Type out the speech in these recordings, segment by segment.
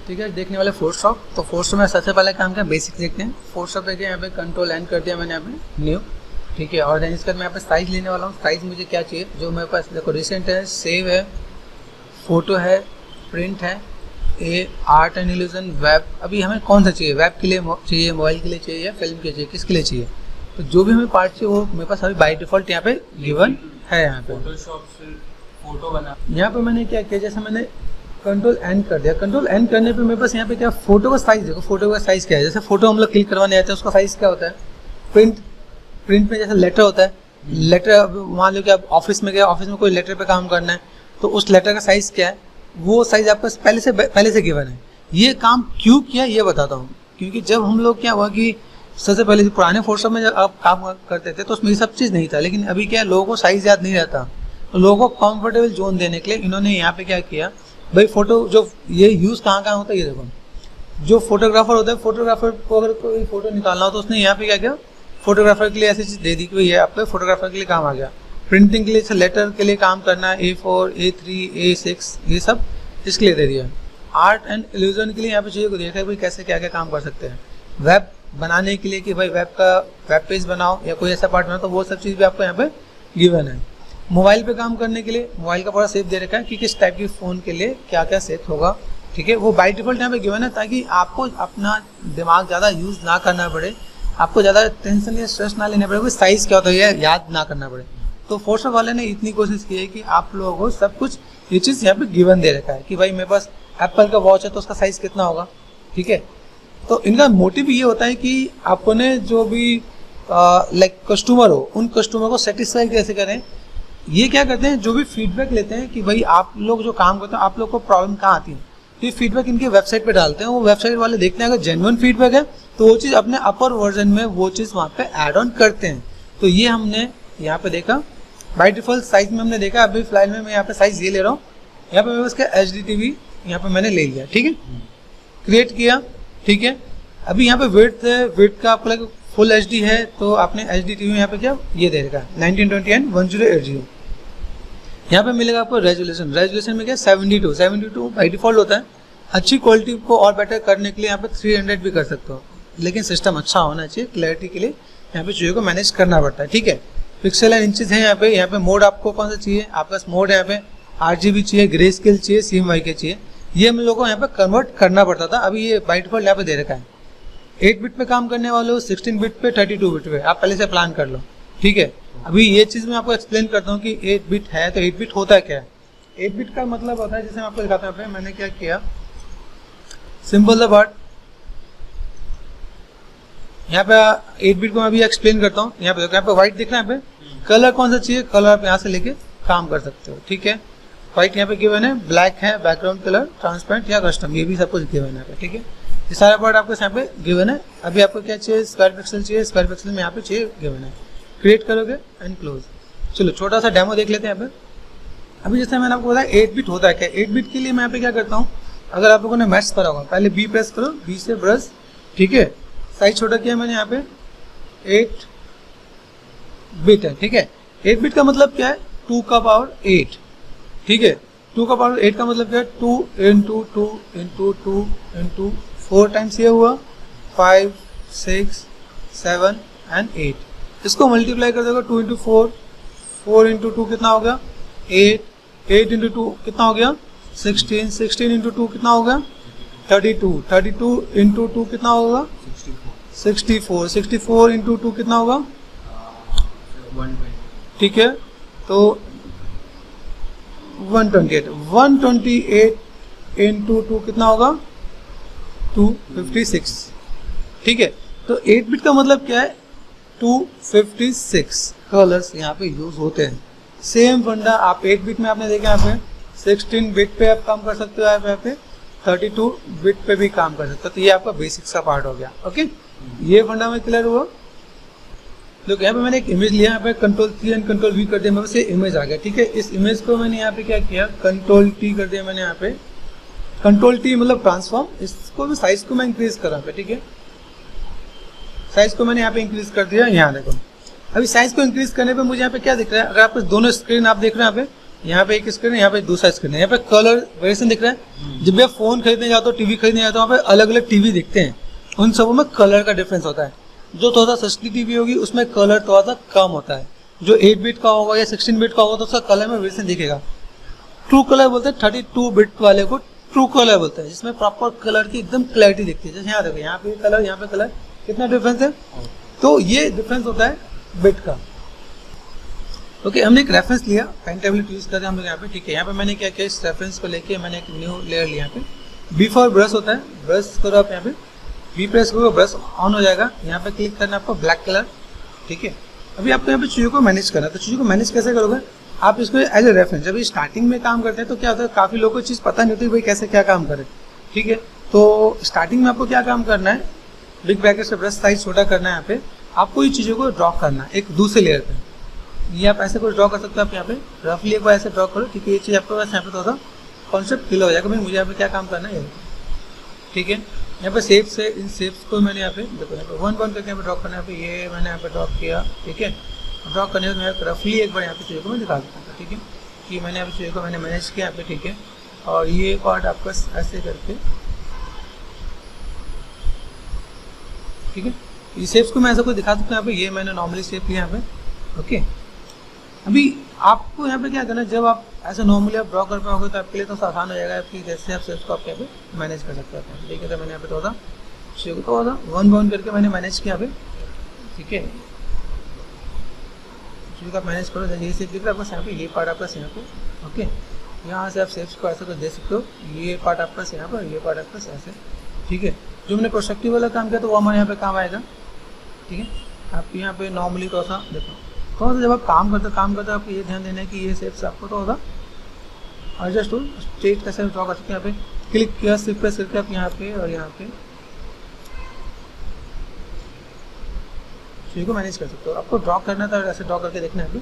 ठीक है, देखने वाले फोटोशॉप। तो फोटोशॉप में सबसे पहले काम क्या बेसिक देखते हैं। फोटोशॉप देखिए यहाँ पे कंट्रोल एन कर दिया मैंने यहाँ पे न्यू, ठीक है। और इसका मैं यहाँ पे साइज लेने वाला हूँ। साइज मुझे क्या चाहिए, जो मेरे पास देखो रिसेंट है, सेव है, फोटो है, प्रिंट है, ए आर्ट एंड इल्यूजन, वेब। अभी हमें कौन सा चाहिए, वेब के लिए चाहिए, मोबाइल के लिए चाहिए या फिल्म के लिए चाहिए, किसके लिए चाहिए। तो जो भी हमें पार्ट चाहिए वो मेरे पास अभी बाय डिफॉल्ट यहाँ पे गिवन है। यहाँ पे फोटोशॉप से फोटो बना, यहाँ पे मैंने क्या किया, जैसे मैंने कंट्रोल एन कर दिया। कंट्रोल एन करने पे मेरे पास यहाँ पे क्या, फोटो का साइज देखो, फोटो का साइज क्या है। जैसे फोटो हम लोग क्लिक करवाने आते हैं उसका साइज क्या होता है, प्रिंट में जैसे लेटर होता है, लेटर मान लो कि आप ऑफिस में गए, ऑफिस में कोई लेटर पे काम करना है तो उस लेटर का साइज क्या है, वो साइज आपका पहले से गिवन है। ये काम क्यों किया ये बताता हूँ। क्योंकि जब हम लोग क्या हुआ कि सबसे पहले पुराने फोटोशॉप में जब आप काम करते थे तो उसमें ये सब चीज़ नहीं था। लेकिन अभी क्या है, लोगों को साइज याद नहीं रहता, तो लोगों को कंफर्टेबल जोन देने के लिए इन्होंने यहाँ पे क्या किया, भाई फोटो जो ये यूज़ कहाँ होता है, ये देखो, जो फोटोग्राफर होता है, फोटोग्राफर को अगर कोई फोटो निकालना हो तो उसने यहाँ पे क्या किया, फोटोग्राफर के लिए ऐसी चीज़ दे दी कि ये आपके फोटोग्राफर के लिए काम आ गया। प्रिंटिंग के लिए, लेटर के लिए काम करना है, A4, A3, A6, ये सब इसके लिए दे दिया। आर्ट एंड इल्यूजन के लिए यहाँ पे चाहिए को देखा है भाई कैसे क्या क्या काम कर सकते हैं। वेब बनाने के लिए कि भाई वेब पेज बनाओ या कोई ऐसा पार्ट बनाओ, तो वो सब चीज़ भी आपको यहाँ पे गिवन है। मोबाइल पे काम करने के लिए मोबाइल का पूरा सेट दे रखा है कि किस टाइप की फ़ोन के लिए क्या क्या सेट होगा, ठीक है। वो बाय डिफॉल्ट यहाँ पे गिवन है ताकि आपको अपना दिमाग ज़्यादा यूज़ ना करना पड़े, आपको ज़्यादा टेंशन या स्ट्रेस ना लेना पड़े, कोई साइज़ क्या होता है याद ना करना पड़े। तो फोटोशॉप वाले ने इतनी कोशिश की है कि आप लोगों को सब कुछ ये चीज़ यहाँ पे गिवन दे रखा है कि भाई मेरे पास एप्पल का वॉच है तो उसका साइज़ कितना होगा, ठीक है। तो इनका मोटिव ये होता है कि आपको ने जो भी लाइक कस्टमर हो, उन कस्टमर को सेटिस्फाई कैसे करें। ये क्या करते हैं, जो भी फीडबैक लेते हैं कि भाई आप लोग जो काम करते हैं आप लोग को प्रॉब्लम कहाँ आती है, तो ये फीडबैक इनके वेबसाइट पे डालते हैं। वो वेबसाइट वाले देखते हैं अगर जेन्युइन फीडबैक है तो वो चीज़ अपने अपर वर्जन में वो चीज़ वहाँ पे ऐड ऑन करते हैं। तो ये हमने यहाँ पे देखा, बाय डिफॉल्ट साइज में हमने देखा। अभी फिलहाल में मैं यहाँ पे साइज ये ले रहा हूँ, यहाँ पे मैं उसका HD TV यहाँ पे मैंने ले लिया, ठीक है, क्रिएट किया, ठीक है। अभी यहाँ पे विड्थ है, विड्थ का आपको लगे फुल HD है तो आपने HD TV में यहाँ पे क्या ये दे रखा है 1920 एंड 1080। यहाँ पे मिलेगा आपको रेजोल्यूशन में क्या 72 बाई डिफॉल्ट होता है। अच्छी क्वालिटी को और बेटर करने के लिए यहाँ पे 300 भी कर सकते हो, लेकिन सिस्टम अच्छा होना चाहिए। क्लैरिटी के लिए यहाँ पे चीज़ों को मैनेज करना पड़ता है, ठीक है। पिक्सल एंड इंचेस है यहाँ पे मोड आपको कौन सा चाहिए, आपके पास मोड है यहाँ पे RGB चाहिए, ग्रे स्केल चाहिए, CMYK चाहिए। ये हम लोगों को यहाँ पे कन्वर्ट करना पड़ता था, अभी ये बाई डिफॉल्ट यहाँ पे दे रखा है। 8 बिट पे काम करने वाले हो, 16 बिट पे, 32 बिट पे आप पहले से प्लान कर लो, ठीक है। अभी ये चीज़ मैं आपको एक्सप्लेन करता हूँ कि 8 बिट है तो 8 बिट होता है क्या है। 8 बिट का मतलब होता है, जैसे मैं आपको दिखाता हूँ, मैंने क्या किया, सिंपल द बात, यहाँ पे 8 बिट को मैं अभी एक्सप्लेन करता हूँ। यहाँ पे देखो, यहाँ पे व्हाइट दिख रहा है, यहाँ पे कलर कौन सा चाहिए, कलर आप यहाँ से लेके काम कर सकते हो, ठीक है। व्हाइट यहाँ पे गिवन है, ब्लैक है, बैकग्राउंड कलर, ट्रांसपेरेंट या कस्टम, ये भी सब कुछ गिवन है, ठीक है। ये सारा पार्ट आपको यहाँ पे गिवन है। अभी आपको क्या चाहिए, स्क्वायर पिक्सल चाहिए, स्क्वायर पिक्सल में यहाँ पे चाहिए गिवन है, क्रिएट करोगे एंड क्लोज। चलो छोटा सा डेमो देख लेते हैं यहाँ पे। अभी जैसे मैंने आपको बताया 8 बिट होता है क्या। 8 बिट के लिए मैं यहाँ पे क्या करता हूँ, अगर आप लोगों ने मैच करा होगा, पहले B प्रेस करो, B से ब्रश, ठीक है। साइज छोटा किया मैंने, यहाँ पे 8 बिट है, ठीक है। 8 बिट का मतलब क्या है, 2 का पावर 8, ठीक है। 2 का पावर 8 का मतलब क्या है, 2 इंटू 2 इंटू 2 इंटू 4 टाइम्स ये हुआ 5, 6, 7 एंड 8। इसको मल्टीप्लाई कर दोगे 2 इंटू 4, 4 इंटू 2 कितना हो गया 8, 8 इंटू 2 कितना हो गया 16, 16 इंटू 2 कितना हो गया 32, 32 इंटू 2 कितना होगा 64, 64 इंटू 2 कितना होगा 120, ठीक है। तो 128, 128 इंटू 2 कितना होगा 256, ठीक है। तो 8 बिट का मतलब क्या है, 256 कलर्स यहाँ पे यूज होते हैं। सेम फंडा आप 8 बिट में आपने देखा, यहाँ पे 16 बिट पे आप काम कर सकते हो, यहाँ पे 32 बिट पे भी काम कर सकते हो। तो ये आपका बेसिक सा पार्ट हो गया, ओके। ये फंडा में क्लियर हुआ। देखो यहाँ पे मैंने एक इमेज लिया, यहाँ पे Ctrl+C एंड Ctrl+V कर दिया, मेरे पास ये इमेज आ गया, ठीक है। इस इमेज को मैंने यहाँ पे क्या किया, Ctrl+T कर दिया मैंने यहाँ पे, Ctrl+T मतलब ट्रांसफॉर्म। इसको भी साइज को मैं इंक्रीज कर रहा हूँ, ठीक है। साइज को मैंने यहाँ पे इंक्रीज कर दिया। यहाँ देखो, अभी साइज को इंक्रीज करने पे मुझे यहाँ पे क्या दिख रहा है, अगर आप दोनों स्क्रीन आप देख रहे हैं यहाँ पे, यहाँ पे एक स्क्रीन है, यहाँ पे दूसरा स्क्रीन है, यहाँ पे कलर वेरिएशन दिख रहा है। जब भी आप फोन खरीदने जाते हो, टीवी खरीदने जाते हो, वहाँ पे अलग अलग टीवी दिखते हैं, उन सबों में कलर का डिफरेंस होता है। जो थोड़ा सा सस्ती टीवी होगी उसमें कलर थोड़ा सा कम होता है, जो 8 बिट का होगा या 16 बिट का होगा तो उसका कलर में वेरिएशन दिखेगा। ट्रू कलर बोलते हैं 32 बिट वाले को ट्रू कलर बोलते हैं, जिसमें प्रॉपर कलर की एकदम क्लैरिटी दिखती है। जैसे यहाँ देखो, यहाँ पे कलर, यहाँ पे कलर, कितना डिफरेंस है। तो ये डिफरेंस होता है बिट का। ओके, हमने एक रेफरेंस लिया, पेन टेबलेट यूज करते हैं हम लोग यहाँ पे, ठीक है। यहाँ पे मैंने क्या किया, इस रेफरेंस को लेके मैंने एक न्यू लेयर लिया। यहाँ पे बी फॉर ब्रश होता है, ब्रश करो आप, यहाँ पे बी प्रेस करो, ब्रश ऑन हो जाएगा। यहाँ पे क्लिक करना आपको ब्लैक कलर, ठीक है। अभी आपको यहाँ पे चीज़ों को मैनेज करना है, तो चीज़ों को मैनेज कैसे करोगे आप, इसको एज ए रेफरेंस। जब स्टार्टिंग में काम करते हैं तो क्या होता है, काफ़ी लोगों को चीज़ पता नहीं होती भाई कैसे क्या काम करे, ठीक है। तो स्टार्टिंग में आपको क्या काम करना है, बिग ब्रैकेट से ब्रश साइज छोटा करना है। यहाँ पे आपको ये चीज़ों को ड्रॉ करना है एक दूसरे लेयर पे। ये आप ऐसे कुछ ड्रॉ कर सकते हो, आप यहाँ पे रफली एक बार ऐसे ड्रॉ करो, ठीक है। ये चीज़ आपके पास यहाँ पे थोड़ा सा कॉन्सेप्ट क्लियर हो जाएगा, भाई मुझे यहाँ पे क्या काम करना है, ठीक है। यहाँ पे शेप से, इन शेप्स को मैंने यहाँ पे देखो, यहाँ पे 1 1 करके यहाँ पे ड्रॉ करना है। यहाँ पे ये मैंने यहाँ पे ड्रॉ किया, ठीक है। ड्रॉ करने के बाद मैं रफली एक बार यहाँ पे चीज़ों को मैं दिखा देता हूँ, ठीक है, कि मैंने यहाँ पे चीज़ों को मैंने मैनेज किया यहाँ पे, ठीक है। और ये पार्ट आपका ऐसे करके, ठीक है, ये शेप्स को मैं ऐसा कुछ दिखा सकता हूँ यहाँ पे। ये मैंने नॉर्मली शेप लिया यहाँ पे, ओके। अभी आपको यहाँ पे क्या करना है, जब आप ऐसे नॉर्मली आप ड्रॉ कर पाओगे तो आपके लिए तो आसान हो जाएगा, आपकी जैसे आप शेप्स को आप यहाँ पे मैनेज कर सकते हैं, ठीक है। तो मैंने यहाँ पे थोड़ा शेप को थोड़ा 1 1 करके मैंने मैनेज किया यहाँ पे, ठीक है। चीज़ का मैनेज करो, ये शेप दिख रहा है आपका यहाँ पे, ये पार्ट आपका यहाँ पे, ओके। यहाँ से आप शेप्स को ऐसे कुछ दे सकते हो, ये पार्ट आपका यहाँ पर, ये पार्ट आपका ऐसे, ठीक है। जो मैंने प्रोस्पेक्टिव वाला काम किया तो वो हमारे यहाँ पे काम आएगा, ठीक है। आप यहाँ पे नॉर्मली थोड़ा सा देखो, थोड़ा सा जब आप काम करते आपको ये ध्यान देना है कि ये शेप्स आपको थोड़ा सा एडजस्ट हो, स्ट्रेट कैसे ड्रॉ कर सकते हैं। यहाँ पे क्लिक किया, शिफ्ट प्रेस करके आप यहाँ पे और यहाँ पे चीज़ को मैनेज कर सकते हो। आपको ड्रॉ करना था, ऐसे ड्रॉ करके देखना है।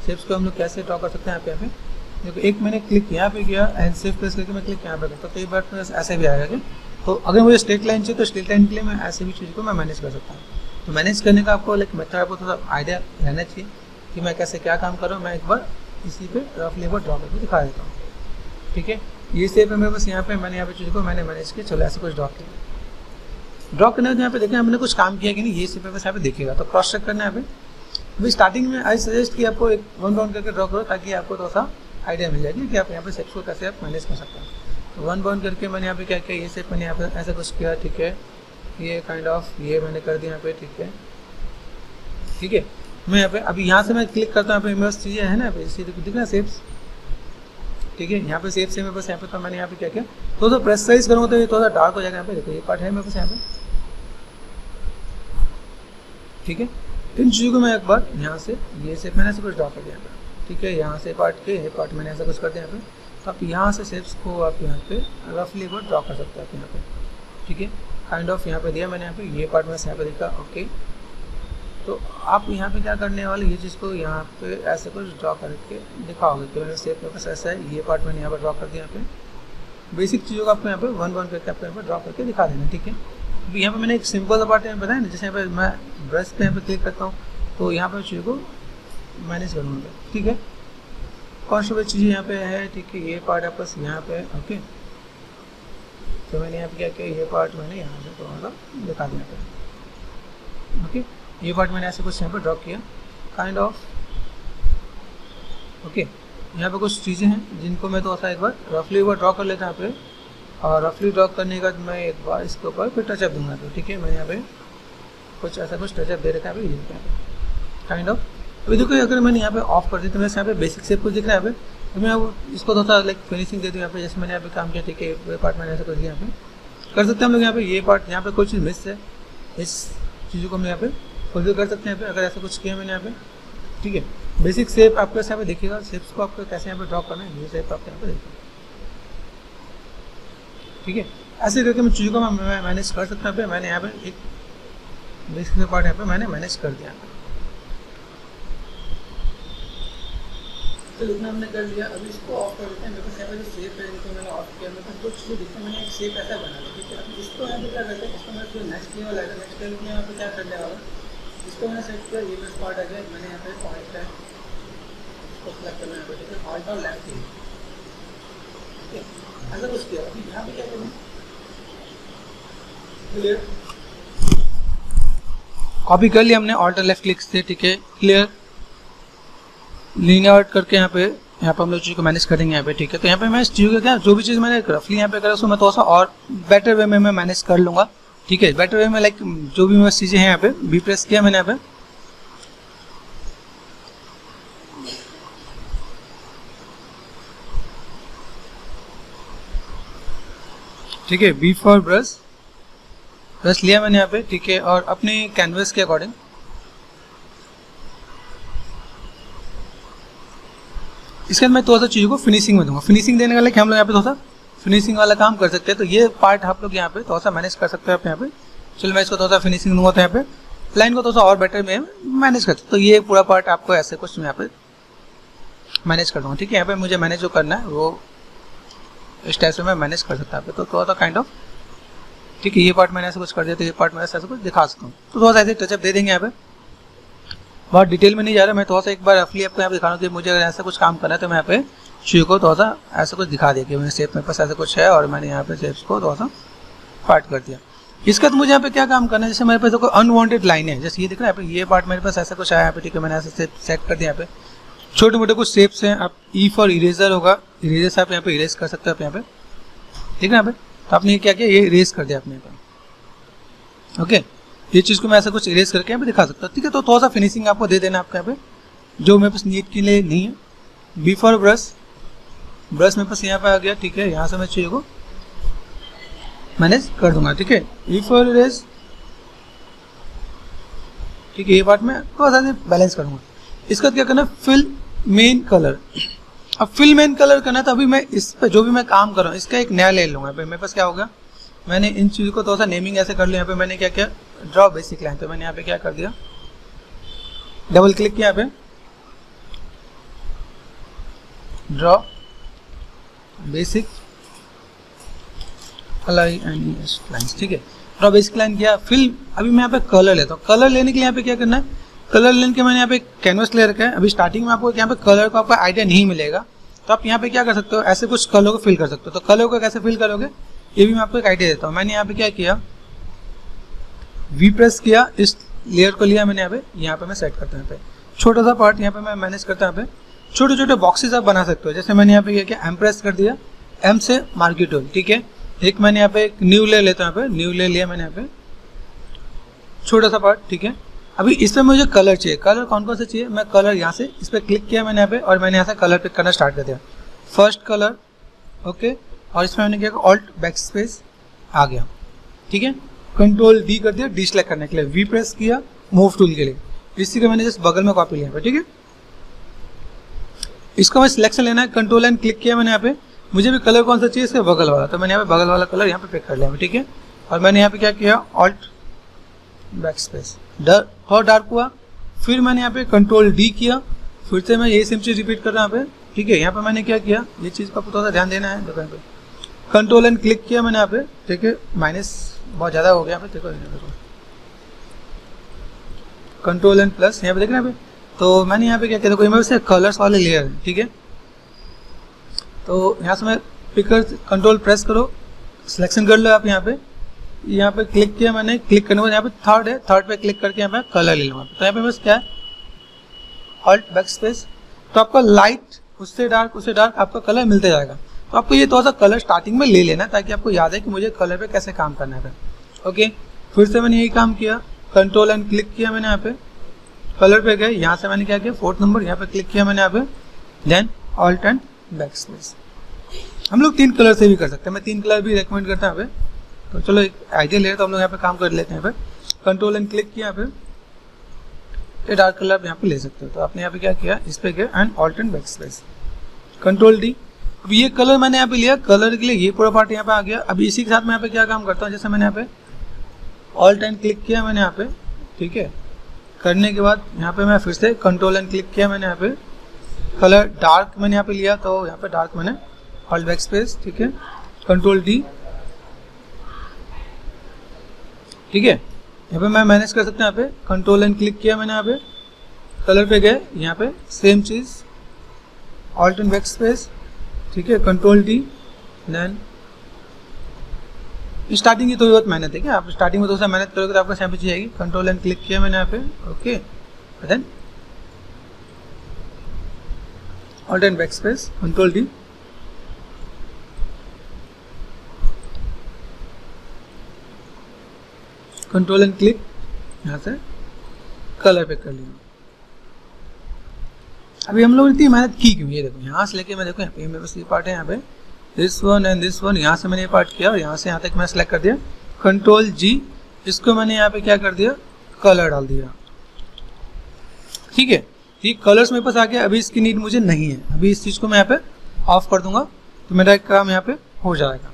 शेप्स को हम लोग कैसे ड्रॉ कर सकते हैं यहाँ पे देखो, एक मैंने क्लिक यहाँ पे किया एंड शिफ्ट प्रेस करके मैं क्लिक यहाँ पे करता, तो कई बार ऐसे भी आएगा। तो अगर मुझे स्ट्रेट लाइन चाहिए तो स्ट्रेट लाइन के लिए मैं ऐसे भी चीज़ को मैं मैनेज कर सकता हूँ। तो मैनेज करने का आपको लाइक मेथड, आपको थोड़ा आइडिया रहना चाहिए कि मैं कैसे क्या काम कर रहा हूँ। मैं एक बार इसी पे रफली एक बार ड्रॉ करके दिखा देता हूँ, ठीक है। ये शेप है मेरे बस यहाँ पे, मैंने यहाँ पे चीज़ को मैंने मैनेज किया, चलो ऐसे कुछ ड्रॉ किया। ड्रॉ करने के बाद यहाँ पे देखें हमने कुछ काम किया कि नहीं, ये शेप है बस यहाँ पे देखिएगा। तो क्रॉस चेक करना है यहाँ पे। अभी स्टार्टिंग में आई सजेस्ट कि आपको एक 1 1 करके ड्रॉ करो, ताकि आपको थोड़ा सा आइडिया मिल जाएगी कि आप यहाँ पे शेप्स को कैसे आप मैनेज कर सकते हैं। तो 1 1 करके मैंने यहाँ पे क्या किया, ये शेप मैंने यहाँ पे ऐसा कुछ किया, ठीक है। ये काइंड ऑफ ये मैंने कर दिया यहाँ पे, ठीक है, ठीक है। मैं यहाँ पे अभी यहाँ से मैं क्लिक करता हूँ, यहाँ पे मेरे पास चीज़ें हैं ना, इसी दिख रहा शेप्स, ठीक है। यहाँ पे शेप्स है मेरे पास यहाँ पे, तो मैंने यहाँ पे क्या किया, थोड़ा सा प्रेस साइज करूँगा तो ये थोड़ा सा डार्क हो जाएगा। यहाँ पे देखो ये पार्ट है मेरे पास यहाँ पे, ठीक है। इन चीज़ों को मैं एक बार यहाँ से ये शेप मैंने ऐसे कुछ ड्रॉ कर दिया यहाँ पे, ठीक है। यहाँ से पार्ट के ये पार्ट मैंने ऐसा कुछ कर दिया यहाँ पे। तो आप यहाँ से शेप्स को आप यहाँ पे रफली एक बार ड्रॉ कर सकते हैं आप यहाँ पे, ठीक है। काइंड ऑफ यहाँ पे दिया मैंने यहाँ पे, ये पार्ट में यहाँ पे देखा, ओके। तो आप यहाँ पे क्या करने वाले, ये चीज़ को यहाँ पे ऐसे कुछ ड्रॉ करके दिखाओगे। तो मेरे शेप में बस ऐसा है, ये पार्ट मैंने यहाँ पर ड्रॉ कर दिया। यहाँ पे बेसिक चीज़ों को आपको यहाँ पे 1 1 करके आपको यहाँ पर ड्रॉ करके दिखा देना, ठीक है। अभी यहाँ पे मैंने एक सिंपल सा पार्ट बताया ना, जैसे यहाँ पे मैं ब्रश पे यहाँ पे क्लिक करता हूँ तो यहाँ पर चीज़ों को मैनेज करूँगा, ठीक है। कौन सी चीज़ें यहाँ पे है, ठीक है। ये पार्ट आपका यहाँ पे, ओके। तो मैंने यहाँ पे क्या किया, ये पार्ट मैंने यहाँ से थोड़ा सा दिखा दिया पे, ओके। ये पार्ट मैंने ऐसे कुछ यहाँ पे ड्रॉ किया काइंड ऑफ, ओके। यहाँ पे कुछ चीज़ें हैं जिनको मैं थोड़ा सा एक बार रफली एक बार ड्रॉ कर लेता हूँ यहाँ पे। और रफली ड्रॉ करने के बाद मैं एक बार इसके ऊपर फिर टचअप दूंगा, तो ठीक है। मैंने यहाँ पे कुछ ऐसा कुछ टचअप दे रखा है यहाँ पे काइंड ऑफ। अभी देखो अगर मैंने यहाँ पे ऑफ कर दी तो मेरे यहाँ पे बेसिक शेप कुछ दिख रहा है यहाँ पे, तो मैं इसको थोड़ा सा लाइक फिनिशिंग दे दूँ यहाँ पे। जैसे मैंने यहाँ पे काम किया, ठीक है, ये पार्ट मैंने ऐसा कर दिया यहाँ पे। कर सकते हैं हम लोग यहाँ पे, ये पार्ट यहाँ पे कोई चीज़ मिस है, इस चीज़ों को हम यहाँ पे फुलफिल कर सकते हैं यहाँ पे, अगर ऐसा कुछ किया मैंने यहाँ पे, ठीक है। बेसिक शेप आपको यहाँ पे देखिएगा, शेप्स को आपको कैसे यहाँ पे ड्रॉ करना है, ये शेप आपको यहाँ पे देखिए, ठीक है। ऐसे करके मैं चीज़ों को मैं मैनेज कर सकता हूँ। मैंने यहाँ पे एक बेसिक पार्ट यहाँ पे मैंने मैनेज कर दिया। तो इतना हमने कर लिया, अभी इसको ऑफ कर देते हैं। मेरे पास यहाँ पे जो शेप है जिसको मैंने ऑफ किया, मेरे पास कुछ जो दिखता है, मैंने एक शेप ऐसा बना लिया, ठीक है। अभी इसको यहाँ पे क्या करते हैं, इसको मैं जो नेक्स्ट लेवल आएगा, नेक्स्ट लेवल में यहाँ पे क्या करने वाला, इसको मैंने सेट किया, ये मेरे पार्ट आ गया। मैंने यहाँ पे पॉइंट है, उसको सेलेक्ट करना है, ठीक है, ऑल्ट और लेफ्ट क्लिक, ठीक है, ऐसा कुछ किया। अभी यहाँ पे क्या करना है, क्लियर, कॉपी कर लिया हमने ऑल्ट और लेफ्ट क्लिक से, ठीक है, क्लियर, लीनियर आउट करके यहाँ पे हम लोग चीज़ को मैनेज करेंगे यहाँ पे, ठीक है। तो यहाँ पे मैं इस चीज़ को क्या, जो भी चीज़ मैंने रफली यहाँ पे करा उसको मैं थोड़ा सा और बेटर वे में मैं मैनेज कर लूँगा, ठीक है, बेटर वे में, लाइक जो भी मेरी चीज़ें हैं यहाँ पे बी प्रेस किया मैंने यहाँ पे, ठीक है, बी फॉर ब्रश लिया मैंने यहाँ पे, ठीक है, और अपने कैनवस के अकॉर्डिंग इसके बाद मैं थोड़ा सा चीज़ों को फिनिशिंग में दूंगा। फिनिशिंग देने का लाइक हम लोग यहाँ पे थोड़ा सा फिनिशिंग वाला काम कर सकते हैं, तो ये पार्ट आप लोग यहाँ पे थोड़ा सा मैनेज कर सकते हैं आप यहाँ पे। चलो मैं इसको थोड़ा सा फिनिशिंग दूंगा, तो यहाँ पे लाइन को थोड़ा सा और बेटर में मैनेज करते, तो ये पूरा पार्ट आपको ऐसे कुछ यहाँ पे मैनेज कर दूँगा, ठीक है। यहाँ पे मुझे मैनेज जो करना है वो इस टाइप से मैं मैनेज कर सकता हूँ, तो थोड़ा सा काइंड ऑफ, ठीक है, ये पार्ट मैंने ऐसा कुछ कर दिया, तो ये पार्ट मैं ऐसा कुछ दिखा सकता हूँ, तो थोड़ा सा ऐसे टचअप दे देंगे यहाँ पे। बहुत डिटेल में नहीं जा रहा, मैं थोड़ा सा एक बार रफली आपको यहाँ पे दिखा रहा हूँ कि मुझे अगर ऐसा कुछ काम करना है तो मैं यहाँ पे चीज़ को थोड़ा सा ऐसा कुछ दिखा दिया कि मैंने शेप मेरे पास ऐसा कुछ है और मैंने यहाँ पे शेप्स को थोड़ा सा पार्ट कर दिया। इसके बाद मुझे यहाँ पे क्या काम करना है, जैसे मेरे पास कोई अनवांटेड लाइन है, जैसे ये दिख रहा है यहाँ पे, ये पार्ट मेरे पास ऐसा कुछ आया यहाँ पे, ठीक है, मैंने ऐसे सेट कर दिया यहाँ पे। छोटे मोटे कुछ शेप्स हैं, आप ई फॉर इरेजर होगा, इरेजर से आप यहाँ पे इरेज कर सकते हो आप यहाँ पे, ठीक है, यहाँ पे। तो आपने क्या किया, ये इरेज कर दिया आपने यहाँ पे, ओके, ये चीज़ को मैं ऐसा कुछ इरेज करके यहाँ पे दिखा सकता हूँ, ठीक है। तो थोड़ा सा फिनिशिंग आपको दे देना आपके यहाँ पे, जो मेरे पास नीट के लिए नहीं है। बी फॉर ब्रश मेरे पास यहाँ पे आ गया, ठीक है, यहाँ से मैं चीज़ को मैनेज कर दूंगा, ठीक है। ई फॉर इरेज, ठीक है, ये पार्ट में थोड़ा सा बैलेंस करूँगा। इसका क्या करना है, फिल मेन कलर। अब फिल मेन कलर करना है, तो अभी मैं इस पर जो भी मैं काम कर रहा हूँ इसका एक नया ले लूँगा। मेरे पास क्या होगा, मैंने इन चीज़ों को थोड़ा सा नेमिंग ऐसे कर लिया। यहाँ पे मैंने क्या किया, ड्रॉ बेसिक लाइन, तो मैंने यहाँ पे क्या कर दिया, डबल क्लिक किया यहाँ पे, ड्रॉ बेसिक लाइन्स, ठीक है, ड्रॉ बेसिक लाइन किया। फिल अभी मैं यहाँ पे कलर लेता हूँ। कलर लेने के लिए यहाँ पे क्या करना है, कलर लेने के मैंने यहाँ पे कैनवस ले रखा है। अभी स्टार्टिंग में आपको यहाँ पे कलर का आपका आइडिया नहीं मिलेगा, तो आप यहाँ पे क्या कर सकते हो, ऐसे कुछ कलर को फिल कर सकते हो। तो कलर को कैसे फिल करोगे, ये भी मैं आपको एक आइडिया देता हूँ। मैंने यहाँ पे क्या किया, वी प्रेस किया, इस लेयर को लिया मैंने यहाँ पे मैं सेट करता हूँ। यहाँ पे छोटा सा पार्ट यहाँ पे मैं मैनेज करता हूँ। यहाँ पे छोटे छोटे बॉक्सेस आप बना सकते हो। जैसे मैंने यहाँ पे क्या किया, एम प्रेस कर दिया, एम से मार्की टूल, ठीक है। एक मैंने यहाँ पे एक न्यू लेयर लेता हूँ, यहाँ पे न्यू लेयर लिया मैंने यहाँ पे छोटा सा पार्ट, ठीक है। अभी इसमें मुझे कलर चाहिए। कलर कौन कौन सा चाहिए, मैं कलर यहाँ से इस पर क्लिक किया मैंने यहाँ पे, और मैंने यहाँ से कलर पिक करना स्टार्ट कर दिया। फर्स्ट कलर, ओके, और इसमें मैंने क्या किया, ऑल्ट बैक स्पेस आ गया, ठीक है। कंट्रोल डी कर दिया डी सेलेक्ट करने के लिए, वी प्रेस किया मूव टूल के लिए, इसी को मैंने जस्ट बगल में कॉपी लिया, ठीक है। इसको मैं सिलेक्शन लेना है, कंट्रोल एंड क्लिक किया मैंने यहाँ पे, मुझे भी कलर कौन सा चाहिए, इसका बगल वाला, तो मैंने यहाँ पे बगल वाला कलर यहाँ पे पिक कर लिया, ठीक है। और मैंने यहाँ पे क्या किया, ऑल्ट बैक स्पेस, थोड़ा डार्क हुआ, फिर मैंने यहाँ पे कंट्रोल डी किया, फिर से मैं यही सेम चीज़ रिपीट कर रहा हूँ यहाँ पे, ठीक है। यहाँ पे मैंने क्या किया, ये चीज़ का थोड़ा सा ध्यान देना है, देखो यहाँ पे कंट्रोल एंड क्लिक किया मैंने यहाँ पे, ठीक है। माइनस बहुत ज़्यादा हो गया यहाँ पे, देखो कंट्रोल एंड प्लस यहाँ पे देखना यहाँ पे। तो मैंने यहाँ पे क्या किया, देखो मेरे से कलर्स वाले लेयर है, ठीक है। तो यहाँ से मैं पिकर कंट्रोल प्रेस करो, सिलेक्शन कर लो आप यहाँ पे क्लिक किया मैंने, क्लिक करने के बाद यहाँ पे थर्ड है, थर्ड पे क्लिक करके यहाँ पे कलर ले लूँगा। तो यहाँ पे बस क्या है, ऑल्ट बैक स्पेस, तो आपका लाइट उससे डार्क आपका कलर मिलते जाएगा। तो आपको ये थोड़ा सा कलर स्टार्टिंग में ले लेना, ताकि आपको याद है कि मुझे कलर पे कैसे काम करना है, ओके। फिर से मैंने यही काम किया, कंट्रोल एंड क्लिक किया मैंने यहाँ पे, कलर पे गए, यहाँ से मैंने क्या किया, 4th नंबर यहाँ पे क्लिक किया मैंने यहाँ पे, then alt and backspace. हम लोग 3 कलर से भी कर सकते हैं, मैं 3 कलर भी रेकमेंड करता हूँ यहाँ पे। तो चलो एक आइडिया ले रहे तो हम लोग यहाँ पे काम कर लेते हैं। यहाँ पे कंट्रोल एंड क्लिक किया, यहाँ पे डार्क कलर आप यहाँ पे ले सकते हो। तो आपने यहाँ पे क्या किया, इस पे गया and alt and backspace, control D. अब ये कलर मैंने यहाँ पे लिया, कलर के लिए ये पूरा पार्ट यहाँ पे आ गया। अभी इसी के साथ मैं यहाँ पे क्या काम करता हूँ, जैसे मैंने यहाँ पे ऑल्ट एंड क्लिक किया मैंने यहाँ पे, ठीक है। करने के बाद यहाँ पे मैं फिर से कंट्रोल एंड क्लिक किया मैंने यहाँ पे, कलर डार्क मैंने यहाँ पे लिया, तो यहाँ पे डार्क मैंने ऑल्ट बैक स्पेस, ठीक है, कंट्रोल डी, ठीक है। यहाँ पे मैं मैनेज कर सकता हूँ। यहाँ पे कंट्रोल एंड क्लिक किया मैंने, यहाँ पे कलर पे गए, यहाँ पे same cheese alt and back space, ठीक है, कंट्रोल टी, देन स्टार्टिंग की थोड़ी बहुत मेहनत है क्या, आप स्टार्टिंग में थोड़ा सा मेहनत करोगे तो आपका यहाँ पे चीज आएगी। कंट्रोल एंड क्लिक किया मैंने यहाँ पे, okay, then alt and backspace, control T, control and click, यहाँ से कलर पे कर लिया। अभी हम लोग इतनी मेहनत की क्यों, ये देखो यहाँ से लेके मैं देखो यहाँ पे मेरे पास ये पार्ट है, यहाँ पे this one and this one, यहाँ से मैंने ये पार्ट किया और यहाँ से यहाँ तक मैं सेलेक्ट कर दिया, कंट्रोल जी, इसको मैंने यहाँ पे क्या कर दिया, कलर डाल दिया, ठीक है। ये कलर्स मेरे पास आ गया। अभी इसकी नीड मुझे नहीं है, अभी इस चीज़ को मैं यहाँ पे ऑफ कर दूंगा तो मेरा काम यहाँ पे हो जाएगा,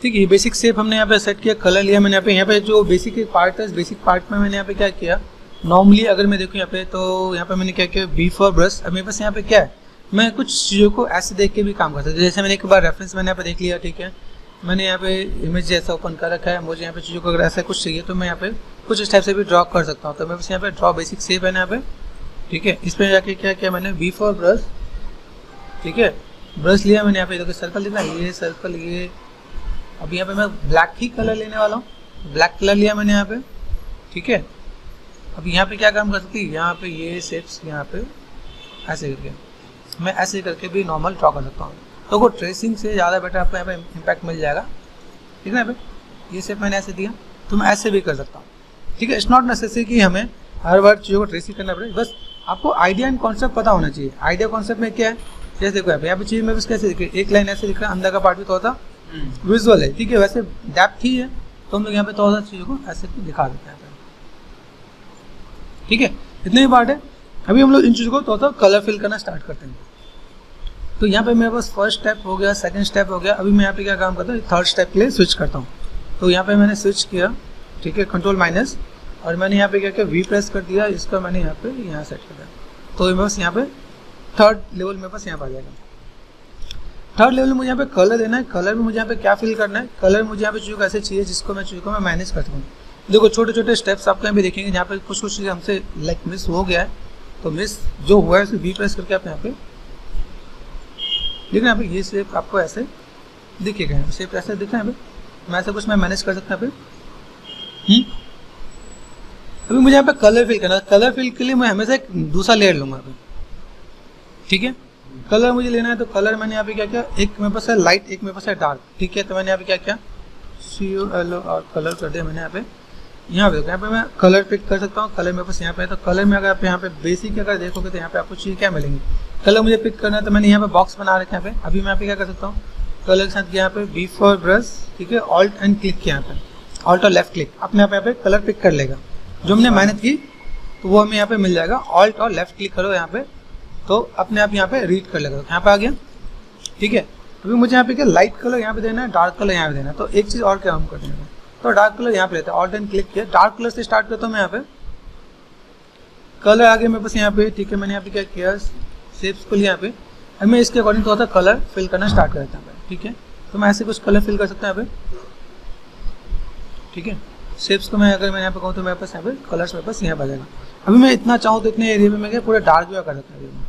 ठीक है। ये बेसिक शेप हमने यहाँ पे सेट किया, कलर लिया मैंने यहाँ पे जो बेसिक पार्ट है, इस बेसिक पार्ट में मैंने यहाँ पे क्या किया, नॉर्मली अगर मैं देखूँ यहाँ पे तो यहाँ पे मैंने क्या किया, बी फॉर ब्रश। अब मेरे पास यहाँ पे क्या है, मैं कुछ चीज़ों को ऐसे देख के भी काम कर सकता हूँ। जैसे मैंने एक बार रेफरेंस मैंने यहाँ पे देख लिया, ठीक है, मैंने यहाँ पे इमेज जैसा ओपन कर रखा है, मुझे यहाँ पे चीज़ों को अगर ऐसा कुछ चाहिए तो मैं यहाँ पे कुछ इस टाइप से भी ड्रॉ कर सकता हूँ। तो मेरे पास यहाँ पे ड्रॉ बेसिक शेप है यहाँ पे, ठीक है। इस पर जाके क्या किया मैंने, बी फॉर ब्रश, ठीक है, ब्रश लिया मैंने यहाँ पे, देखो सर्कल दिखा, ये सर्कल, ये अब यहाँ पे मैं ब्लैक ही कलर लेने वाला हूँ, ब्लैक कलर लिया मैंने यहाँ पे, ठीक है। अब यहाँ पे क्या काम कर सकती है, यहाँ पे ये शेप्स यहाँ पे ऐसे करके मैं ऐसे करके भी नॉर्मल ड्रॉ कर सकता हूँ। तो वो ट्रेसिंग से ज़्यादा बेटर आपको यहाँ पे इम्पैक्ट मिल जाएगा, ठीक है। यहाँ पे ये शेप मैंने ऐसे दिया तो मैं ऐसे भी कर सकता हूँ, ठीक है। इट्स नॉट नेसेसरी कि हमें हर बार चीज़ों को ट्रेसिंग करना पड़े, बस आपको आइडिया एंड कॉन्सेप्ट पता होना चाहिए। आइडिया कॉन्सेप्ट में क्या है, जैसे देखो यहाँ पे चीज़ में बस कैसे दिख रही है, एक लाइन ऐसे दिख रहा है, अंदर का पार्ट भी थोड़ा सा विजुअल है, ठीक है। वैसे डेप्थ ही है तो हम लोग यहाँ पे थोड़ा सा चीज़ों को ऐसे दिखा देते हैं, ठीक है। इतने ही पार्ट है। अभी हम लोग इन चीज़ों को थोड़ा सा कलर फिल करना स्टार्ट करते हैं। तो यहाँ पे मेरे पास फर्स्ट स्टेप हो गया, सेकंड स्टेप हो गया। अभी मैं यहाँ पे क्या काम करता हूँ, थर्ड स्टेप के लिए स्विच करता हूँ। तो यहाँ पे मैंने स्विच किया, ठीक है, कंट्रोल माइनस, और मैंने यहाँ पे क्या किया, वी प्रेस कर दिया, इसका मैंने यहाँ पे यहाँ सेट कर दिया। तो मेरे पास यहाँ पे थर्ड लेवल मेरे पास यहाँ पे आ जाएगा। थर्ड लेवल में मुझे यहाँ पे कलर देना है। कलर में मुझे यहाँ पे क्या फिल करना है, कलर मुझे यहाँ पे चीज़ों को ऐसे चाहिए जिसको मैं चीज़ों को मैं मैनेज कर सकूँ। देखो छोटे छोटे स्टेप्स आपको यहाँ पे देखेंगे, जहाँ पे कुछ कुछ चीज़ें हमसे लाइक मिस हो गया है, तो मिस जो हुआ है उसे वी प्रेस करके आप यहाँ पे देखना, यहाँ पे ये शेप आपको ऐसे दिखेगा, यहाँ पे शेप ऐसे दिख रहा है। मैं ऐसा कुछ मैं मैनेज कर सकता हूँ यहाँ पे। अभी मुझे यहाँ पे कलर फिल करना है। कलर फिल के लिए मैं हमेशा एक दूसरा लेयर लूँगा अभी, ठीक है। कलर मुझे लेना है तो कलर मैंने यहाँ पे क्या किया, एक मेरे पास है लाइट, एक मेरे पास है डार्क, ठीक है। तो मैंने यहाँ पे क्या किया, COLO और कलर कर दिया मैंने यहाँ पे। यहाँ पे मैं कलर पिक कर सकता हूँ। कलर मेरे पास यहाँ पे है, तो कलर में अगर आप यहाँ पे बेसिक अगर देखोगे तो यहाँ पे आपको चीज़ क्या मिलेंगी। कलर मुझे पिक करना है तो मैंने यहाँ पे बॉक्स बना रखा है यहाँ पे। अभी मैं यहाँ पे क्या कर सकता हूँ, कलर के साथ यहाँ पे बी फॉर ब्रश, ठीक है, ऑल्ट एंड क्लिक किया, यहाँ पे ऑल्ट और लेफ्ट क्लिक, अपने यहाँ पे कलर पिक कर लेगा। जो हमने मेहनत की तो वो हमें यहाँ पे मिल जाएगा। ऑल्ट और लेफ्ट क्लिक करो यहाँ पे तो अपने आप यहाँ पे रीड कर लेगा, यहाँ पे आ गया, ठीक है। अभी मुझे यहाँ पे क्या लाइट कलर यहाँ पे देना है, डार्क कलर यहाँ पे देना है। तो एक चीज़ और क्या हम कर देंगे, तो डार्क कलर यहाँ पे लेते हैं, ऑल्ट एंड क्लिक किया, डार्क कलर से स्टार्ट करता हूँ मैं यहाँ पे। कलर आ गया मेरे पास यहाँ पे, ठीक है। मैंने यहाँ पे क्या किया, शेप्स को लिया यहाँ पे। अब मैं इसके अकॉर्डिंग थोड़ा सा कलर फिल करना स्टार्ट कर देता हूँ, ठीक है। तो मैं ऐसे कुछ कलर फिल कर सकता हूँ यहाँ पे, ठीक है। शेप्स को मैं अगर मैं यहाँ पे कहूँ तो मेरे पास यहाँ पे कलर्स मेरे पास यहाँ पे आ जाएगा। अभी मैं इतना चाहूँ तो इतने एरिया में मैं क्या पूरा डार्क भी कर सकता हूँ,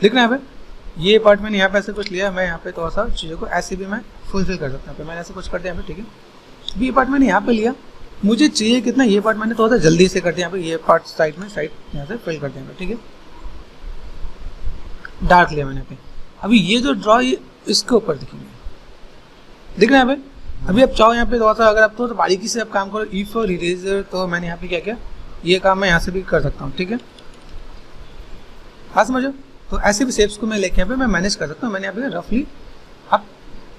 देख रहे हैं यहाँ पे। ये पार्ट मैंने यहाँ पे ऐसे कुछ लिया, मैं यहाँ पे थोड़ा सा चीज़ों को ऐसे भी मैं फुलफिल कर सकता हूँ। मैंने ऐसे कुछ कर दिया यहाँ पे, ठीक है। अभी ये पार्ट मैंने यहाँ पे लिया, मुझे चाहिए कितना, ये पार्ट मैंने थोड़ा सा जल्दी से कर दिया यहाँ पे। ये पार्ट साइड में यहाँ से फिल कर दिया यहाँ पे, ठीक है। डार्क लिया मैंने यहाँ पे। अभी ये जो ड्रॉ ये इसके ऊपर दिखेंगे, दिख रहे हैं यहाँ पे। अभी आप चाहो यहाँ पे थोड़ा सा अगर आप तो बारीकी से आप काम करो, ई फॉर इरेजर, तो मैंने यहाँ पे क्या किया, ये काम मैं यहाँ से भी कर सकता हूँ, ठीक है। हाँ समझो। तो ऐसे भी शेप्स को मैं लेके यहाँ पे मैं मैनेज कर सकता हूँ। मैंने यहाँ पे रफली, आप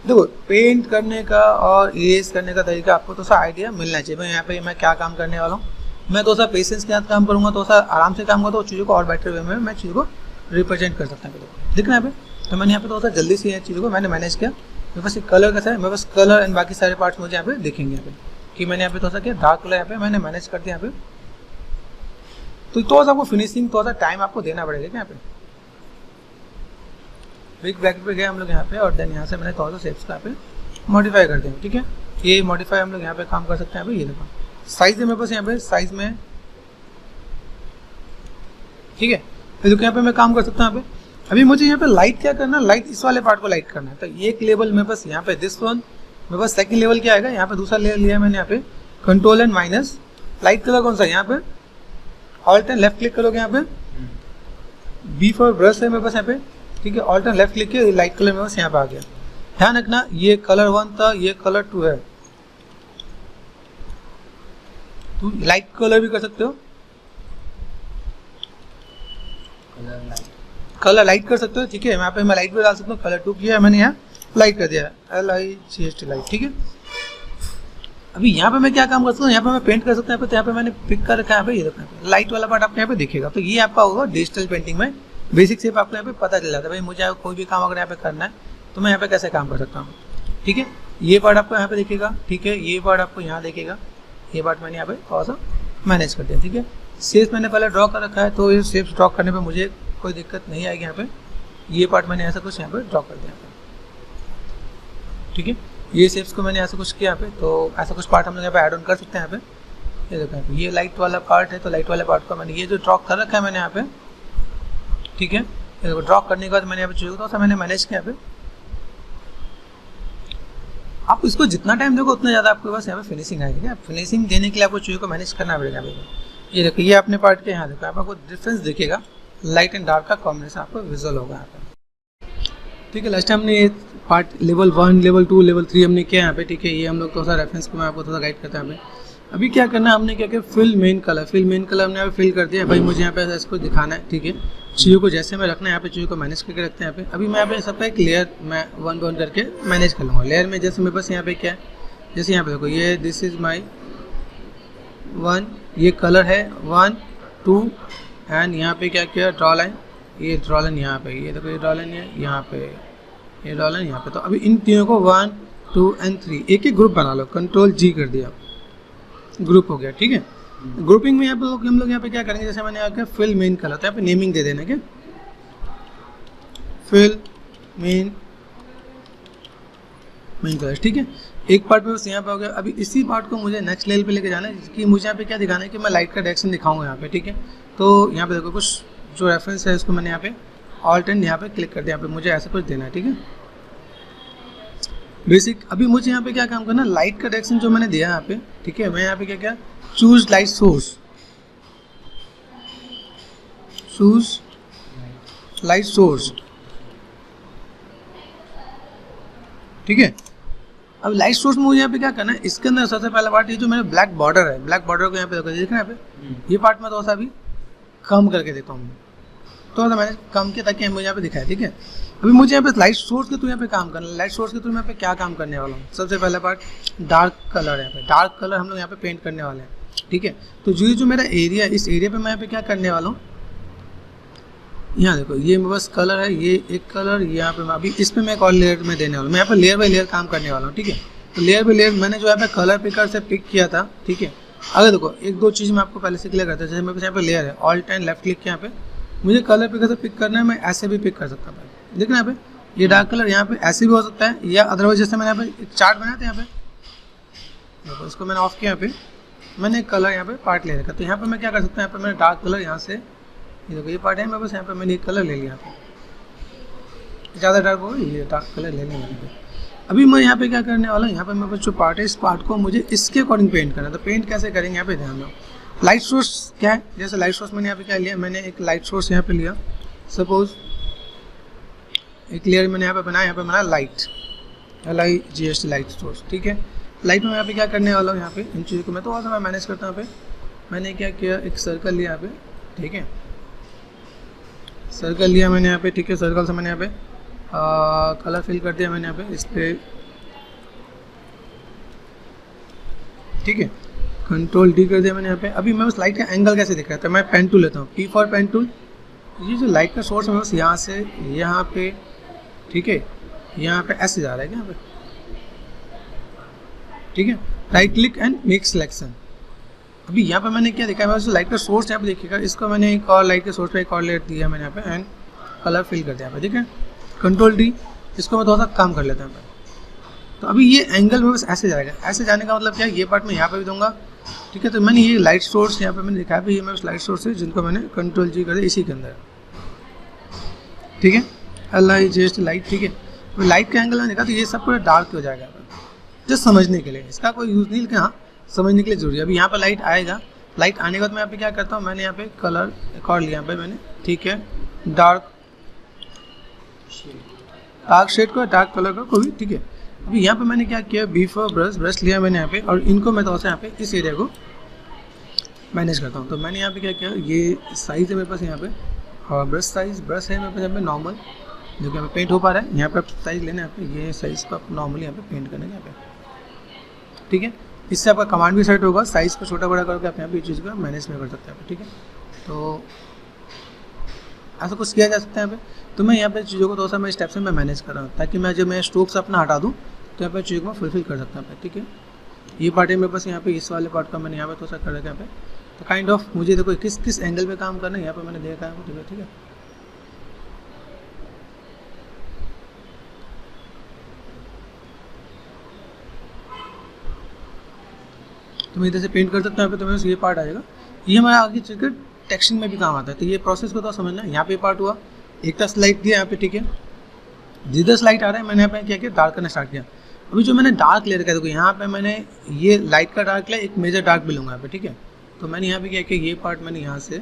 देखो पेंट करने का और इरेज करने का तरीका आपको तो सा आइडिया मिलना चाहिए। मैं यहाँ पे मैं क्या काम करने वाला हूँ, मैं तो सा पेशेंस के साथ काम करूँगा, तो सा आराम से काम करूँगा, तो चीज़ों को और बेटर वे में मैं चीज़ों को रिप्रेजेंट कर सकता हूँ, दिख रहा है यहाँ पे। तो मैंने यहाँ पे थोड़ा सा जल्दी से ये चीज़ों को मैंने मैनेज किया। मेरे पास एक कलर कैसा है, मेरे पास कलर एंड बाकी सारे पार्ट्स मुझे यहाँ पे दिखेंगे यहाँ पे, कि मैंने यहाँ पे थोड़ा सा क्या डार्क कलर यहाँ पे मैंने मैनेज कर दिया यहाँ पे। तो थोड़ा सा आपको फिनिशिंग थोड़ा सा टाइम आपको देना पड़ेगा यहाँ पे। बिग ब्रैकेट पे गए हम लोग यहाँ पे, और देन यहाँ से मैंने थोड़ा सा शेप्स को यहाँ पे मॉडिफाई कर दिया, ठीक है। ये मॉडिफाई हम लोग यहाँ पे काम कर सकते हैं। यहाँ पे ये देखो साइज है मेरे पास, यहाँ पे साइज में ठीक है। फिर यहाँ पे मैं काम कर सकता हूँ यहाँ पे। अभी मुझे यहाँ पे लाइट क्या करना है, लाइट इस वाले पार्ट को लाइट करना है। तो एक लेवल मेरे पास यहाँ पे दिस वन, मेरे पास सेकंड लेवल क्या आएगा, यहाँ पे दूसरा लेवल लिया है मैंने यहाँ पे control and minus. Light colour कौन सा है, यहाँ पे ऑल्ट एंड लेफ्ट क्लिक करोगे, यहाँ पे बी फॉर ब्रश है मेरे पास यहाँ पे, ठीक है। ऑल्ट एंड लेफ्ट क्लिक किया, लाइट कलर मेरे पास यहाँ पे आ गया। ध्यान रखना ये कलर 1 था, ये कलर 2 है। तो लाइट कलर भी कर सकते हो, कलर लाइट कर सकते हो, ठीक है। यहाँ पे मैं लाइट भी डाल सकता हूँ, कलर 2 किया है मैंने, यहाँ लाइट कर दिया LIGHT लाइट, ठीक है। अभी यहाँ पे मैं क्या काम कर सकता हूँ, यहाँ पे मैं पेंट कर सकता हूँ। यहाँ पे मैंने पिक कर रखा है, यहाँ पे ये देखो लाइट वाला पार्ट आपको यहाँ पे दिखेगा। तो ये आपका होगा डिजिटल पेंटिंग में बेसिक शेप आपको यहाँ पे पता चल जाता है। भाई मुझे कोई भी काम अगर यहाँ पे करना है तो मैं यहाँ पे कैसे काम कर सकता हूँ, ठीक है। ये पार्ट आपको यहाँ पे दिखेगा, ठीक है। ये पार्ट आपको यहाँ दिखेगा, ये पार्ट मैंने यहाँ पे थोड़ा सा मैनेज कर दिया, ठीक है। शेप्स मैंने पहले ड्रॉ कर रखा है, तो ये शेप्स ड्रॉ करने पे मुझे कोई दिक्कत नहीं आएगी। यहाँ पे ये पार्ट मैंने ऐसा कुछ यहाँ पे ड्रॉ कर दिया, ठीक है। ये शेप्स को मैंने ऐसा कुछ किया यहाँ पे, तो ऐसा कुछ पार्ट हम लोग यहाँ पे ऐड ऑन कर सकते हैं। यहाँ पे ये देखो, ये लाइट वाला पार्ट है, तो लाइट वाले पार्ट को मैंने ये जो ड्रॉ कर रखा है मैंने यहाँ पे, ठीक है। ये देखो ड्रॉ करने के बाद मैंने यहाँ पे थोड़ा सा मैंने मैनेज किया यहाँ पे। आप इसको जितना टाइम देखो उतना ज़्यादा आपके पास यहाँ पे फिनिशिंग आएगी। क्या फिनिशिंग देने के लिए आपको चीज़ों को मैनेज करना पड़ेगा। ये देखो ये अपने पार्ट के यहाँ देखो, आपको डिफरेंस दिखेगा, लाइट एंड डार्क का कॉम्बिनेशन आपको विजुअल होगा यहाँ पे, ठीक है। लास्ट टाइम हमने ये पार्ट लेवल 1, लेवल 2, लेवल 3 हमने किया यहाँ पे, ठीक है। ये हम लोग थोड़ा सा रेफरेंस को मैं आपको थोड़ा गाइड करता हूँ। अभी क्या करना है, हमने क्या किया, फिल मेन कलर हमने यहाँ पे फिल कर दिया। भाई मुझे यहाँ पे इसको दिखाना है, ठीक है। चीज़ों को जैसे मैं रखना है यहाँ पे, चीज़ों को मैनेज करके रखते हैं यहाँ पे। अभी मैं यहाँ पे सबका एक लेयर मैं 1 by 1 करके मैनेज कर लूँगा। लेयर में जैसे मेरे पास यहाँ पे क्या है, जैसे यहाँ पे देखो ये दिस इज माई 1, ये कलर है 1, 2 एंड यहाँ पे क्या किया, ड्रॉ लाइन, ये ड्रॉ लाइन यहाँ पे, ये देखो ये ड्रॉ लाइन है यहाँ पे, ये ड्रॉ लाइन यहाँ पे। तो अभी इन तीनों को 1, 2 एंड 3 एक एक ग्रुप बना लो, कंट्रोल G कर दिया, ग्रुप हो गया, ठीक है। ग्रुपिंग में यहाँ पे हम लोग यहाँ पे क्या करेंगे, जैसे मैंने यहाँ फिल मेन कलर, तो यहाँ पे नेमिंग दे देना, क्या फिल मेन कलर, ठीक है। एक पार्ट में बस यहाँ पे हो गया। अभी इसी पार्ट को मुझे नेक्स्ट लेवल पे लेके जाना है, कि मुझे यहाँ पे क्या दिखाना है कि मैं लाइट का डायरेक्शन दिखाऊंगा यहाँ पे, ठीक है। तो यहाँ पे देखो कुछ जो रेफरेंस है इसको मैंने यहाँ पे ऑल्ट एंड यहाँ पे क्लिक कर दिया, यहाँ पे मुझे ऐसा कुछ देना है, ठीक है। बेसिक अभी मुझे यहाँ पे क्या काम करना है, लाइट का डायरेक्शन जो मैंने दिया यहाँ पे, ठीक है। मैं यहाँ पे क्या क्या choose light source, choose light source, ठीक है। अब लाइट सोर्स में मुझे यहाँ पे क्या करना है, इसके अंदर सबसे पहला पार्ट ये जो मेरा ब्लैक बॉर्डर है, ब्लैक बॉर्डर को यहाँ पे देखो, देख रहे हैं यहाँ पे, ये पार्ट में थोड़ा सा अभी कम करके देखता हूँ, थोड़ा सा मैंने कम किया ताकि मुझे यहाँ पे दिखाया, ठीक है। अभी मुझे यहाँ पे लाइट सोर्स के थ्रू यहाँ पे काम करना है। लाइट सोर्स के थ्रू मैं यहाँ पे क्या काम करने वाला हूँ, सबसे पहला पार्ट डार्क कलर है, यहाँ पे डार्क कलर हम लोग यहाँ पे पेंट करने वाले हैं, ठीक है। तो जो मेरा एरिया है, इस एरिया पे मैं यहाँ पे क्या करने वाला हूँ, यहाँ देखो ये मेरे पास कलर है, ये एक कलर यहाँ पे, अभी इस पे मैं एक और लेयर में देने वाला हूँ। मैं यहाँ पे लेयर बाई लेयर काम करने वाला हूँ, ठीक है। तो लेयर बाई लेयर मैंने जो यहाँ पे कलर पिकर से पिक किया था, ठीक है। अगर देखो एक दो चीज़ मैं आपको पहले से क्लियर करता हूँ, जैसे मेरे पास यहाँ पे लेयर है, ऑल्ट एंड लेफ्ट क्लिक यहाँ पे मुझे कलर पिकर से पिक करना है, मैं ऐसे भी पिक कर सकता हूँ। देखना यहाँ पे ये डार्क कलर यहाँ पे ऐसे भी हो सकता है, या अदरवाइज जैसे मैंने यहाँ पे एक चार्ट बनाया था, यहाँ पे देखो इसको मैंने ऑफ किया, यहाँ पे मैंने एक कलर यहाँ पे पार्ट ले रखा। तो यहाँ पे मैं क्या कर सकता हूँ, यहाँ पे मैंने डार्क कलर यहाँ से, ये देखो ये पार्ट है मेरे पास, यहाँ पे मैंने एक कलर ले लिया, यहाँ पे ज़्यादा डार्क होगा, ये डार्क कलर ले लिया मैंने। अभी मैं यहाँ पे क्या करने वाला हूँ, यहाँ पे मेरे पास जो पार्ट है, इस पार्ट को मुझे इसके अकॉर्डिंग पेंट करना है। तो पेंट कैसे करेंगे, यहाँ पे ध्यान दो। लाइट सोर्स क्या है, जैसे लाइट सोर्स मैंने यहाँ पे क्या लिया, मैंने एक लाइट सोर्स यहाँ पे लिया, सपोज एक लेयर मैंने यहाँ पे बनाया, यहाँ पे बनाया लाइट, LIGHT लाइट सोर्स, ठीक है। लाइट में यहाँ पे क्या करने वाला हूँ, यहाँ पे इन चीज़ों को मैं थोड़ा सा मैं मैनेज करता हूँ। यहाँ पे मैंने क्या किया, एक सर्कल लिया यहाँ पे, ठीक है। सर्कल लिया मैंने यहाँ पे, ठीक है। सर्कल से मैंने यहाँ पे कलर फिल कर दिया मैंने यहाँ पे इस पे, ठीक है। कंट्रोल D कर दिया मैंने यहाँ पे। अभी मैं उस लाइट का एंगल कैसे दिख रहा था, मैं पेन टूल लेता हूँ, P फॉर पेन टूल। ये जो लाइट का सोर्स है बस यहाँ से यहाँ पे, ठीक है, यहाँ पे ऐसे जा रहा है क्या, यहाँ पे, ठीक है। Right click and make selection. अभी यहाँ पे मैंने क्या देखा है, बस लाइट का सोर्स यहाँ पे देखिएगा, इसको मैंने एक और लाइट के सोर्स पे एक और लेयर दिया मैंने यहाँ पे, एंड कलर फिल कर दिया यहाँ पे, ठीक है। कंट्रोल D, इसको मैं थोड़ा सा काम कर लेता हूँ। तो अभी ये एंगल में बस ऐसे जाएगा, ऐसे जाने का मतलब क्या है, ये पार्ट मैं यहाँ पे भी दूंगा, ठीक है। तो मैंने ये लाइट सोर्स यहाँ पे मैंने दिखाया भी, ये मेरे लाइट सोर्स है जिनको मैंने कंट्रोल जी कर दिया इसी के अंदर, ठीक है। LIGHT लाइट, ठीक है। तो लाइट का एंगल मैंने देखा तो ये सब पूरा डार्क हो जाएगा जस्ट समझने के लिए, इसका कोई यूज़ नहीं, लेकिन हाँ समझने के लिए जरूरी है। अभी यहाँ पर लाइट आएगा, लाइट आने के बाद मैं यहाँ पे क्या करता हूँ, मैंने यहाँ पे कलर एक और लिया यहाँ पे मैंने, ठीक है, डार्क शेड को, डार्क कलर का कोई, ठीक है। अभी यहाँ पे मैंने क्या किया, B4 ब्रश लिया मैंने यहाँ पे, और इनको मैं थोड़ा सा यहाँ पे इस एरिया को मैनेज करता हूँ। तो मैंने यहाँ पे क्या किया, ये साइज़ है मेरे पास यहाँ पे, और ब्रश है मेरे पास यहाँ पे नॉर्मल, जो कि यहाँ पे पेंट हो पा रहा है। यहाँ पे साइज़ लेना है यहाँ पे, ये साइज़ को आप नॉर्मली यहाँ पे पेंट करना है यहाँ पे, ठीक है। इससे आपका कमांड भी सेट होगा, साइज़ को छोटा बड़ा करके आप यहाँ पे चीज़ को मैनेज में कर सकते हैं, ठीक है। तो ऐसा कुछ किया जा सकता है यहाँ पे। तो मैं यहाँ पे चीज़ों को थोड़ा सा मैं स्टेप से मैं मैनेज कर रहा हूँ, ताकि मैं जब मैं स्ट्रोक्स अपना हटा दूँ तो यहाँ पे चीज़ों को मैं फुलफिल कर सकता हूँ, ठीक है। ये पार्ट है मेरे पास यहाँ पे, इस वाले पार्ट का मैंने यहाँ पे थोड़ा सा कर रखा है यहाँ पे। तो काइंड ऑफ मुझे देखो किस एंगल पे काम करना है यहाँ पे मैंने देखा है, ठीक है। तो मैं इधर से पेंट कर सकता हूँ यहाँ पे, तो मेरे ये पार्ट आएगा, ये हमारा आगे चलकर टेक्सचरिंग में भी काम आता है। तो ये प्रोसेस को तो समझना है। यहाँ पे पार्ट हुआ, एक तरफ स्लाइड दिया यहाँ पे, ठीक है। जिधर स्लाइड आ रहा है मैंने यहाँ पे क्या किया, डार्क करना स्टार्ट किया। अभी जो मैंने डार्क ले रखा है, देखो यहाँ पे मैंने ये लाइट का डार्क लिया, एक मेजर डार्क भी लूँगा यहाँ पे, ठीक है। तो मैंने यहाँ पे क्या किया, ये पार्ट मैंने यहाँ से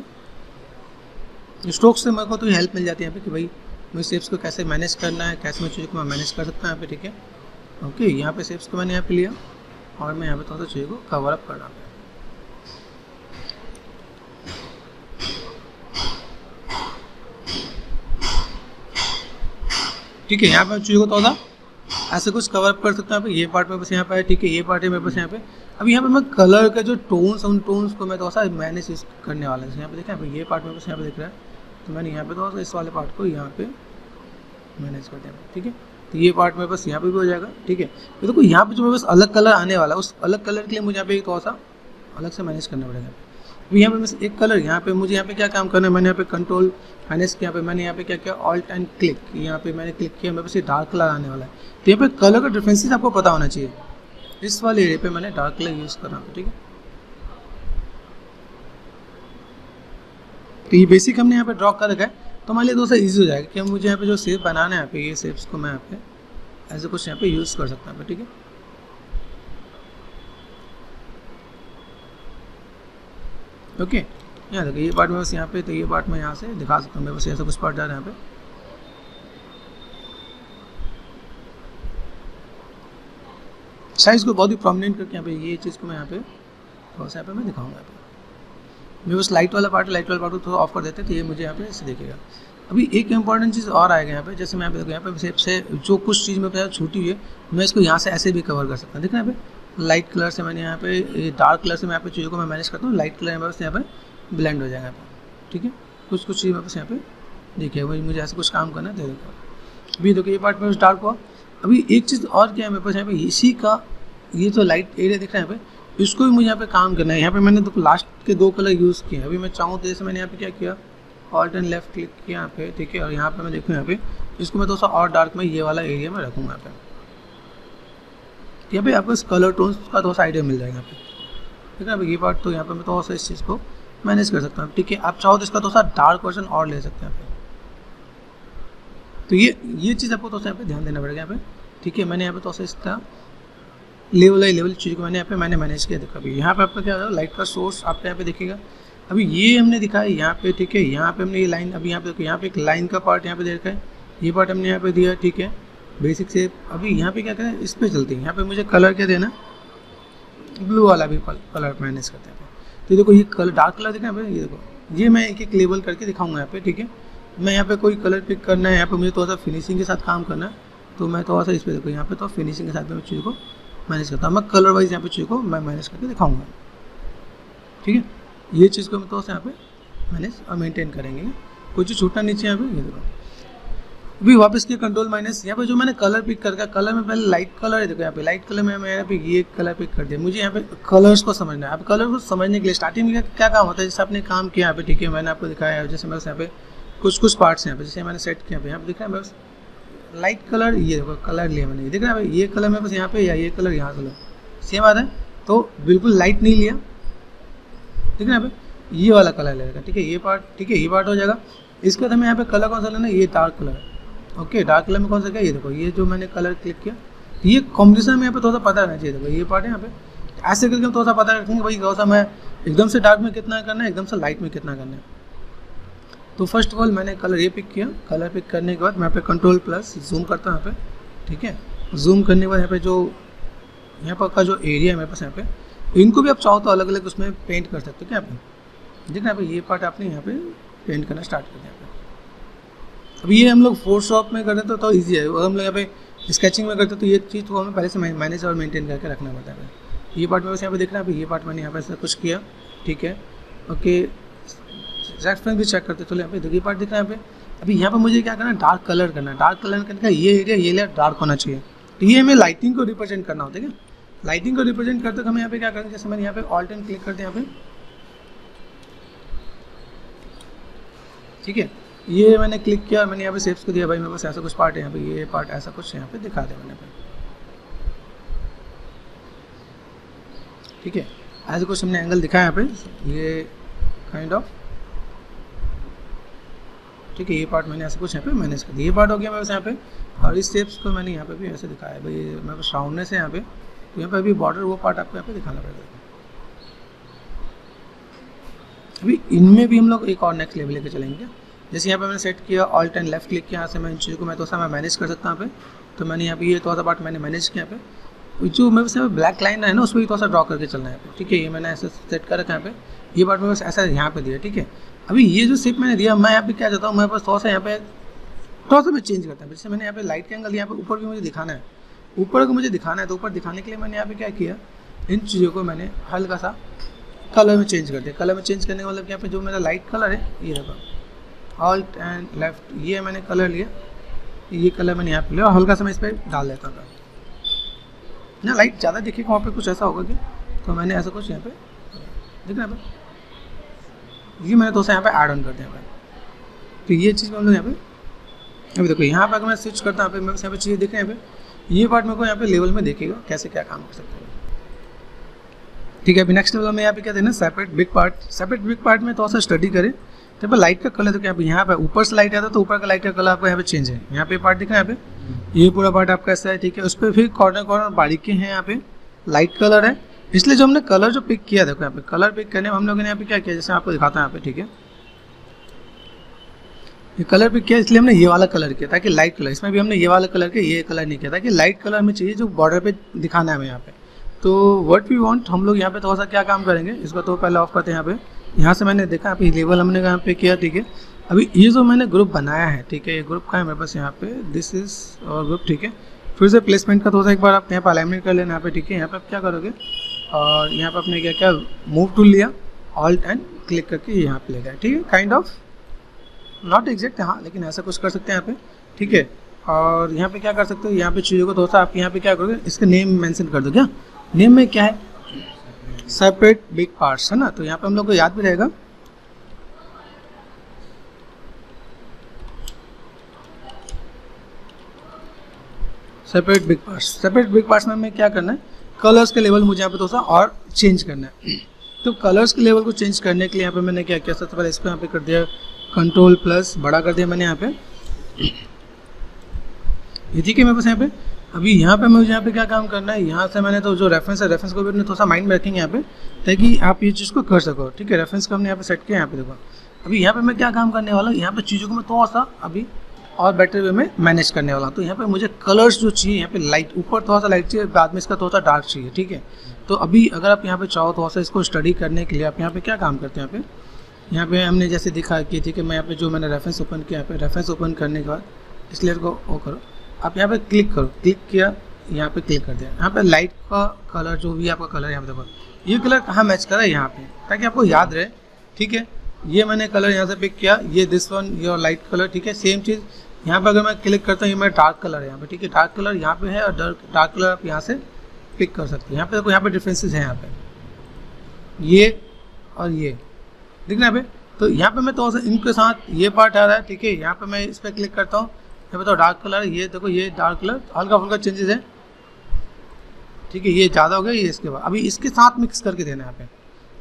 स्ट्रोक से मेरे को तो हेल्प मिल जाती है यहाँ पे कि भाई मुझे शेप्स को कैसे मैनेज करना है, कैसे मैं चीज़ों को मैं मैनेज कर सकता हूँ यहाँ पे, ठीक है। ओके, यहाँ पे शेप्स को मैंने यहाँ पे लिया, और मैं यहाँ पे थोड़ा सा चीज़ों को कवर अप करना है, ठीक है। यहाँ पे चीज़ों को थोड़ा सा ऐसे कुछ कवर अप कर सकता हूँ। ये पार्ट मेरे पास यहाँ पे है, ठीक है। ये पार्ट है मेरे पास यहाँ पे। अब यहाँ पे मैं कलर का जो टोन्स, उन टोन्स को मैं थोड़ा सा मैनेज करने वाला है। यहाँ पे देखा है, ये पार्ट मेरे पास यहाँ पे दिख रहा है, तो मैंने यहाँ पे थोड़ा सा इस वाले पार्ट को यहाँ पे मैनेज कर दिया, ठीक है। तो ये पार्ट मेरे पास यहाँ पे भी हो जाएगा, ठीक है। तो देखो यहाँ पे जो मेरे पास अलग कलर आने वाला है, उस अलग कलर के लिए मुझे यहाँ पे थोड़ा सा अलग से मैनेज करना पड़ेगा। अभी यहाँ पे बस एक कलर, यहाँ पे मुझे यहाँ पे क्या काम करना है, मैंने यहाँ पे कंट्रोल मैनेज किया, यहाँ पे मैंने यहाँ पे क्या किया, ऑल्ट एंड क्लिक, यहाँ पे मैंने क्लिक किया, मेरे पास ये डार्क कलर आने वाला है। तो यहाँ पे कलर का डिफरेंसेस आपको पता होना चाहिए। इस वाले एरिया पे मैंने डार्क कलर यूज़ कर रहा हूँ, ठीक है। तो ये बेसिक हमने यहाँ पे ड्रॉ कर रखा है, तो हमारे लिए दोस्तों ईजी हो जाएगा कि मुझे यहाँ पे जो शेप बनाना है, यहाँ पे ये शेप्स को मैं यहाँ पे ऐसे कुछ यहाँ पे यूज़ कर सकता हूँ, ठीक है। ओके, यहाँ देखो ये पार्ट में बस यहाँ पे, तो ये पार्ट मैं यहाँ से दिखा सकता हूँ, मेरे बस ऐसा कुछ पार्ट जा रहा है यहाँ पे। साइज को बहुत ही प्रोमिनेंट करके यहाँ पे ये चीज़ को मैं यहाँ पे थोड़ा सा यहाँ पे मैं दिखाऊंगा। यहाँ पे मेरे बस लाइट वाला पार्ट को थोड़ा ऑफ कर देते हैं, तो ये मुझे यहाँ पे ऐसे देखेगा। अभी एक इंपॉर्टेंट चीज़ और आएगा यहाँ पे, जैसे मैं यहाँ पे देखो, यहाँ पे शेप से जो कुछ चीज़ मेरे पास छूटी हुई है, मैं इसको यहाँ से ऐसे भी कवर कर सकता हूँ। देखना यहाँ पे लाइट कलर से मैंने यहाँ पे डार्क कलर से मैं यहाँ पे चीज़ों को मैं मैनेज करता हूँ, लाइट कलर मेरे पास यहाँ पे ब्लेंड हो जाएगा यहाँ पे, ठीक है। कुछ चीज़ मेरे पास यहाँ पे देखिए, वही मुझे ऐसे कुछ काम करना है, देखो अभी देखो ये पार्ट मेरे पास डार्क हुआ। अभी एक चीज़ और क्या है मेरे पास यहाँ पे, इसी का ये जो लाइट एरिया दिख रहा है यहाँ पे, इसको भी मुझे यहाँ पे काम करना है। यहाँ पे मैंने तो लास्ट के 2 कलर यूज़ किए। अभी मैं चाहूँ तो जैसे मैंने यहाँ पे क्या किया, ऑल्ट एंड लेफ्ट क्लिक किया यहाँ पे, ठीक है। और यहाँ पे मैं देखूँ यहाँ पे इसको मैं थोड़ा सा और डार्क में ये वाला एरिया में रखूँगा यहाँ पे आपको इस कलर टोन्स का थोड़ा सा आइडिया मिल जाएगा यहाँ पे, ठीक है। ये पार्ट तो यहाँ पे मैं थोड़ा सा इस चीज़ को मैनेज कर सकता हूँ, ठीक है। आप चाहो तो इसका थोड़ा सा डार्क वर्जन और ले सकते हैं यहाँ पे। तो ये चीज़ आपको थोड़ा सा यहाँ पे ध्यान देना पड़ेगा यहाँ पे, ठीक है। मैंने यहाँ पे थोड़ा सा इसका लेवल चीज़ को मैंने यहाँ पे मैनेज किया। देखो अभी यहाँ पे आपका क्या होगा, लाइट का सोर्स आपको यहाँ पे दिखेगा। अभी ये हमने दिखाया यहाँ पे, ठीक है। यहाँ पे हमने ये लाइन, अभी यहाँ पे देखो, यहाँ पे एक लाइन का पार्ट यहाँ पे दे रखा है, ये पार्ट हमने यहाँ पे दिया, ठीक है, बेसिक से। अभी यहाँ पे क्या करें, इस पे चलते हैं। यहाँ पे मुझे कलर क्या देना, ब्लू वाला भी कलर मैनेज करते हैं। तो देखो ये कलर डार्क कलर दिखा है, ये देखो, ये मैं एक लेबल करके दिखाऊंगा यहाँ पे, ठीक है। मैं यहाँ पे कोई कलर पिक करना है, यहाँ पे मुझे थोड़ा सा फिनिशिंग के साथ काम करना है, तो मैं थोड़ा सा इस पर देखो, यहाँ पे तो फिनिशिंग के साथ मैं चीज़ को मैनेज करता हूँ। मैं कलर वाइज यहाँ पे चीज़ को मैं मैनेज करके दिखाऊंगा, ठीक है। ये चीज़ को मैं थोड़ा सा यहाँ पे मैनेज और मेंटेन करेंगे, कुछ छूटना नीचे यहाँ पे। ये देखो अभी वापस किया कंट्रोल माइनस, यहाँ पे जो मैंने कलर पिक करके, कलर में पहले लाइट कलर है, देखो यहाँ पे लाइट कलर में मैं यहाँ पे ये कलर पिक कर दिया। मुझे यहाँ पे कलर्स को समझना है। अब कलर को समझने के लिए स्टार्टिंग में क्या काम होता है, जैसे आपने काम किया यहाँ पे, ठीक है, मैंने आपको दिखाया है। जैसे मेरे यहाँ पे कुछ पार्ट्स यहाँ पे जैसे मैंने सेट किया, यहाँ पे दिख रहा है बस लाइट कलर, ये देखो कलर लिया मैंने, दिख रहा है भाई, ये कलर मेरे पास यहाँ पे, या ये कलर यहाँ से लो, सेम आ रहा है। तो बिल्कुल लाइट नहीं लिया, ठीक है यहाँ पे ये वाला कलर लगेगा, ठीक है ये पार्ट, ठीक है ये पार्ट हो जाएगा। इसके बाद हमें यहाँ पे कलर कौन सा लेना है, ये डार्क कलर है। ओके, डार्क कलर में कौन सा क्या, ये देखो ये जो मैंने कलर क्लिक किया, ये कॉम्बिनेशन में यहाँ पे थोड़ा सा पता रहना चाहिए। देखो ये पार्ट है यहाँ पे, ऐसे करके हम थोड़ा सा पता रखेंगे भाई कौन सा मैं एकदम से डार्क में कितना करना है, एकदम से लाइट में कितना करना है। तो फर्स्ट ऑफ ऑल मैंने कलर ये पिक किया, कलर पिक करने के बाद मैं यहाँ पे कंट्रोल प्लस जूम करता हूँ यहाँ पे, ठीक है। जूम करने के बाद यहाँ पे जो यहाँ पर का जो एरिया है मेरे पास यहाँ पे, इनको भी आप चाहो तो अलग अलग उसमें पेंट कर सकते हो क्या, यहाँ पे देखना यहाँ पे ये पार्ट आपने यहाँ पे पेंट करना स्टार्ट कर दिया यहाँ पे। अब ये हम लोग फोटोशॉप में करते तो ईजी है, और हम लोग यहाँ पे स्केचिंग में करते तो ये चीज़ तो हमें पहले से मैनेज और मेंटेन करके रखना पड़ता है। ये पार्ट में बस यहाँ पे देखना है, ये पार्ट मैंने यहाँ पे ऐसा कुछ किया, ठीक है। ओके, रेफरेंस भी चेक करते चलो यहाँ पे देखिए पार्ट दिख रहा है यहाँ पे। अभी यहाँ पे मुझे क्या करना है, डार्क कलर करना है। डार्क कलर करने का ये एरिया, ये लेयर डार्क होना चाहिए। तो ये हमें लाइटिंग को रिप्रेजेंट करना होता है क्या, लाइटिंग को रिप्रेजेंट करते तो हमें यहाँ पे क्या करना है, जैसे मैंने यहाँ पे ऑल्ट एंड क्लिक करते हैं यहाँ पे, ठीक है। ये मैंने क्लिक किया, मैंने यहाँ पे शेप्स को दिया भाई मेरे पास ऐसा कुछ पार्ट है यहाँ पे, ये पार्ट ऐसा कुछ यहाँ पे दिखा दिया मैंने पे, ठीक है। ऐसा कुछ हमने एंगल दिखाया यहाँ पे, ये काइंड ऑफ, ठीक है। ये पार्ट मैंने ऐसे कुछ यहाँ पे मैनेज कर दिया, ये पार्ट हो गया मेरे पास यहाँ पे। और इस शेप्स को मैंने यहाँ पे भी ऐसे दिखाया भाई, मेरे पास राउंडनेस है यहाँ पे, तो यहाँ पे अभी बॉर्डर वो पार्ट आपको यहाँ पे दिखाना पड़ेगा। अभी इनमें भी हम लोग एक और नेक्स्ट लेवल लेके चलेंगे। जैसे यहाँ पे मैंने सेट किया, ऑल्ट एंड लेफ्ट क्लिक किया, यहाँ से मैं इन चीज़ों को मैं थोड़ा सा मैं मैनेज कर सकता हूँ यहाँ पे। तो मैंने यहाँ पे ये थोड़ा सा पार्ट मैंने मैनेज किया यहाँ पे, जो मेरे पास ब्लैक लाइन है ना उस पर भी थोड़ा सा ड्रॉ करके चलना है यहाँ पे, ठीक है। ये मैंने ऐसे सेट कर रखा है यहाँ पे, ये पार्ट मेरे पास ऐसा यहाँ पे दिया, ठीक है। अभी ये जो शेप मैंने दिया, मैं यहाँ पे क्या चाहता हूँ, मेरे पास थोड़ा सा यहाँ पे थोड़ा सा मैं चेंज करता हूँ। जैसे मैंने यहाँ पे लाइट का एंगल यहाँ पे ऊपर भी मुझे दिखाना है, ऊपर को मुझे दिखाना है, तो ऊपर दिखाने के लिए मैंने यहाँ पे क्या किया, इन चीज़ों को मैंने हल्का सा कलर में चेंज कर दिया। कलर में चेंज करने का मतलब यहाँ पे जो मेरा लाइट कलर है, ये देखो ऑल्ट एंड लेफ्ट, ये मैंने कलर लिया, ये कलर मैंने यहाँ पे लिया और हल्का सा मैं इस पर डाल देता हूँ ना, लाइट ज़्यादा दिखेगा वहाँ पे कुछ ऐसा होगा क्या, तो मैंने ऐसा कुछ यहाँ पे देखना है, ये मैंने तो यहाँ पे ऐड ऑन कर दिया यहाँ पे। तो ये चीज़ हम लोग यहाँ पे, अभी देखो यहाँ पे अगर मैं स्विच करता हूँ यहाँ पे, मेरे यहाँ पे चीज़ें दिख रहे हैं यहाँ पे, ये पार्ट मेरे को यहाँ पे लेवल में देखेगा कैसे क्या काम कर सकते हैं, ठीक है। अभी नेक्स्ट लेवल में यहाँ पे क्या देना, separate big part. Separate big part में थोड़ा सा स्टडी करें तो पर लाइट का कलर तो यहाँ पे ऊपर से लाइट आता है तो ऊपर का लाइट का कलर आपको यहाँ पे चेंज है। यहाँ पे पार्ट दिख रहा है यहाँ पे, ये पूरा पार्ट आपका ऐसा है, ठीक है। उस पर फिर कॉर्नर कॉर्नर बारीकी हैं, यहाँ पे लाइट कलर है, इसलिए जो हमने कलर जो पिक किया, देखो यहाँ पे कलर पिक करने में हम लोगों ने यहाँ पे क्या किया, जैसे आपको दिखाता है यहाँ पे, ठीक है। ये कलर पिक किया इसलिए हमने ये वाला कलर किया ताकि लाइट कलर, इसमें भी हमने ये वाला कलर किया, ये कलर नहीं किया ताकि लाइट कलर हमें चाहिए जो बॉर्डर पे दिखाना है हमें यहाँ पे। तो व्हाट वी वांट, हम लोग यहाँ पे थोड़ा सा क्या काम करेंगे, इसको तो पहले ऑफ करते हैं। यहाँ पे यहाँ से मैंने देखा यहाँ पे लेवल हमने यहाँ पे किया, ठीक है। अभी ये जो मैंने ग्रुप बनाया है, ठीक है, ये ग्रुप का है मेरे पास यहाँ पे, दिस इज और ग्रुप, ठीक है। फिर से प्लेसमेंट का थोड़ा सा एक बार आप यहाँ पे अलाइनमेंट कर लेना यहाँ पे, ठीक है। यहाँ पे आप क्या करोगे, और यहाँ पे आपने क्या क्या मूव टूल लिया, ऑल्ट एंड क्लिक करके यहाँ पे ले गया, ठीक है। काइंड ऑफ नॉट एग्जैक्ट, हाँ, लेकिन ऐसा कुछ कर सकते हैं यहाँ पे, ठीक है। और यहाँ पे क्या कर सकते हो, यहाँ पे चीज़ों को थोड़ा सा आप यहाँ पे क्या करोगे, इसका नेम मेंशन कर दो। क्या नेम में क्या है, सेपरेट बिग पार्ट्स है ना, तो यहाँ पे हम लोग को याद भी रहेगा। Separate big parts, separate big parts में हमें क्या करना है, कलर्स के लेवल मुझे यहाँ पे थोड़ा सा और चेंज करना है। तो कलर्स के लेवल को चेंज करने के लिए यहाँ पे मैंने क्या किया, सबसे पहले इसको यहाँ पे कर दिया कंट्रोल प्लस बड़ा कर दिया मैंने यहाँ पे, ये ठीक है मेरे पास यहाँ पे। अभी यहाँ पे मुझे यहाँ पे क्या काम करना है, यहाँ से मैंने तो जो रेफरेंस है, रेफरेंस को भी अपने थोड़ा सा माइंड में रखेंगे यहाँ पे ताकि आप ये चीज़ को कर सको, ठीक है। रेफरेंस को हमने यहाँ पे सेट किया, यहाँ पे देखो। अभी यहाँ पे मैं क्या काम करने वाला हूँ, यहाँ पे चीज़ों को मैं थोड़ा सा अभी और बेटर वे में मैनेज करने वाला हूँ। तो यहाँ पे मुझे कलर्स जो चाहिए, यहाँ पे लाइट ऊपर थोड़ा सा लाइट चाहिए, बाद में इसका थोड़ा सा डार्क चाहिए, ठीक है। तो अभी अगर आप यहाँ पे चाहो थोड़ा सा इसको स्टडी करने के लिए आप यहाँ पे क्या काम करते हैं, यहाँ पे हमने जैसे दिखा कि ठीक है, मैं यहाँ पे जो मैंने रेफरेंस ओपन किया, यहाँ पे रेफरेंस ओपन करने के बाद इस लेयर को वो करो, आप यहाँ पे क्लिक करो, क्लिक किया, यहाँ पे क्लिक कर दिया। यहाँ पे लाइट का कलर जो भी आपका कलर यहाँ पे देखो, ये कलर कहाँ मैच कर रहा है, यहाँ पे, ताकि आपको याद रहे, ठीक है। ये मैंने कलर यहाँ से पिक किया, ये this one your light colour, ठीक है। सेम चीज़ यहाँ पे अगर मैं क्लिक करता हूँ, ये मेरा डार्क कलर है यहाँ पे, ठीक है। डार्क कलर यहाँ पे है और डार्क कलर आप यहाँ से पिक कर सकते हैं। यहाँ पे देखो, यहाँ पे डिफरेंसेस हैं, यहाँ पे ये और ये दिख रहा है यहाँ पे। तो यहाँ पे मैं तो इनके साथ ये पार्ट आ रहा है, ठीक है। यहाँ पे मैं इस पर क्लिक करता हूँ, यहाँ पे तो डार्क कलर, ये देखो ये डार्क कलर हल्का फुल्का चेंजेस है, ठीक है। ये ज़्यादा हो गया, ये इसके बाद अभी इसके साथ मिक्स करके देना है यहाँ पे,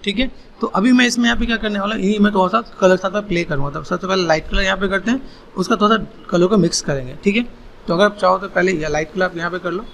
ठीक है। तो अभी मैं इसमें यहाँ पे क्या करने वाला, यही मैं थोड़ा सा कलर साथ में प्ले करूँगा। तो सबसे पहले लाइट कलर यहाँ पे करते हैं, उसका थोड़ा सा कलर को मिक्स करेंगे, ठीक है। तो अगर आप चाहो तो पहले ये लाइट कलर आप यहाँ पे कर लो,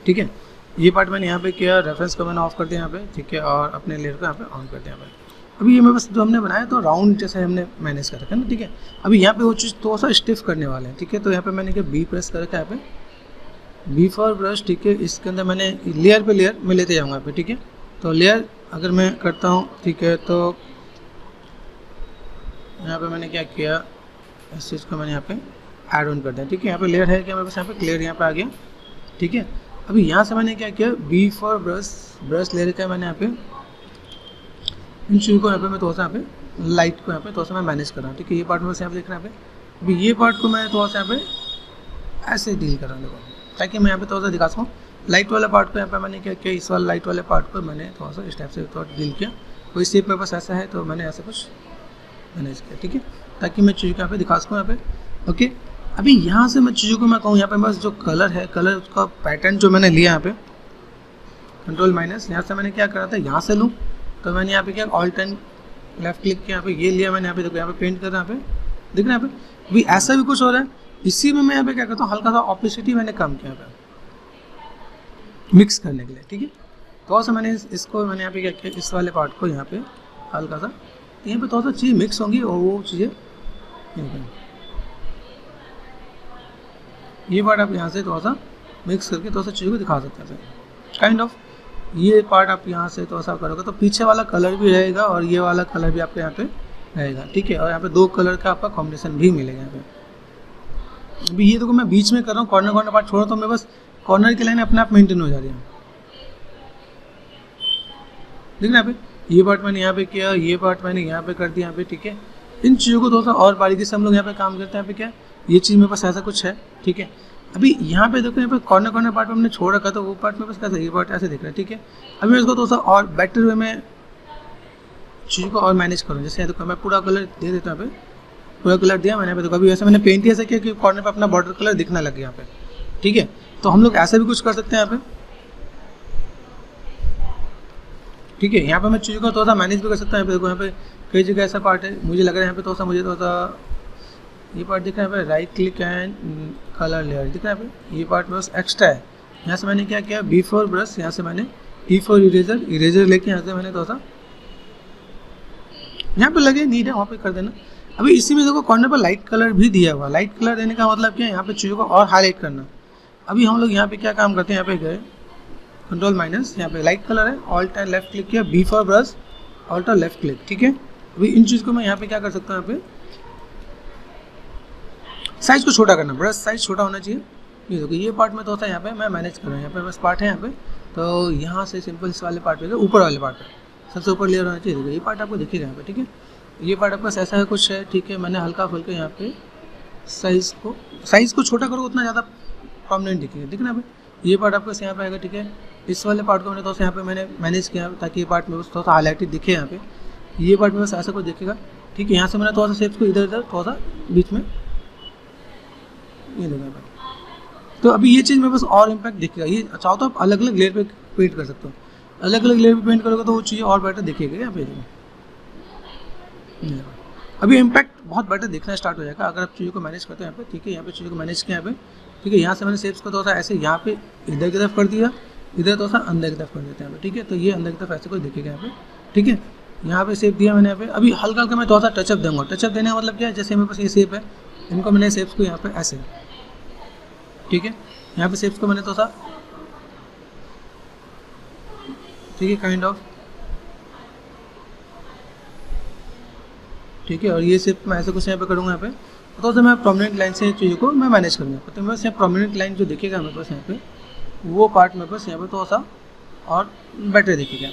ठीक है। ये पार्ट मैंने यहाँ पे किया, रेफरेंस को मैंने ऑफ कर दिया यहाँ पे, ठीक है, और अपने लेयर को यहाँ पे ऑन कर दिया यहाँ पे। अभी ये मैं बस जो हमने बनाया तो राउंड जैसे हमने मैनेज कर रखा है ना, ठीक है। अभी यहाँ पे वो चीज़ थोड़ा सा स्टिफ करने वाले हैं, ठीक है। तो यहाँ पे मैंने क्या बी प्रेस कर रखा है यहाँ पे, बी फॉर ब्रश, ठीक है। इसके अंदर मैंने लेयर पे लेयर मैं लेते जाऊँगा यहाँ पे, ठीक है। तो लेयर अगर मैं करता हूँ, ठीक है, तो यहाँ पे मैंने क्या किया, इस चीज़ को मैंने यहाँ पे ऐड ऑन कर दिया, ठीक है। यहाँ पे लेयर है क्या मेरे पास, यहाँ पे क्लियर यहाँ पे आ गया, ठीक है। अभी यहाँ से मैंने क्या किया, B for brush, brush layer का मैंने यहाँ पे इन चीज़ों को यहाँ पे मैं थोड़ा सा यहाँ पे लाइट को यहाँ पे थोड़ा सा मैं मैनेज कर रहा हूँ, ठीक है। ये पार्ट में बस यहाँ पे देख रहा है यहाँ पे। अभी ये पार्ट को मैं थोड़ा सा यहाँ पे ऐसे डील कर रहा हूँ, देखो, ताकि मैं यहाँ पे थोड़ा सा दिखा सकूँ। लाइट वाले पार्ट को यहाँ पे मैंने क्या किया, इस वाले लाइट वाले पार्ट को मैंने थोड़ा सा इस टाइप से थोड़ा डील किया। कोई शेप मेरे पास ऐसा है तो मैंने ऐसा कुछ मैनेज किया, ठीक है, ताकि मैं चीज़ों को यहाँ पे दिखा सकूँ यहाँ पे, ओके। अभी यहाँ से मैं चीज़ों को मैं कहूँ यहाँ पे बस जो कलर है, कलर का पैटर्न जो मैंने लिया यहाँ पे, कंट्रोल माइनस, यहाँ से मैंने क्या करा था, यहाँ से लूँ तो मैंने यहाँ पे क्या ऑल्ट एंड लेफ्ट क्लिक किया, यहाँ पे ये लिया मैंने, यहाँ पे देखो यहाँ पे पेंट कर रहा है, यहाँ पे दिख रहा है यहाँ पे। अभी ऐसा भी कुछ हो रहा है, इसी में मैं यहाँ पे क्या करता हूँ, हल्का सा ऑपेसिटी मैंने कम किया यहाँ पे मिक्स करने के लिए, ठीक है। थोड़ा सा मैंने इसको मैंने यहाँ पे क्या किया, इस वाले पार्ट को यहाँ पे हल्का सा यहाँ पे थोड़ा सा चीज़ मिक्स होंगी और वो चीज़ें ये पार्ट आप यहाँ से थोड़ा सा मिक्स करके थोड़ा सा चीज़ों को दिखा सकते हैं काइंड ऑफ। ये पार्ट आप यहाँ से थोड़ा सा करोगे तो पीछे वाला कलर भी रहेगा और ये वाला कलर भी आपके यहाँ पे रहेगा, ठीक है। और यहाँ पे दो कलर का आपका कॉम्बिनेशन भी मिलेगा यहाँ पे। अभी ये देखो मैं बीच में कर रहा हूँ, कॉर्नर कॉर्नर पार्ट छोड़ रहा हूँ, तो मैं बस कॉर्नर की लाइन अपने आप मेंटेन हो जा रही है, देख रहे हैं यहाँ पे। ये पार्ट मैंने यहाँ पे किया, ये पार्ट मैंने यहाँ पे कर दिया यहाँ पे, ठीक है। इन चीज़ों को थोड़ा सा और बारीकी से हम लोग यहाँ पे काम करते हैं। यहाँ पे क्या ये चीज़ मेरे पास ऐसा कुछ है, ठीक है। अभी यहाँ पे देखो, यहाँ पे कॉर्नर कॉर्नर पार्ट में हमने छोड़ रखा था, वो पार्ट में बस कैसा ये पार्ट ऐसे दिख रहा है, ठीक है। अभी मैं इसको थोड़ा सा और बेटर वे में चीज़ को और मैनेज करूँ। जैसे देखो मैं पूरा कलर दे देता हूँ, यहाँ पे पूरा कलर दिया मैंने, यहाँ पे देखो अभी ऐसे मैंने पेंट ही ऐसा किया कि कॉर्नर पे अपना बॉर्डर कलर दिखने लग गया यहाँ पे, ठीक है। तो हम लोग ऐसा भी कुछ कर सकते हैं यहाँ पे, ठीक है। यहाँ पे मैं चीज़ों को थोड़ा सा मैनेज भी कर सकता हूँ। यहाँ पे देखो, यहाँ पे कई जगह ऐसा पार्ट है, मुझे लग रहा है यहाँ पे थोड़ा सा मुझे थोड़ा सा ये पार्ट दिख रहा है यहाँ पे, right click and colour layer दिख रहा है यहाँ पे। ये पार्ट बस एक्स्ट्रा है। यहाँ से मैंने क्या किया, बी फॉर ब्रश, यहाँ से मैंने ई फॉर इरेजर, इरेजर लेके यहाँ से मैंने थोड़ा सा यहाँ पे लगे नीड है वहाँ पे कर देना। अभी इसी में देखो कॉर्नर पर लाइट कलर भी दिया हुआ। लाइट कलर देने का मतलब क्या है, यहाँ पे चीज़ों को और हाईलाइट करना। अभी हम लोग यहाँ पे क्या काम करते हैं, यहाँ पे गए कंट्रोल माइनस, यहाँ पे लाइट कलर है, ऑल्ट एंड लेफ्ट क्लिक किया, बी फॉर ब्रश, ऑल्ट और लेफ्ट क्लिक, ठीक है। अभी इन चीज़ को मैं यहाँ पे क्या कर सकता हूँ, यहाँ पे साइज को छोटा करना, ब्रश साइज छोटा होना चाहिए। ये देखो ये पार्ट में तो होता है, यहाँ पे मैं मैनेज कर रहा हूँ। यहाँ पे बस पार्ट है यहाँ पे, तो यहाँ से सिंपल इस वाले पार्ट पे ऊपर वाले पार्ट पे सबसे ऊपर लेयर होना चाहिए। देखो ये पार्ट आपको दिखेगा यहाँ पे, ठीक है। ये पार्ट आपका ऐसा है कुछ है, ठीक है। मैंने हल्का फुल्का यहाँ पे साइज़ को छोटा करो, उतना ज़्यादा प्रोमिनेंट दिखेगा, ठीक है ना। अभी ये पार्ट आपका यहाँ पे आएगा, ठीक है। इस वाले पार्ट को मैंने थोड़ा सा यहाँ पे मैंने मैनेज किया ताकि ये पार्ट में बस थोड़ा सा हाईलाइटेड दिखे यहाँ पे। ये पार्ट में बस ऐसा कुछ दिखेगा, ठीक है। यहाँ से मैंने थोड़ा सा शेप्स को इधर उधर थोड़ा सा बीच में ये देखा भाई। तो अभी ये चीज़ में बस और इम्पैक्ट दिखेगा। ये चाहो तो आप अलग अलग लेयर पे पेंट कर सकते हो, अलग अलग लेयर पे पेंट करोगे तो वो चीज़ें और बेटर दिखेगा यहाँ पे। अभी इम्पैक्ट बहुत बेटर दिखना स्टार्ट हो जाएगा अगर आप चीज़ों को मैनेज करते हैं यहाँ पे, ठीक है। यहाँ पे चीज़ों को मैनेज किया यहाँ पे, ठीक है। यहाँ से मैंने शेप्स को थोड़ा सा ऐसे यहाँ पे इधर की तरफ कर दिया, इधर थोड़ा सा अंदर की तरफ कर देते हैं यहाँ पे, ठीक है। तो ये अंदर की तरफ ऐसे कुछ दिखेगा यहाँ पे, ठीक है। यहाँ पे शेप दिया मैंने यहाँ पे। अभी हल्का हल्का मैं थोड़ा सा टचअप दूंगा। टचअप देने का मतलब क्या है, जैसे मेरे पास ये शेप है, इनको मैंने शेप्स को यहाँ पे ऐसे, ठीक है। यहाँ पे शेप्स को मैंने थोड़ा सा, ठीक है, काइंड ऑफ, ठीक है। और ये शेप मैं ऐसे कुछ यहाँ पे करूँगा यहाँ पे, तो सा मैं प्रोमिनेंट लाइन से चीज़ों को मैं मैनेज करूँगा। तो मेरे पास यहाँ प्रोमिनेंट लाइन जो दिखेगा मेरे पास यहाँ पे, वो पार्ट मेरे पास यहाँ पे थोड़ा सा और बेटर दिखेगा,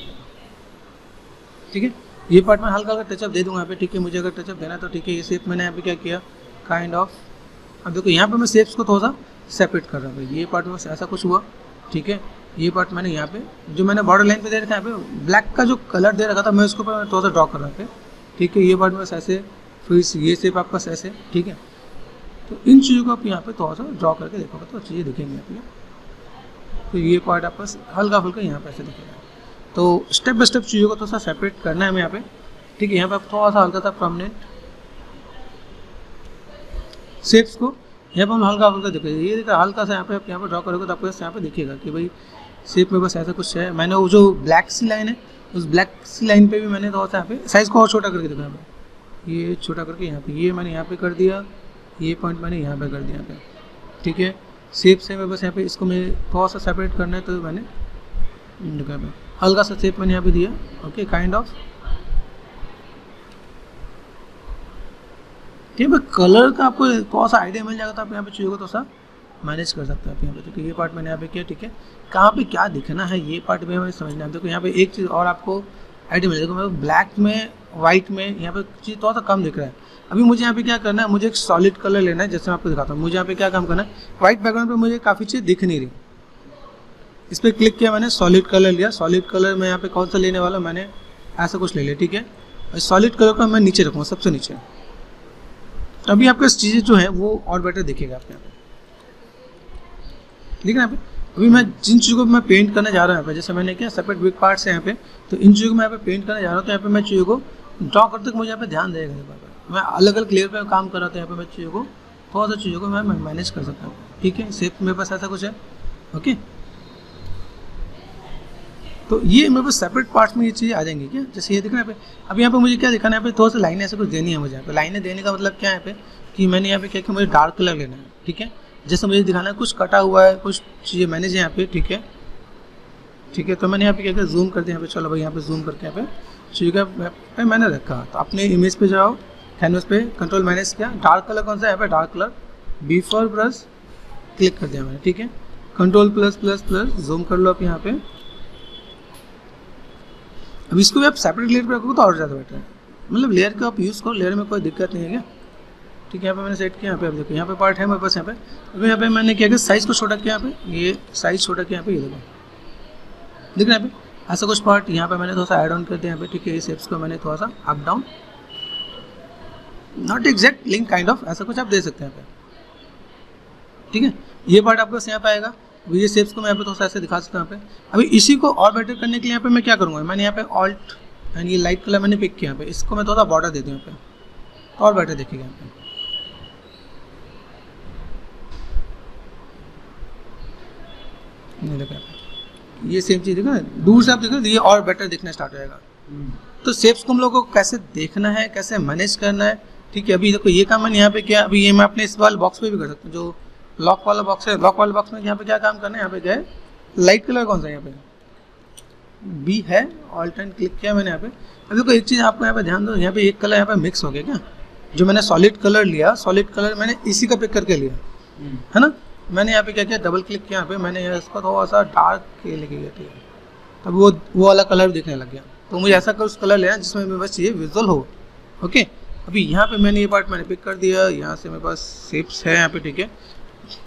ठीक है। ये पार्ट में हल्का हल्का टचअप दे दूँगा यहाँ पे, ठीक है। मुझे अगर टचअप देना तो ठीक है। ये शेप मैंने यहाँ पे क्या किया, काइंड ऑफ। अब देखो यहाँ पे मैं शेप्स को थोड़ा सा सेपरेट कर रहा हूँ। ये पार्ट में ऐसा कुछ हुआ, ठीक है। ये पार्ट मैंने यहाँ पे जो मैंने बॉर्डर लाइन पे दे रखा है, यहाँ पे ब्लैक का जो कलर दे रखा था मैं उसको थोड़ा सा ड्रॉ कर रहा था, ठीक है। ये पार्ट में ऐसे, फिर ये शेप आपका ऐसे, ठीक है। तो इन चीज़ों को आप यहाँ पे थोड़ा सा ड्रॉ करके देखोगे तो चीज़ें दिखेंगी यहाँ पे। तो ये पार्ट आपका हल्का फुल्का यहाँ पे ऐसे दिखेगा। तो स्टेप बाय स्टेप चीज़ों को थोड़ा सा सेपरेट करना है हमें यहाँ पे, ठीक है। यहाँ पे आप थोड़ा सा हल्का सा प्रोमिनेंट शेप्स को यहाँ पे हम हल्का हल्का देखिए, ये देखिए हल्का सा यहाँ पे आप यहाँ पे ड्रॉ करोगे तो आपको यहाँ पे दिखेगा कि भाई शेप में बस ऐसा कुछ है। मैंने वो जो ब्लैक सी लाइन है उस ब्लैक सी लाइन पे भी मैंने थोड़ा सा यहाँ पे साइज़ को और छोटा करके देखा, यहाँ पे ये छोटा करके यहाँ पे ये मैंने यहाँ पे कर दिया, ये पॉइंट मैंने यहाँ पे कर दिया यहाँ पे, ठीक है। शेप से मैं बस यहाँ पे इसको मैं थोड़ा सा सेपरेट करना है तो मैंने देखा हल्का सा शेप मैंने यहाँ पे दिया, ओके काइंड ऑफ, ठीक है। कलर का आपको थोड़ा सा आइडिया मिल जाएगा तो आप यहाँ पे चीज़ों को थोड़ा सा मैनेज कर सकते हैं आप यहाँ पे। देखिए ये पार्ट मैंने यहाँ पे किया, ठीक है। कहाँ पे क्या दिखना है ये पार्ट में हमें समझना है। देखो यहाँ पे एक चीज़ और आपको आइडिया मिलेगा, देखो मेरे ब्लैक में वाइट में यहाँ पे चीज़ थोड़ा सा कम दिख रहा है। अभी मुझे यहाँ पे क्या करना है, मुझे एक सॉलिड कलर लेना है, जैसे मैं आपको दिखाता हूँ। मुझे यहाँ पे क्या काम करना है, वाइट बैकग्राउंड पर मुझे काफ़ी चीज़ दिख नहीं रही, इस पर क्लिक किया मैंने, सॉलिड कलर लिया। सॉलिड कलर मैं यहाँ पे कौन सा लेने वाला, मैंने ऐसा कुछ ले लिया, ठीक है। सॉलिड कलर को मैं नीचे रखूँगा, सबसे नीचे, तभी आपके चीज़ें जो है वो और बेटर दिखेगा आपके यहाँ पे, ठीक है। यहाँ पे अभी मैं जिन चीज़ों को मैं पेंट करने जा रहा हूँ यहाँ पे, जैसे मैंने क्या सेपरेट बिग पार्ट्स है यहाँ पे, तो इन चीज़ों को मैं यहाँ पे पेंट करने जा रहा हूँ। तो यहाँ पे मैं चीज़ों को ड्रॉ करते मुझे यहाँ पे ध्यान देगा, मैं अलग अलग लेयर पे काम कर रहा था। यहाँ पे मैं चीज़ों को थोड़ा सा चीज़ों को मैं मैनेज कर सकता हूँ, ठीक है। शेप मेरे पास ऐसा कुछ है, ओके। तो ये मेरे पास सेपरेट पार्ट्स में ये चीज़ें आ जाएंगी क्या, जैसे ये दिखना है यहाँ पे। अब यहाँ पे मुझे क्या दिखाना है, यहाँ पे थोड़ा सा लाइनें ऐसे कुछ देनी है मुझे यहाँ पे। लाइनें देने का मतलब क्या है यहाँ पे कि मैंने यहाँ पे क्या कि मुझे डार्क कलर लेना है, ठीक है। जैसे मुझे दिखाना है कुछ कटा हुआ है, कुछ चीज़ें मैनेज है यहाँ पे, ठीक है, ठीक है। तो मैंने यहाँ पे क्या किया, जूम कर दिया यहाँ पे, चलो भाई यहाँ पे जूम करके यहाँ पे चीज़ का मैंने रखा। तो अपने इमेज पे जाओ, कैनवस पे कंट्रोल माइनस किया, डार्क कलर कौन सा है यहाँ पे, dark colour, B4 brush click कर दिया मैंने, ठीक है। Control plus plus plus zoom कर लो आप यहाँ पे। अब इसको भी आप सेपरेट लेयर पे रखोगे तो और ज़्यादा बेटर है, मतलब लेयर का आप यूज़ करो, लेयर में कोई दिक्कत नहीं है क्या, ठीक है। यहाँ पे मैंने सेट किया, यहाँ पे आप देखो यहाँ पे पार्ट है मेरे पास यहाँ पे। अभी यहाँ पे मैंने क्या किया, साइज़ को छोटा किया यहाँ पे, ये साइज़ छोटा किया यहाँ पे, ये देखो दिख रहा है यहाँ पे ऐसा कुछ पार्ट। यहाँ पे मैंने थोड़ा सा ऐड ऑन कर दिया यहाँ पे, ठीक है। ये शेप्स को मैंने थोड़ा सा up down, not exact link kind of, ऐसा कुछ आप दे सकते हैं यहाँ पे, ठीक है। ये पार्ट आपको यहाँ पे आएगा। ये शेप्स को मैं यहाँ पे थोड़ा सा ऐसे दिखा सकता हूँ यहाँ पे। अभी इसी को और बेटर करने के लिए यहाँ पे मैं क्या करूँगा, मैंने यहाँ पे ऑल्ट एंड ये लाइट कलर मैंने पिक किया यहाँ पे, इसको मैं थोड़ा बॉर्डर दे दूँ यहाँ पे, और बेटर देखिएगा यहाँ पे। नहीं देखा ये सेम चीज़ देखो, दूर से आप देखो ये और बेटर दिखना स्टार्ट हो जाएगा। तो शेप्स को हम लोग को कैसे देखना है, कैसे मैनेज करना है, ठीक है। अभी देखो ये काम मैंने यहाँ पे किया। अभी ये मैं अपने इस वाले बॉक्स पे भी कर सकता हूँ, जो लॉक वाला बॉक्स है। लॉक वाले बॉक्स में यहाँ पे क्या काम करना है, यहाँ पे गए, लाइट कलर कौन सा है यहाँ पे, बी है, ऑल्ट एंड क्लिक किया मैंने यहाँ पे। अभी देखो एक चीज़ आपको यहाँ पे ध्यान दो, यहाँ पे एक कलर यहाँ पे मिक्स हो गया क्या, जो मैंने सॉलिड कलर लिया, सॉलिड कलर मैंने इसी का पिक करके लिया है ना। मैंने यहाँ पे क्या किया, डबल क्लिक किया यहाँ पे, मैंने इसको थोड़ा सा डार्क के लेके गया, ठीक है। तब वो वाला कलर दिखने लग गया। तो मुझे ऐसा कुछ कलर लेना जिसमें मेरे पास ये विजुअल हो, ओके। अभी यहाँ पे मैंने ये पार्ट मैंने पिक कर दिया, यहाँ से मेरे पास शेप्स है यहाँ पे, ठीक है।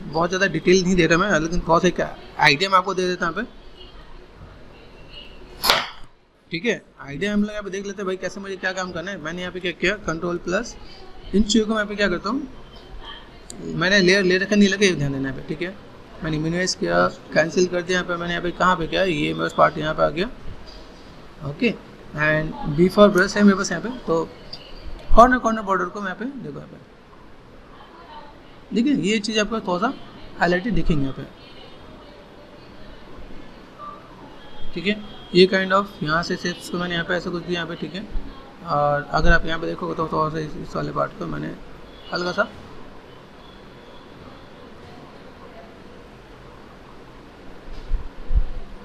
बहुत ज़्यादा डिटेल नहीं दे रहा मैं, लेकिन थोड़ा सा क्या आइडिया मैं आपको दे देता हूँ यहाँ पे, ठीक है। आइडिया हम लोग यहाँ पे देख लेते हैं भाई कैसे मुझे क्या काम करना है। मैंने यहाँ पे क्या किया, कंट्रोल प्लस, इन चीज़ों को मैं यहाँ पे क्या करता हूँ, मैंने लेयर का नहीं लगे, ध्यान देना है, ठीक है। मैंने मिनिमाइज किया, कैंसिल कर दिया यहाँ पे। मैंने यहाँ पे कहाँ पे किया, ये मेरे पार्ट यहाँ पे आ गया, ओके। एंड B4 ब्रश है मेरे पास यहाँ पे, तो कॉर्नर बॉर्डर को मैं यहाँ पे देखो, यहाँ पे देखिए ये चीज़ आपको थोड़ा सा हाईलाइटेड दिखेंगे यहाँ पे, ठीक है। ये काइंड ऑफ यहाँ से शेप्स को मैंने यहाँ पे ऐसा कुछ दिया यहाँ पे, ठीक है। और अगर आप यहाँ पे देखोगे तो थोड़ा सा इस वाले पार्ट को मैंने हल्का सा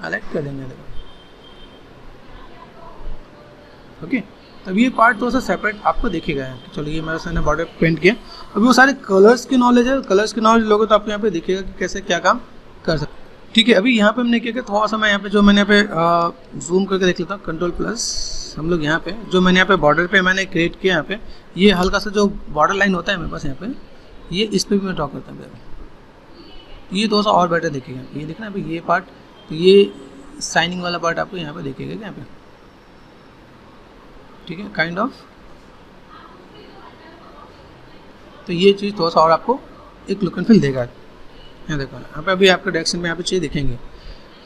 हाईलाइट कर देंगे, देखो, ओके। तब ये पार्ट थोड़ा सा सेपरेट आपको दिखेगा। चलो ये मेरा मैंने बॉर्डर पेंट किया। अभी वो सारे कलर्स की नॉलेज है, कलर्स की नॉलेज लोगे तो आपको यहाँ पे दिखेगा कि कैसे क्या काम कर सकते, ठीक है। अभी यहाँ पे हमने क्या किया, थोड़ा सा मैं यहाँ पे जो मैंने यहाँ पे जूम करके देख लेता हूँ, कंट्रोल प्लस, हम लोग यहाँ पे जो मैंने यहाँ पे बॉर्डर पे मैंने क्रिएट किया, यहाँ पे ये हल्का सा जो बॉर्डर लाइन होता है मेरे पास यहाँ पे, ये इस पर भी मैं ड्रॉ करता हूँ, ये थोड़ा सा और बेटर दिखेगा। ये देखना है ये पार्ट, तो ये साइनिंग वाला पार्ट आपको यहाँ पे दिखेगा क्या, यहाँ पे, ठीक है, काइंड ऑफ। तो ये चीज़ थोड़ा सा और आपको एक लुक एंड फील देगा। यहाँ देखो, यहाँ पे अभी आपके डायरेक्शन में यहाँ पे चीज़ दिखेंगे।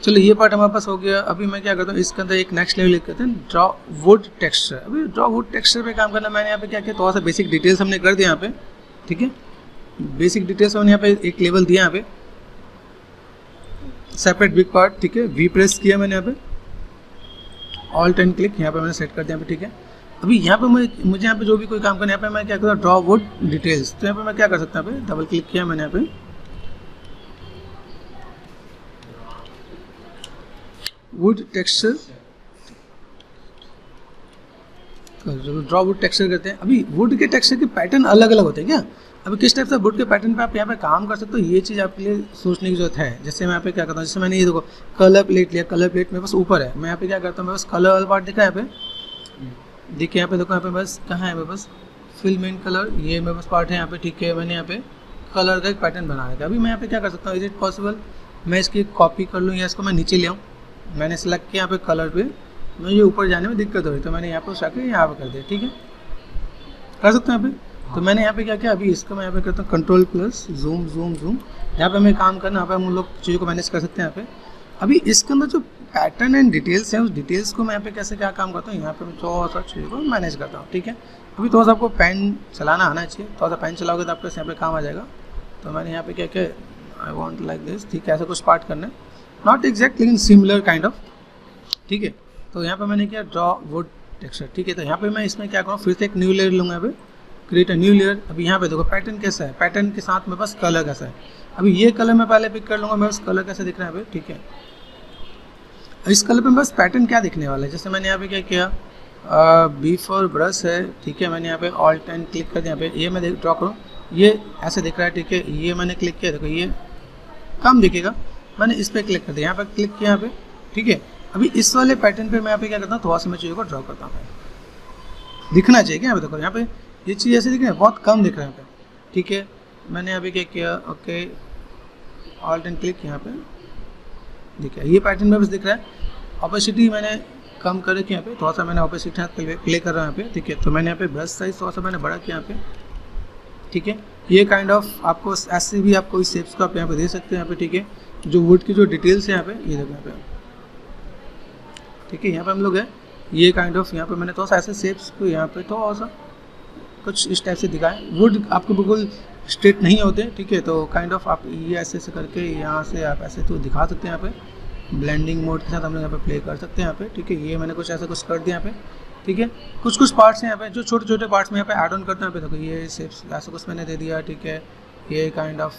चलो ये पार्ट हमारे पास हो गया। अभी मैं क्या करता हूँ, इसके अंदर एक नेक्स्ट लेवल लिखते हैं ड्रॉ वुड टेक्सचर। अभी ड्रॉ वुड टेक्सचर पे काम करना, मैंने यहाँ पे क्या किया, थोड़ा सा बेसिक डिटेल्स हमने कर दिया यहाँ पे, ठीक है। बेसिक डिटेल्स हमने यहाँ पे एक लेवल दिया यहाँ पे, सेपरेट बिग पार्ट, ठीक है। वी प्रेस किया मैंने यहाँ पे, ऑल्ट एंड क्लिक यहाँ पे मैंने सेट कर दिया यहाँ पे, ठीक है। अभी यहाँ पे मुझे यहाँ पे जो भी कोई काम करना है, यहाँ पे मैं क्या करता हूँ, ड्रॉ वुड डिटेल्स। तो यहाँ पे मैं क्या कर सकता हूँ, यहाँ पे डबल क्लिक किया मैंने यहाँ पे, would texture, draw would texture करते हैं। अभी वुड के टेक्सचर के पैटर्न अलग अलग होते हैं क्या। अभी किस टाइप से वुड के पैटर्न पे आप यहाँ पे काम कर सकते हो, ये चीज़ आपके लिए सोचने की जरूरत है। जैसे मैं यहाँ पे क्या करता हूँ, जैसे मैंने ये देखो कलर प्लेट लिया, कलर प्लेट मेरे पास ऊपर है, मैं यहाँ पे क्या करता हूँ, मेरे पास कलर वाला पार्ट दिखा है यहाँ पे, देखिए यहाँ पे देखो, यहाँ पे बस कहाँ है मेरे पास फिल मेन कलर, ये मेरे पास पार्ट है यहाँ पे, ठीक है। मैंने यहाँ पे कलर का एक पैटर्न बना रखा है। अभी मैं यहाँ पे क्या कर सकता हूँ, इज इट पॉसिबल मैं इसकी कॉपी कर लूँ या इसको मैं नीचे ले आऊँ। मैंने सेलेक्ट किया यहाँ पे कलर पे, मुझे ऊपर जाने में दिक्कत हो रही, तो मैंने यहाँ पर उठा के यहाँ पे कर दिया, ठीक है, कर सकते हैं यहाँ पे। तो मैंने यहाँ पे क्या किया, अभी इसका मैं यहाँ पे करता हूँ control plus zoom zoom zoom, यहाँ पे हमें काम करना, यहाँ पे हम लोग चीज़ों को मैनेज कर सकते हैं यहाँ पे। अभी इसके अंदर जो पैटर्न एंड डिटेल्स हैं, उस डिटेल्स को मैं यहाँ पे कैसे क्या काम करता हूँ, यहाँ पे मैं थोड़ा सा चीज़ों को मैनेज करता हूँ, ठीक है। अभी थोड़ा सा आपको पेन चलाना आना चाहिए, थोड़ा सा पेन चलाओगे तो आपके यहाँ पे काम आ जाएगा। तो मैंने यहाँ पे क्या किया, आई वॉन्ट लाइक दिस, ठीक है, ऐसा कुछ पार्ट करना है, नॉट एग्जैक्ट लेकिन सिमिलर काइंड ऑफ, ठीक है। तो यहाँ पे मैंने किया ड्रॉ वुड टेक्सचर, ठीक है। तो यहाँ पे मैं इसमें क्या करूँ, फिर से एक न्यू लेयर लूँगा, यहाँ पे क्रिएट अ न्यू लेयर। अभी यहाँ पे देखो पैटर्न कैसा है, पैटर्न के साथ मेरे पास कलर कैसा है। अभी ये कलर मैं पहले पिक कर लूँगा, मेरे पास कलर कैसे दिख रहा है यहाँ पे, ठीक है। इस कलर पे बस पैटर्न क्या दिखने वाला है, जैसे मैंने यहाँ पे क्या किया, बी फॉर ब्रश है, ठीक है। मैंने यहाँ पे ऑल्ट एंड क्लिक कर दिया, यहाँ पे ये मैं ड्रॉ करूँ, ये ऐसे दिख रहा है, ठीक है। ये मैंने क्लिक किया, देखो ये कम दिखेगा, मैंने इस पर क्लिक कर दिया, यहाँ पे क्लिक किया यहाँ पे, ठीक है। अभी इस वाले पैटर्न पे मैं यहाँ पे क्या करता हूँ, थोड़ा सा मैं चीज़ों को ड्रॉ करता हूँ, दिखना चाहिए क्या, यहाँ पे देखो, यहाँ पे ये चीज़ ऐसे दिख रही है, बहुत कम दिख रहा है यहाँ पे, ठीक है। मैंने अभी क्या किया, ओके, ऑल्ट एंड क्लिक, यहाँ पे देखिए ये पैटर्न में बस दिख रहा है। ऑपेसिटी मैंने कम कर रखी, यहाँ पे थोड़ा सा मैंने ऑपेसिटी प्ले कर रहा हूँ यहाँ पे, ठीक है। तो मैंने यहाँ पे ब्रश साइज थोड़ा सा मैंने बड़ा किया यहाँ पे, ठीक है। ये काइंड ऑफ आपको ऐसे भी आपको इस शेप्स को आप यहाँ पे दे सकते हैं यहाँ पे, ठीक है। जो वुड की जो डिटेल्स है यहाँ पे, ये देखो यहाँ पे, ठीक है। यहाँ पे हम लोग है, ये काइंड ऑफ यहाँ पे मैंने थोड़ा सा ऐसे शेप्स को यहाँ पे थोड़ा सा कुछ इस टाइप से दिखाएं। वुड आपको बिल्कुल स्ट्रेट नहीं होते, ठीक है। तो काइंड ऑफ आप ये ऐसे ऐसे करके यहाँ से आप ऐसे तो दिखा सकते हैं यहाँ पे, ब्लेंडिंग मोड के साथ हम लोग यहाँ पे प्ले कर सकते हैं यहाँ पे, ठीक है। ये मैंने कुछ ऐसा कुछ कर दिया यहाँ पे, ठीक है। कुछ कुछ पार्ट्स हैं यहाँ पे जो छोटे छोटे पार्ट्स में यहाँ पे ऐड ऑन करते हैं यहाँ पे, देखो ये शेप्स ऐसा कुछ मैंने दे दिया, ठीक है। ये काइंड ऑफ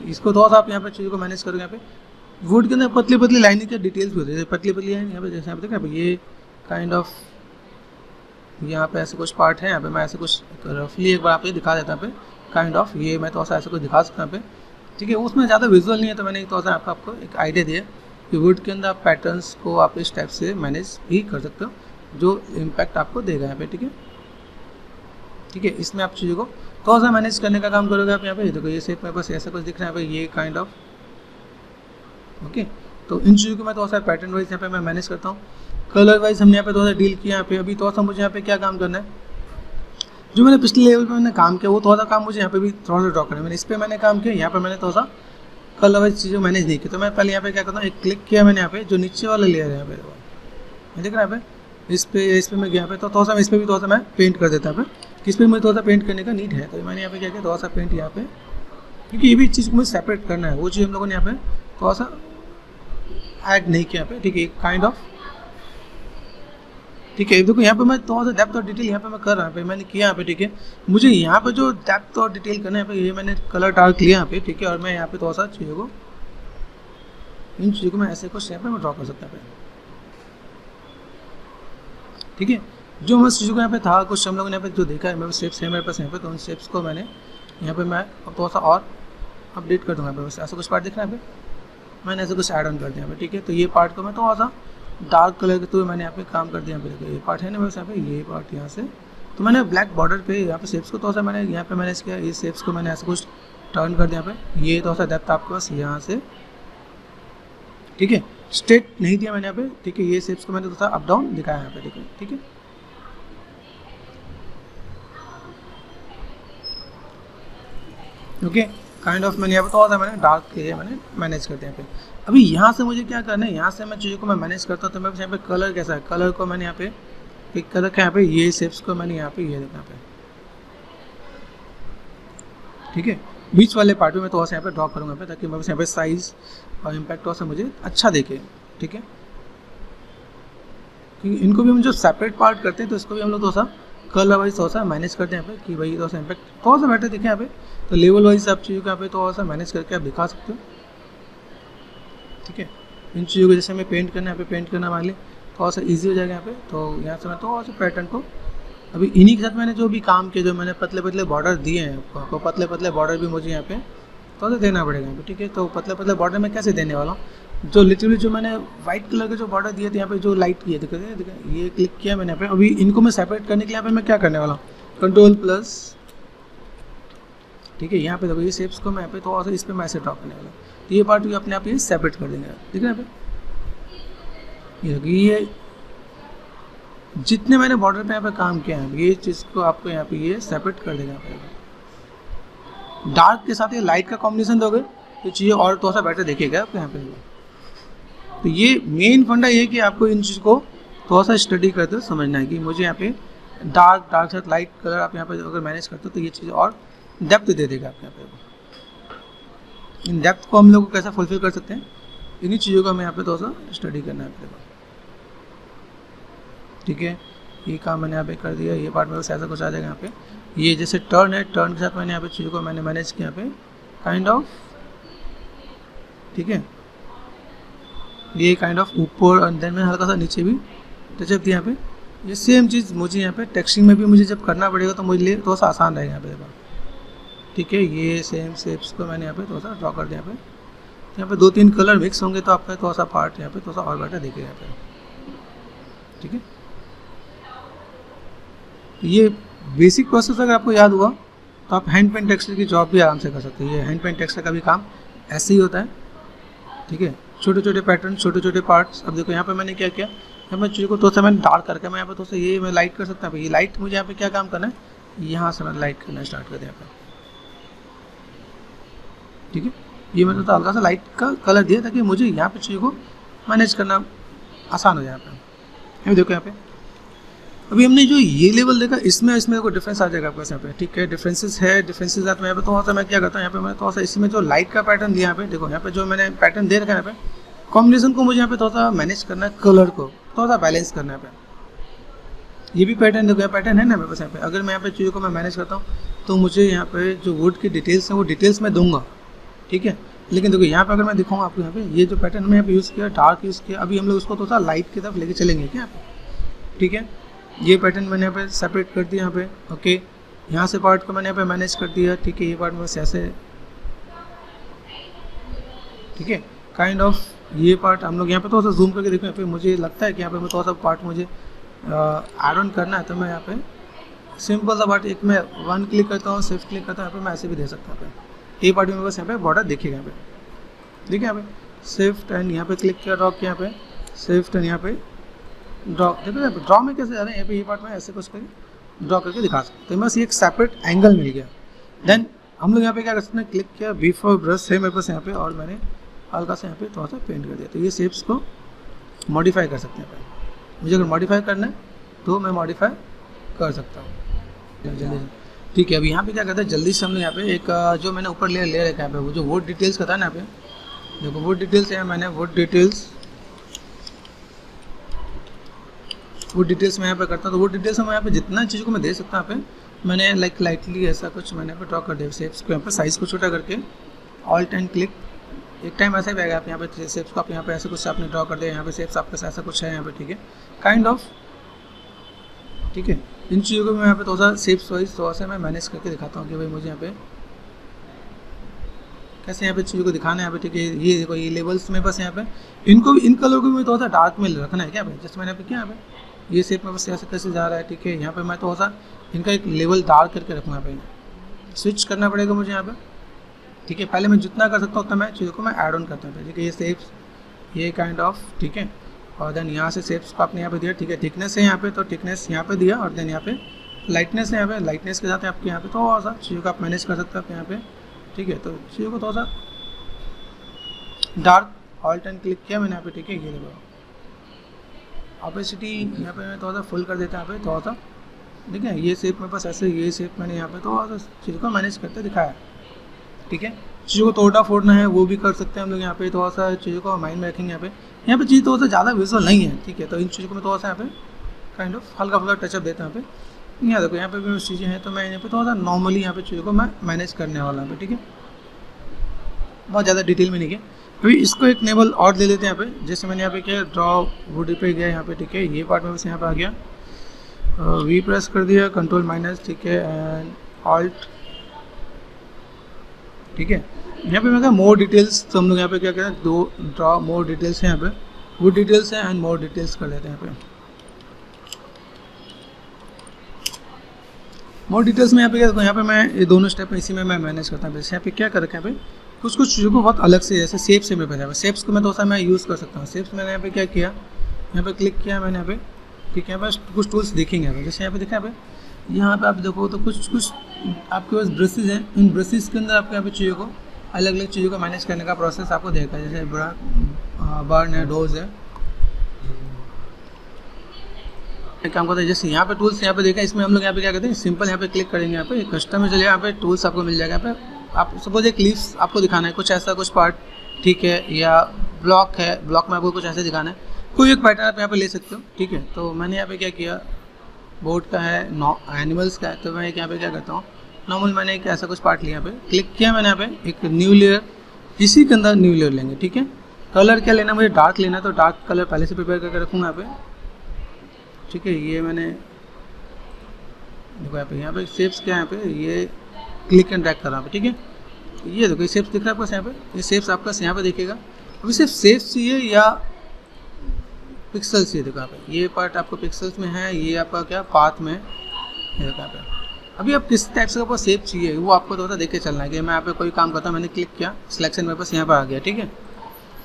इसको थोड़ा सा आप यहाँ पे चीज़ों को मैनेज करोगे। यहाँ पे वुड के अंदर पतली पतली लाइनिंग के डिटेल्स भी होती है, पतली पतली है यहाँ पे, जैसे यहाँ पे देखा ये काइंड ऑफ यहाँ पे ऐसे कुछ पार्ट है, यहाँ पे मैं ऐसे कुछ रफली एक बार आपको दिखा देता हूँ, पे काइंड ऑफ ये मैं थोड़ा सा ऐसे कुछ दिखा सकता हूँ पे, ठीक है। उसमें ज़्यादा विजुअल नहीं है, तो मैंने थोड़ा सा आपको एक आइडिया दिया कि वुड के अंदर आप पैटर्न्स को आप इस टाइप से मैनेज भी कर सकते हो, जो इम्पैक्ट आपको देगा यहाँ पे, ठीक है, ठीक है। इसमें आप चीज़ों को थोड़ा सा मैनेज करने का काम करोगे आप यहाँ पे। देखो ये शेप में बस ऐसा कुछ दिख रहा है यहाँ पे, ये काइंड ऑफ, ओके। तो इन चीज़ों को मैं थोड़ा सा पैटर्न वाइज यहाँ पे मैं मैनेज करता हूँ। कलर वाइज हमने यहाँ पे थोड़ा सा डील किया यहाँ पे। अभी थोड़ा सा मुझे यहाँ पे क्या काम करना है, जो मैंने पिछले लेवल पे मैंने काम किया वो थोड़ा सा काम मुझे यहाँ पे भी थोड़ा सा ड्रॉ करना है। मैंने इस पर मैंने काम किया, यहाँ पे मैंने थोड़ा सा कलर वाइज चीज़ें मैनेज नहीं की। तो मैं पहले यहाँ पे क्या करता हूँ, एक क्लिक किया मैंने यहाँ पे, जो नीचे वाला लेयर है यहाँ पे देख रहा है यहाँ पे, इस पे मैं गया पे, तो थोड़ा सा इस पर भी थोड़ा सा मैं पेंट कर देता हूँ पे, इस पर मुझे थोड़ा सा पेंट करने का नीड है। तो मैंने यहाँ पे क्या किया, थोड़ा सा पेंट यहाँ पे, क्योंकि ये भी चीज़ को मुझे सेपरेट करना है, वो चीज़ हम लोगों ने यहाँ पे थोड़ा सा ऐड नहीं किया यहाँ पे, ठीक है, काइंड ऑफ, ठीक है। देखो यहाँ पे मैं थोड़ा सा डेप्थ और डिटेल यहाँ पे मैं कर रहा हूँ, मैंने किया यहाँ पे, ठीक है। मुझे यहाँ पे जो डेप्थ और डिटेल करना है यहाँ पे, ये मैंने कलर डार्क लिया यहाँ पे, ठीक है। और मैं यहाँ पे थोड़ा सा चीज़ों को, इन चीज़ों को मैं ऐसे कुछ यहाँ पे मैं ड्रॉ कर सकता हूँ, ठीक है। जो मैं चीज़ों को यहाँ पे था, कुछ हम लोगों ने यहाँ पे जो देखा है, मेरे शेप्स है मेरे पास यहाँ पे, तो उन शेप्स को मैंने यहाँ पे मैं थोड़ा सा और अपडेट कर दूँगा यहाँ पे। बस ऐसा कुछ पार्ट दिख रहा है यहाँ पे, मैंने ऐसे कुछ ऐड ऑन कर दिया यहाँ पे, ठीक है। तो ये पार्ट को मैं थोड़ा सा डार्क कलर के थ्रू मैंने यहाँ पे काम कर दिया यहाँ पे। देखो ये पार्ट है ना बस यहाँ पे, ये पार्ट यहाँ से, तो मैंने ब्लैक बॉर्डर पे यहाँ पे शेप्स को थोड़ा सा मैंने यहाँ पे मैनेज किया। ये शेप्स को मैंने ऐसे कुछ टर्न कर दिया यहाँ पे, ये थोड़ा सा डेप्थ आपके पास यहाँ से, ठीक है। स्ट्रेट नहीं दिया मैंने यहाँ पे, ठीक है। ये शेप्स को मैंने थोड़ा सा अप डाउन दिखाया यहाँ पे, देखो, ठीक है। ओके, काइंड ऑफ मैंने यहाँ पे थोड़ा सा मैंने डार्क एरिया मैंने मैनेज कर दिया यहाँ पे। अभी यहाँ से मुझे क्या करना है, यहाँ से मैं चीज़ों को मैं मैनेज करता हूँ, तो मैं यहाँ पे कलर कैसा है, कलर को मैंने यहाँ पे पिक कर रखा है, यहाँ पे ये शेप्स को मैंने यहाँ पे ये देखा यहाँ पे, ठीक है। बीच वाले पार्ट में मैं थोड़ा सा यहाँ पे ड्रॉ करूँगा यहाँ पे, ताकि मैं बस यहाँ पे साइज और इम्पैक्ट थोड़ा सा मुझे अच्छा देखे, ठीक है। क्योंकि इनको भी हम जो सेपरेट पार्ट करते हैं तो इसको भी हम लोग थोड़ा सा कलर वाइज थोड़ा सा मैनेज करते हैं यहाँ पे, कि भाई थोड़ा सा इम्पैक्ट थोड़ा सा बेटर दिखे यहाँ पे। तो लेवल वाइज आप चीज़ों को यहाँ पे थोड़ा सा मैनेज करके आप दिखा सकते हो, ठीक है। इन चीज़ों को जैसे हमें पेंट करना है, यहाँ पे पेंट करना मान ली थोड़ा सा ईजी हो जाएगा यहाँ पे। तो यहाँ से मैं थोड़ा सा पैटर्न को अभी इन्हीं के साथ मैंने जो भी काम किया, जो मैंने पतले पतले बॉर्डर दिए हैं आपको, पतले पतले बॉर्डर भी मुझे यहाँ पे थोड़ा सा देना पड़ेगा यहाँ पे, ठीक है। तो पतले पतले बॉर्डर में कैसे देने वाला हूँ, जो लिटरली जो मैंने वाइट कलर के जो बॉर्डर दिए थे यहाँ पे, जो लाइट किए थे, ये क्लिक किया मैंने यहाँ पे। अभी इनको मैं सेपरेट करने के लिए यहाँ पे मैं क्या करने वाला हूँ, Ctrl+, ठीक है। यहाँ पे देखो ये शेप्स को मैं यहाँ पे थोड़ा सा इस पर मैं ऐसे ड्रॉ करने वाला हूँ, तो ये पार्ट भी अपने आप ये सेपरेट कर देंगे, ठीक है। यहाँ पे ये देखो, ये जितने मैंने बॉर्डर पे यहाँ पे काम किया है, ये चीज़ को आपको यहाँ पे ये सेपरेट कर देगा। यहाँ पे डार्क के साथ ये लाइट का कॉम्बिनेशन दोगे तो चीज़ें और थोड़ा सा बेटर दिखेगा आपको यहाँ पे। तो ये मेन फंडा ये कि आपको इन चीज़ को थोड़ा सा स्टडी करते हुए समझना है कि मुझे यहाँ पे डार्क के साथ लाइट कलर आप यहाँ पे अगर मैनेज करते हो तो ये चीज़ और डेप्थ दे देगा आपके यहाँ पे। इन डेप्थ को हम लोग कैसे फुलफिल कर सकते हैं, इन्हीं चीज़ों का हमें यहाँ पे थोड़ा सा स्टडी करना है आपके पास, ठीक है। ये काम मैंने यहाँ पे कर दिया, ये पार्ट में बस ऐसा कुछ आ जाएगा यहाँ पे। ये जैसे टर्न है, टर्न के साथ मैंने यहाँ पे चीज़ों को मैंने मैनेज किया यहाँ पे काइंड ऑफ, ठीक है। ये काइंड ऑफ ऊपर और देन मैंने हल्का सा नीचे भी टचअप दिया यहाँ पे। ये सेम चीज़ मुझे यहाँ पे टेक्सटिंग में भी मुझे जब करना पड़ेगा तो मुझे लिए थोड़ा सा आसान रहेगा यहाँ पे देखो, ठीक है। ये सेम शेप्स को मैंने यहाँ पे थोड़ा सा ड्रॉ कर दिया यहाँ पे। यहाँ पे 2-3 कलर मिक्स होंगे तो आपका थोड़ा सा पार्ट यहाँ पे थोड़ा सा और बेटर दिखेगा यहाँ पे, ठीक है। ये बेसिक प्रोसेस अगर आपको याद हुआ तो आप हैंड पेंट टेक्सचर की जॉब भी आराम से कर सकते हैं। ये हैंड पेंट टेक्सचर का भी काम ऐसे ही होता है, ठीक है। छोटे छोटे पैटर्न, छोटे छोटे पार्ट्स। अब देखो यहाँ पे मैंने क्या किया, यहाँ मैं चीज़ को थोड़ा सा मैंने डार्क करके मैं यहाँ पे थोड़ा सा ये मैं लाइट कर सकता हूँ। ये लाइट मुझे यहाँ पे क्या काम करना है, यहाँ से मैं लाइट करना स्टार्ट कर दिया यहाँ पे, ठीक है। ये मैंने तो हल्का सा लाइट का कलर दिया ताकि मुझे यहाँ पे चीज़ को मैनेज करना आसान हो जाए। यहाँ पे देखो यहाँ पे अभी हमने जो ये लेवल देखा, इसमें देखो डिफरेंस आ जाएगा आपके यहाँ पे, ठीक है। डिफरेंसेस है, डिफरेंसेस आते हैं यहाँ पे। थोड़ा सा मैं क्या करता हूँ, यहाँ पे मैं थोड़ा सा इसमें जो लाइट का पैटर्न दिया यहाँ पे, देखो यहाँ पे जो मैंने पैटर्न दे रखा है यहाँ पे, कॉम्बिनेशन को मुझे यहाँ पे थोड़ा सा मैनेज करना है, कलर को थोड़ा सा बैलेंस करना है यहाँ पे। ये भी पैटर्न देखो, यहाँ पैटर्न है ना मेरे पास यहाँ पे। अगर मैं यहाँ पे चीज़ों को मैं मैनेज करता हूँ तो मुझे यहाँ पे जो वुड की डिटेल्स हैं वो डिटेल्स मैं दूंगा, ठीक है। लेकिन देखो यहाँ पे अगर मैं दिखाऊँ आपको, यहाँ पे ये जो पैटर्न मैं यहाँ पे यूज़ किया, डार्क यूज़ किया, अभी हम लोग उसको थोड़ा सा लाइट की तरफ लेके चलेंगे क्या, ठीक है। ये पैटर्न मैंने यहाँ पे सेपरेट कर दिया यहाँ पे, ओके। यहाँ से पार्ट को मैंने यहाँ पे मैनेज कर दिया, ठीक है। ये पार्ट में बस ऐसे, ठीक है। काइंड ऑफ ये पार्ट हम लोग यहाँ पे थोड़ा सा जूम करके देखो, यहाँ पे मुझे लगता है कि यहाँ पे मैं थोड़ा सा पार्ट मुझे ऐड ऑन करना है, तो मैं यहाँ पे सिंपल सा पार्ट एक मैं 1 क्लिक करता हूँ, शिफ्ट क्लिक करता हूँ, यहाँ पे मैं ऐसे भी दे सकता हूँ। यहाँ पे ये पार्ट में बस यहाँ पे बॉर्डर देखिएगा यहाँ पे, ठीक है। यहाँ पे शिफ्ट एंड यहाँ पे क्लिक किया, ड्रॉ किया, यहाँ पे शिफ्ट एंड यहाँ पे ड्रॉ, देखो ड्रॉ में कैसे जा रहे हैं, यहाँ पे ये पार्ट में ऐसे कुछ करके ड्रॉ करके दिखा सकते हैं। बस एक सेपरेट एंगल मिल गया। देन हम लोग यहाँ पे क्या कर सकते हैं, क्लिक किया, बिफोर ब्रश है मेरे पास यहाँ पे, और मैंने हल्का सा यहाँ पे थोड़ा सा पेंट कर दिया। तो ये शेप्स को मॉडिफाई कर सकते हैं यहाँ पे। मुझे अगर मॉडिफाई करना है तो मैं मॉडिफाई कर सकता हूँ जल्दी, ठीक है। अभी यहाँ पे क्या करते हैं, जल्दी से हम लोग यहाँ पे एक जो मैंने ऊपर ले रखा है यहाँ पे, वो जो वुड डिटेल्स का था ना यहाँ पे, देखो वुड डिटेल्स है, मैंने वुड डिटेल्स मैं यहाँ पे करता हूँ। तो वो डिटेल्स में यहाँ पे जितना चीज़ को मैं दे सकता हूँ यहाँ पे, मैंने लाइक लाइटली ऐसा कुछ मैंने यहाँ पे ड्रॉ कर दिया। शेप्स को यहाँ पे साइज़ को छोटा करके ऑल्ट एंड क्लिक, एक टाइम ऐसा भी आएगा। आप यहाँ पे शेप्स को आप यहाँ पे ऐसे कुछ आपने ड्रॉ कर दिया, यहाँ पे शेप्स आपके ऐसा कुछ है यहाँ पे, ठीक है, काइंड ऑफ, ठीक है। इन चीज़ों को मैं यहाँ पे थोड़ा सा शेप्स वाइज थोड़ा सा मैं मैनेज करके दिखाता हूँ कि भाई मुझे यहाँ पे कैसे यहाँ पे चीज़ों को दिखाना है यहाँ पे, ठीक है। ये देखो ये लेवल्स में बस यहाँ पे इनको इन कलर को भी थोड़ा सा डार्क में रखना है क्या भाई, जैसे मैंने यहाँ पे क्या यहाँ पे ये शेप में बस ऐसे कैसे जा रहा है, ठीक है। यहाँ पे मैं थोड़ा सा इनका एक लेवल डार्क करके रखूँगा, यहाँ पे स्विच करना पड़ेगा मुझे यहाँ पे, ठीक है। पहले मैं जितना कर सकता हूँ उतना मैं चीज़ों को मैं ऐड ऑन करता हूँ, ठीक है। ये शेप्स ये काइंड ऑफ, ठीक है। और देन यहाँ से शेप्स को आपने यहाँ पे दिया, ठीक है। थिकनेस है यहाँ पे, तो थिकनेस यहाँ पे दिया, और देन यहाँ पे लाइटनेस है, यहाँ पे लाइटनेस के साथ आपके यहाँ पे थोड़ा सा चीज़ों को आप मैनेज कर सकते हो। आप यहाँ पे ठीक है। तो चीज़ों को थोड़ा सा डार्क ऑल्ट एंड क्लिक किया मैंने यहाँ पे, ठीक है। ये देखो ऑपेसिटी यहाँ पे मैं थोड़ा सा फुल कर देता हूँ यहाँ पे थोड़ा सा, ठीक है। ये शेप मेरे पास ऐसे, ये शेप मैंने यहाँ पे थोड़ा सा चीज़ को मैनेज करते दिखाया, ठीक है। चीज़ों को तोड़ना फोड़ना है वो भी कर सकते हैं हम लोग यहाँ पे, थोड़ा सा चीज़ों को माइंड में रखेंगे। यहाँ पे चीज़ थोड़ा सा ज़्यादा विजुअल नहीं है, ठीक है। तो इन चीज़ों को मैं थोड़ा सा यहाँ पे काइंड ऑफ हल्का फुल्का टचअप देता हूँ यहाँ पे। यहाँ देखो यहाँ पे भी चीज़ें हैं, तो मैं यहाँ पे थोड़ा सा नॉर्मली यहाँ पे चीज़ों को मैं मैनेज करने वाला हूँ, ठीक है। बहुत ज़्यादा डिटेल में नहीं है। अभी इसको एक लेवल और ले लेते हैं यहाँ पे। जैसे मैंने यहाँ पे किया ड्रॉ बॉडी पे गया यहाँ पे, ठीक है। ये पार्ट में बस यहाँ पे आ गया, वी प्रेस कर दिया, कंट्रोल माइनस, ठीक है, एंड ऑल्ट, ठीक है। यहाँ पे मैं क्या मोर डिटेल्स, तो हम लोग यहाँ पे क्या करें, दो ड्रॉ मोर डिटेल्स है यहाँ पे, वो डिटेल्स है एंड मोर डिटेल्स कर लेते हैं यहाँ पे। मोर डिटेल्स में यहाँ पे क्या, यहाँ पे मैं ये दोनों स्टेप इसी में मैं मैनेज करता हूँ। जैसे यहाँ पे क्या कर रखा है यहाँ पे, कुछ कुछ चीज़ों को बहुत अलग से, जैसे शेप से मेरे पास शेप्स को मैं थोड़ा सा मैं यूज़ कर सकता हूँ। शेप्स मैंने यहाँ पे क्या किया, यहाँ पे क्लिक किया मैंने यहाँ पे, ठीक है। बस कुछ टूल्स दिखेंगे यहाँ पे, जैसे यहाँ पे देखा यहाँ पे आप देखो तो कुछ कुछ आपके पास ब्रशेज हैं। इन ब्रशेज के अंदर आपको यहाँ पे चीज़ों को अलग अलग चीज़ों को मैनेज करने का प्रोसेस आपको देखा है। जैसे बर्न है, डोज है, काम करता है। जैसे यहाँ पे टूल्स यहाँ पे देखा, इसमें हम लोग यहाँ पे क्या करते हैं, सिंपल यहाँ पे क्लिक करेंगे, यहाँ पे कस्टम में चलिए, यहाँ पे टूल्स आपको मिल जाएगा। यहाँ पे आप सपोज एक लीव्स आपको दिखाना है, कुछ ऐसा कुछ पार्ट, ठीक है, या ब्लॉक है, ब्लॉक में आपको कुछ ऐसे दिखाना है, कोई एक पैटर्न आप यहाँ पे ले सकते हो, ठीक है। तो मैंने यहाँ पे क्या किया, बोर्ड का है, एनिमल्स का है, तो मैं यहाँ पे क्या करता हूँ, नॉर्मल मैंने एक ऐसा कुछ पार्ट लिया, यहाँ पे क्लिक किया मैंने, यहाँ पे एक न्यू लेयर, इसी के अंदर न्यू लेयर लेंगे, ठीक है। कलर क्या लेना, मुझे डार्क लेना, तो डार्क कलर पहले से प्रिपेयर करके रखूँगा यहाँ पे, ठीक है। ये मैंने देखो यहाँ पे शेप्स क्या है, यहाँ पे ये क्लिक एंड ड्रैग कर रहा हूँ, ठीक है। ये देखो ये शेप्स दिख रहा है आपको यहाँ पे, ये शेप्स आपका यहाँ पे दिखेगा। अभी सिर्फ शेप्स चाहिए या पिक्सल्स चाहिए, देखो यहाँ पे ये पार्ट आपको पिक्सल्स में है, ये आपका क्या पाथ में, ये देखो यहाँ पे। अभी आप किस टाइप से आपको शेप चाहिए वो आपको थोड़ा देख के चलना है। कि मैं यहाँ पे कोई काम करता हूँ, मैंने क्लिक किया, सिलेक्शन मेरे पास यहाँ पर आ गया, ठीक है।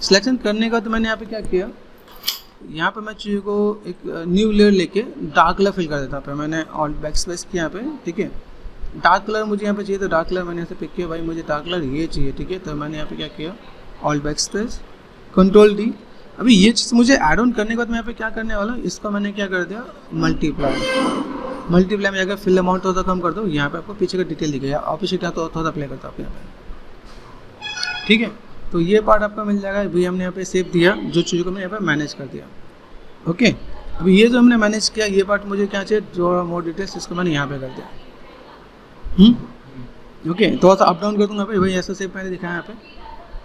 सिलेक्शन करने का तो मैंने यहाँ पे क्या किया, यहाँ पे मैं चीज़ों को एक न्यू लेयर लेके डार्क कलर फिल कर देता हूँ। मैंने ऑल बैक स्पेस किया यहाँ पे, ठीक है। डार्क कलर मुझे यहाँ पे चाहिए, तो डार्क कलर मैंने यहाँ से पिक किया, भाई मुझे डार्क कलर ये चाहिए, ठीक है। तो मैंने यहाँ पे क्या किया, all back space, control D. अभी ये चीज़ मुझे ऐड ऑन करने के बाद मैं यहाँ पे क्या करने वाला हूँ, इसको मैंने क्या कर दिया, मल्टीप्लाई में जाकर फिल अमाउंट थोड़ा कम कर दो। यहाँ पे आपको पीछे का डिटेल दिखेगा, ऑफिस का तो थोड़ा प्ले करता हूँ यहाँ पे, ठीक है। तो ये पार्ट आपका मिल जाएगा। अभी हमने यहाँ पे सेव दिया, जो चीज़ों को मैं यहाँ पे मैनेज कर दिया, ओके। अभी ये जो हमने मैनेज किया, ये पार्ट मुझे क्या चाहिए, जो मोर डिटेल्स, इसको मैंने यहाँ पे कर दिया, ओके। थोड़ा सा अप डाउन कर दूँगा भाई, ऐसा सेव मैंने दिखाया यहाँ पे।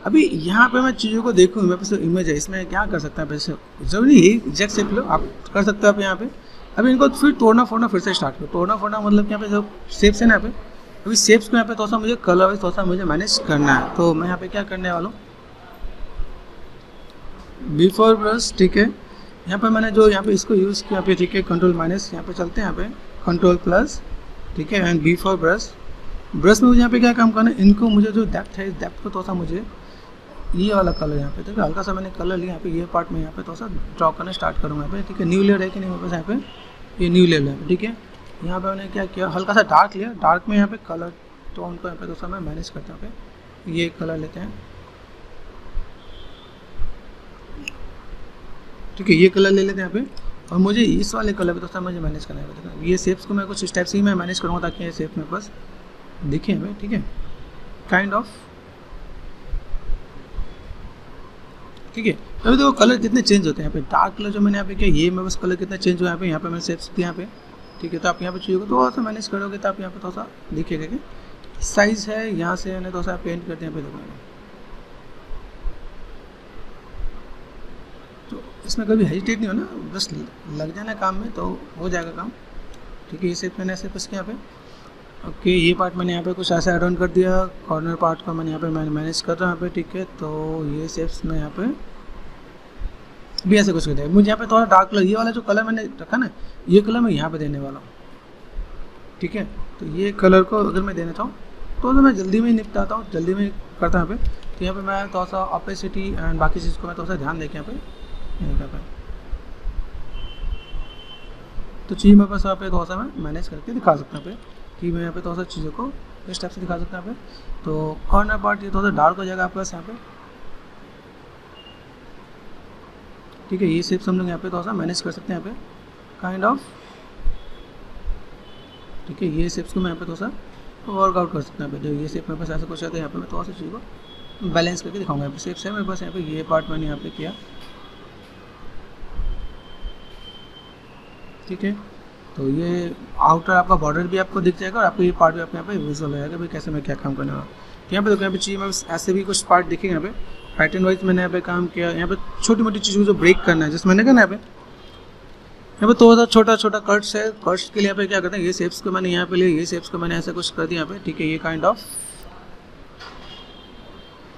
अभी यहाँ पे मैं चीज़ों को देखूँ, मेरे पास इमेज है, इसमें क्या कर सकता है, वैसे जरूरी यही एग्जैक्ट शेप लो, आप कर सकते हो आप यहाँ पे। अभी इनको फिर तोड़ना फोड़ना फिर से स्टार्ट करो। तोड़ना फोड़ना मतलब यहाँ पे जो शेप्स है ना, यहाँ पे अभी शेप्स को यहाँ पे थोड़ा सा मुझे कलर वाइज थोड़ा सा मुझे मैनेज करना है। तो मैं यहाँ पे क्या करने वाला हूँ, बिफोर ब्रश, ठीक है। यहाँ पे मैंने जो यहाँ पे इसको यूज़ किया पे, ठीक है, कंट्रोल माइनस, यहाँ पे चलते हैं, यहाँ पे कंट्रोल प्लस, ठीक है, एंड बिफोर ब्रश। ब्रश में मुझे यहाँ पे क्या काम करना है, इनको मुझे जो डेप्थ है, इस डेप्थ को थोड़ा सा मुझे ये वाला कलर यहाँ पे, ठीक है, हल्का सा मैंने कलर लिया यहाँ पे, ये पार्ट में यहाँ पे थोड़ा सा ड्रॉ करना स्टार्ट करूँगा यहाँ पे, ठीक है। न्यू लेयर है कि नहीं मेरे पास यहाँ पे, ये न्यू लेयर है, ठीक है। यहाँ पे मैंने क्या किया, हल्का सा डार्क लिया, डार्क में यहाँ पे कलर टोन को यहाँ पे थोड़ा सा मैं मैनेज करता हूँ। ये कलर लेते हैं, ठीक है, ये कलर ले लेते हैं यहाँ पे। और मुझे इस वाले कलर पे थोड़ा सा मुझे मैनेज करना है। ये शेप्स को मैं कुछ इस टाइप से ही मैं मैनेज करूँगा ताकि ये शेप मेरे पास दिखे हमें, ठीक है, काइंड ऑफ, ठीक है। अभी देखो कलर कितने चेंज होते हैं यहाँ पे। डार्क कलर जो मैंने यहाँ पे किया, ये मेरे पास कलर कितना चेंज हुआ यहाँ पे मैंने शेप्स दिया यहाँ पे, ठीक है। तो आप यहाँ पे चीज़ों को थोड़ा सा मैनेज करोगे तो आप यहाँ पे थोड़ा सा दिखेगा कि साइज़ है, यहाँ से मैंने थोड़ा सा पेंट करते हैं यहाँ पे, देखो तो इसमें कभी हेजिटेट नहीं होना, बस लग जाना काम में तो हो जाएगा काम, ठीक है। ये शेप मैंने ऐसे कुछ किया यहाँ पे, ओके। ये पार्ट मैंने यहाँ पे कुछ ऐसा एड ऑन कर दिया, कॉर्नर पार्ट का मैंने यहाँ पे मैनेज कर रहा हूँ यहाँ पे, ठीक है। तो ये शेप्स में यहाँ पे भी ऐसे कुछ कर दिया। मुझे यहाँ पे थोड़ा डार्क कलर, ये वाला जो कलर मैंने रखा ना, ये कलर मैं यहाँ पे देने वाला हूँ, ठीक है। तो ये कलर को अगर मैं देना चाहूँ तो मैं जल्दी में ही निपटाता हूँ, जल्दी में करता हूँ यहाँ पे। तो यहाँ पे मैं थोड़ा सा ऑपेसिटी एंड बाकी चीज़ को मैं थोड़ा सा ध्यान देके यहाँ पे तो चीज़ मेरे पास यहाँ पे थोड़ा सा मैं मैनेज करके दिखा सकता हूँ कि मैं यहाँ पे थोड़ा सा चीज़ों को इस टाइप से दिखा सकते हैं यहाँ पे। तो कॉर्नर पार्ट ये थोड़ा सा डार्क हो जाएगा आपके पास यहाँ पे, ठीक है। ये शेप्स हम लोग यहाँ पे थोड़ा सा मैनेज कर सकते हैं यहाँ पे काइंड ऑफ, ठीक है। ये शेप्स को मैं यहाँ पे थोड़ा सा वर्कआउट कर सकते हैं यहाँ पे। जो ये शेप मेरे पास ऐसा कुछ आता है, यहाँ पे मैं थोड़ा सा चीज़ को बैलेंस करके दिखाऊंगा। यहाँ पे शेप्स है मेरे पास, यहाँ पे ये पार्ट मैंने यहाँ पे किया, ठीक है। तो ये आउटर आपका बॉर्डर भी आपको दिख जाएगा और आपको ये पार्ट भी आपके यहाँ पे विजुअल हो जाएगा भाई कैसे मैं क्या काम करने वाला। तो यहाँ पे देखो, यहाँ पे चाहिए मैं ऐसे भी कुछ पार्ट दिखेंगे यहाँ पे पैटर्न वाइज मैंने यहाँ पे काम किया। यहाँ पे छोटी मोटी चीज़ों को जो ब्रेक करना है जैसे मैंने कहा ना, यहाँ पे थोड़ा सा छोटा छोटा कट्स है। कट्स के लिए यहाँ पे क्या करते हैं, ये शेप्स को मैंने यहाँ पे लिया, ये शेप्स को मैंने ऐसा कुछ कर दिया यहाँ पे, ठीक है। ये काइंड ऑफ,